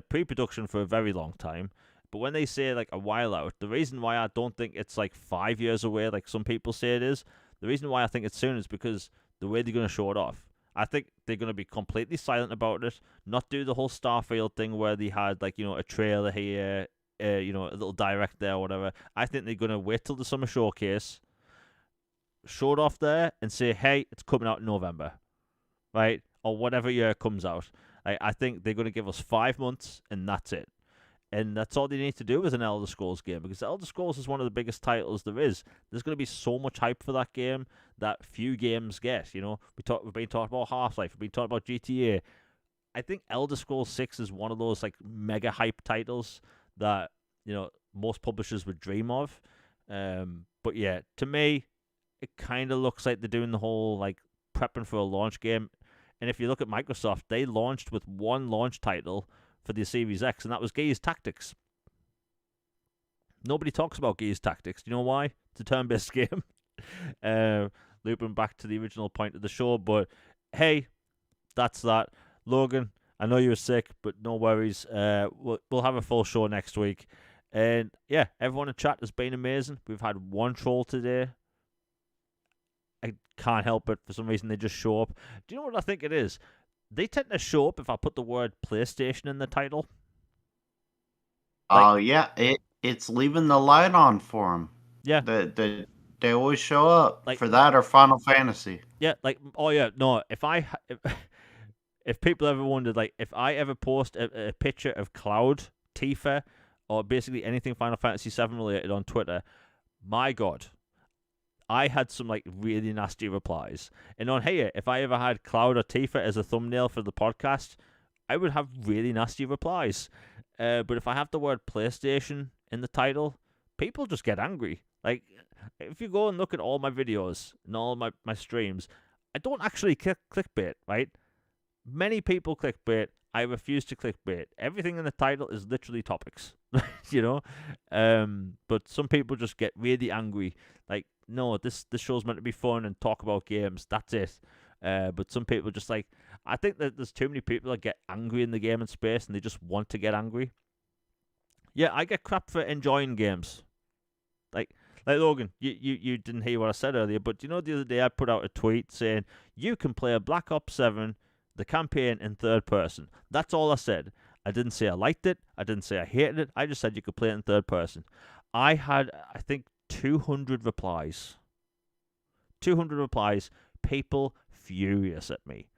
pre-production for a very long time. But when they say like a while out, the reason why I don't think it's like 5 years away, like some people say it is, the reason why I think it's soon is because the way they're gonna show it off. I think they're going to be completely silent about it, not do the whole Starfield thing where they had, like, a trailer here, a little direct there or whatever. I think they're going to wait till the summer showcase, show it off there, and say, hey, it's coming out in November, right? Or whatever year it comes out. I think they're going to give us 5 months, and that's it. And that's all they need to do with an Elder Scrolls game, because Elder Scrolls is one of the biggest titles there is. There's going to be so much hype for that game that few games get. We've been talking about Half-Life, we've been talking about GTA. I think Elder Scrolls 6 is one of those like mega hype titles that most publishers would dream of. But yeah, to me, it kind of looks like they're doing the whole like prepping for a launch game. And if you look at Microsoft, they launched with one launch title for the Series X, and that was Gears Tactics. Nobody talks about Gears Tactics. Do you know why? It's a turn-based game. Looping back to the original point of the show, but hey, that's that. Logan, I know you were sick, but no worries. We'll have a full show next week. And yeah, everyone in chat has been amazing. We've had one troll today. I can't help it. For some reason, they just show up. Do you know what I think it is? They tend to show up if I put the word PlayStation in the title. Oh, yeah. It's leaving the light on for them. Yeah. They always show up like, for that or Final Fantasy. Yeah, oh yeah, no, if people ever wondered, like, if I ever post a picture of Cloud, Tifa, or basically anything Final Fantasy VII related on Twitter, my God, I had some like really nasty replies. And on here, if I ever had Cloud or Tifa as a thumbnail for the podcast, I would have really nasty replies. But if I have the word PlayStation in the title, people just get angry. Like, if you go and look at all my videos and all my streams, I don't actually clickbait, right? Many people clickbait. I refuse to clickbait. Everything in the title is literally topics, But some people just get really angry. Like, no, this show's meant to be fun and talk about games. That's it. But some people just like, I think that there's too many people that get angry in the gaming space and they just want to get angry. Yeah, I get crap for enjoying games. Like Logan, you didn't hear what I said earlier, but the other day I put out a tweet saying you can play a Black Ops 7, the campaign, in third person. That's all I said. I didn't say I liked it. I didn't say I hated it. I just said you could play it in third person. I had, I think, 200 replies. 200 replies. People furious at me.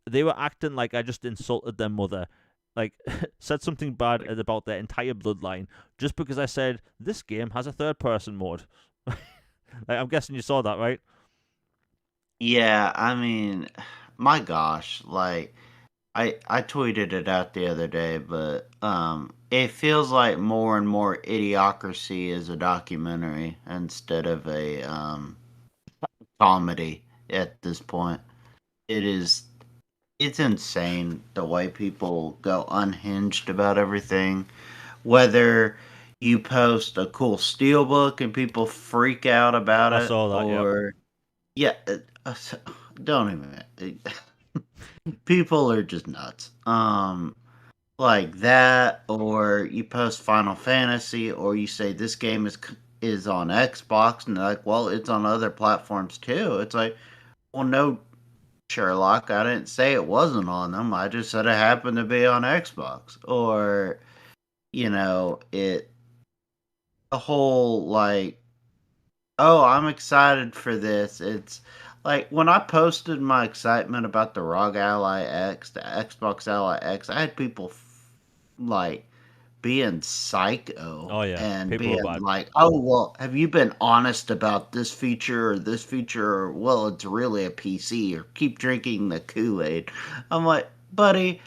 They were acting like I just insulted their mother. Like, said something bad about their entire bloodline just because I said this game has a third-person mode. I'm guessing you saw that, right? Yeah, I mean, my gosh, like I tweeted it out the other day, but it feels like more and more Idiocracy is a documentary instead of a comedy at this point. It's insane the way people go unhinged about everything. Whether you post a cool steelbook and people freak out about I it, saw that, or yeah, don't even. People are just nuts. Like that, or you post Final Fantasy, or you say this game is on Xbox, and they're like, well, it's on other platforms too. It's like, well, no, Sherlock, I didn't say it wasn't on them. I just said it happened to be on Xbox. Or, the whole like, oh, I'm excited for this. It's like when I posted my excitement about the ROG Ally X, the Xbox Ally X, I had people like being psycho. Oh, yeah. And People being are bad. like, oh, well, have you been honest about this feature or this feature? Or, well, it's really a PC, or keep drinking the Kool-Aid. I'm like, buddy,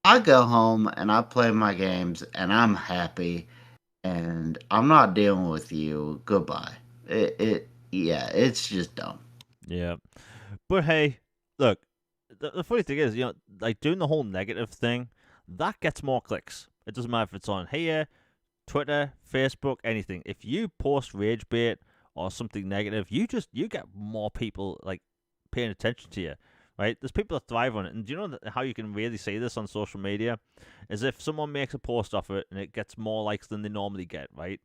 I go home and I play my games and I'm happy and I'm not dealing with you. Goodbye. Yeah, it's just dumb. Yeah. But hey, look, the funny thing is, like doing the whole negative thing, that gets more clicks. It doesn't matter if it's on here, Twitter, Facebook, anything. If you post rage bait or something negative, you get more people like paying attention to you, right? There's people that thrive on it. And do you know how you can really see this on social media? Is if someone makes a post off it and it gets more likes than they normally get, right?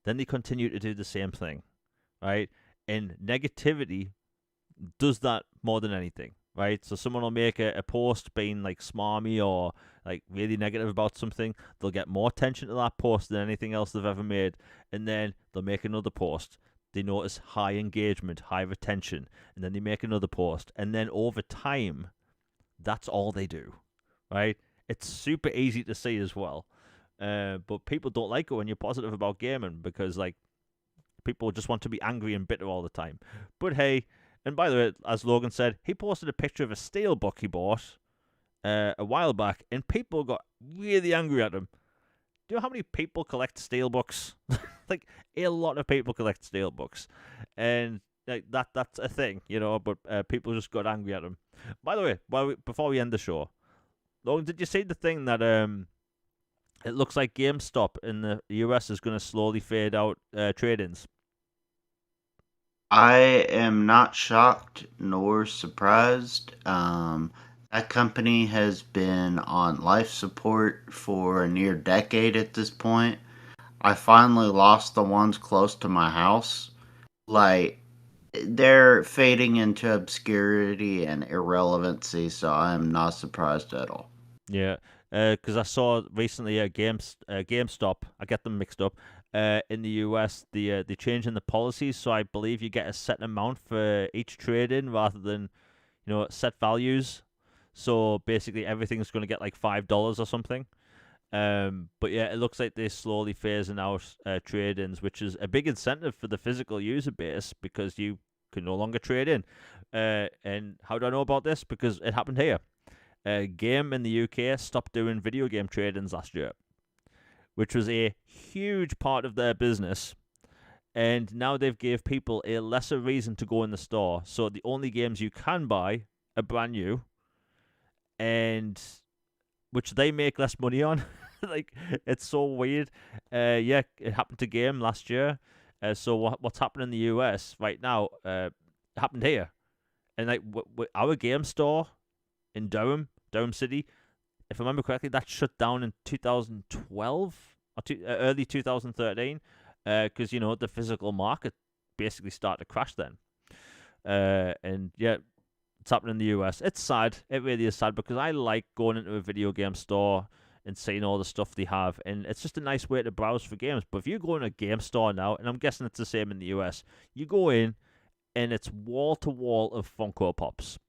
Then they continue to do the same thing, right? And negativity does that more than anything, right? So someone will make a post being like smarmy or like really negative about something. They'll get more attention to that post than anything else they've ever made, and then they'll make another post. They notice high engagement, high retention, and then they make another post, and then over time, that's all they do, right? It's super easy to see as well, but people don't like it when you're positive about gaming because like people just want to be angry and bitter all the time. But hey, and by the way, as Logan said, he posted a picture of a steelbook he bought a while back, and people got really angry at him. Do you know how many people collect steelbooks? Like a lot of people collect steelbooks, and like that's a thing, you know. But people just got angry at him. By the way, before we end the show, Logan, did you see the thing that it looks like GameStop in the US is going to slowly fade out trade-ins? I am not shocked nor surprised. That company has been on life support for a near decade at this point. I finally lost the ones close to my house. Like, they're fading into obscurity and irrelevancy, so I'm not surprised at all. Yeah, because I saw recently at GameStop. I get them mixed up. In the US, they changing the policies, so I believe you get a set amount for each trade in rather than set values. So basically, everything's going to get like $5 or something. But yeah, it looks like they're slowly phasing out trade-ins, which is a big incentive for the physical user base because you can no longer trade in. And how do I know about this? Because it happened here. Game in the UK stopped doing video game trade-ins last year, which was a huge part of their business. And now they've gave people a lesser reason to go in the store. So the only games you can buy are brand new, and which they make less money on. Like it's so weird. Yeah, it happened to Game last year. So what's happening in the US right now? Happened here, and like our game store in Durham City, if I remember correctly, that shut down in 2012 or early 2013, because the physical market basically started to crash then. And yeah, it's happening in the US. It's sad. It really is sad because I like going into a video game store and seeing all the stuff they have, and it's just a nice way to browse for games. But if you go in a game store now, and I'm guessing it's the same in the US, you go in and it's wall to wall of Funko Pops.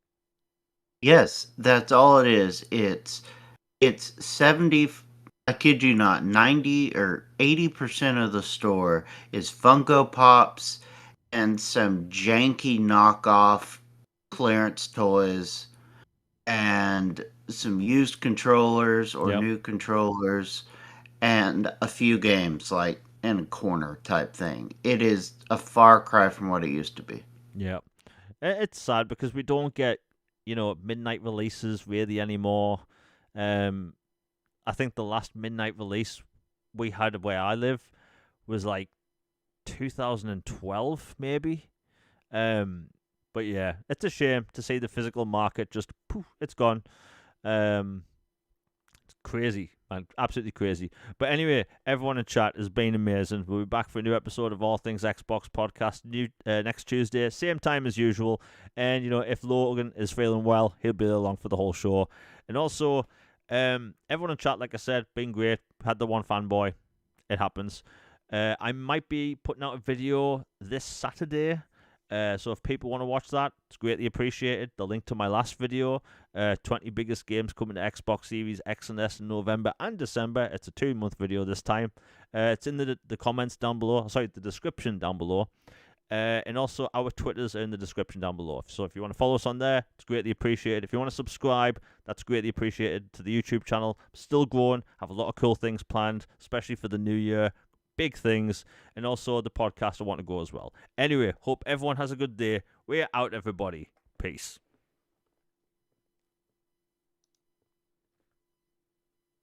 Yes, that's all it is. It's 70, I kid you not, 90 or 80% of the store is Funko Pops and some janky knockoff clearance toys and some used controllers or Yep. new controllers and a few games like in a corner type thing. It is a far cry from what it used to be. Yeah. It's sad because we don't get, midnight releases really anymore. I think the last midnight release we had where I live was like 2012, maybe. But yeah, it's a shame to see the physical market just poof, it's gone. It's crazy, man, absolutely crazy. But anyway, everyone in chat has been amazing. We'll be back for a new episode of All Things Xbox podcast next Tuesday, same time as usual. And if Logan is feeling well, he'll be along for the whole show. And also, everyone in chat, like I said, been great. Had the one fanboy. It happens. I might be putting out a video this Saturday. So if people want to watch that, it's greatly appreciated. The link to my last video, 20 biggest games coming to Xbox Series X and S in November and December. It's a 2-month video this time. It's in the comments down below. Sorry, the description down below. And also our Twitters are in the description down below. So if you want to follow us on there, it's greatly appreciated. If you want to subscribe, that's greatly appreciated to the YouTube channel. Still growing, have a lot of cool things planned, especially for the new year. Big things, and also the podcast I want to go as well. Anyway, hope everyone has a good day. We're out, everybody. Peace.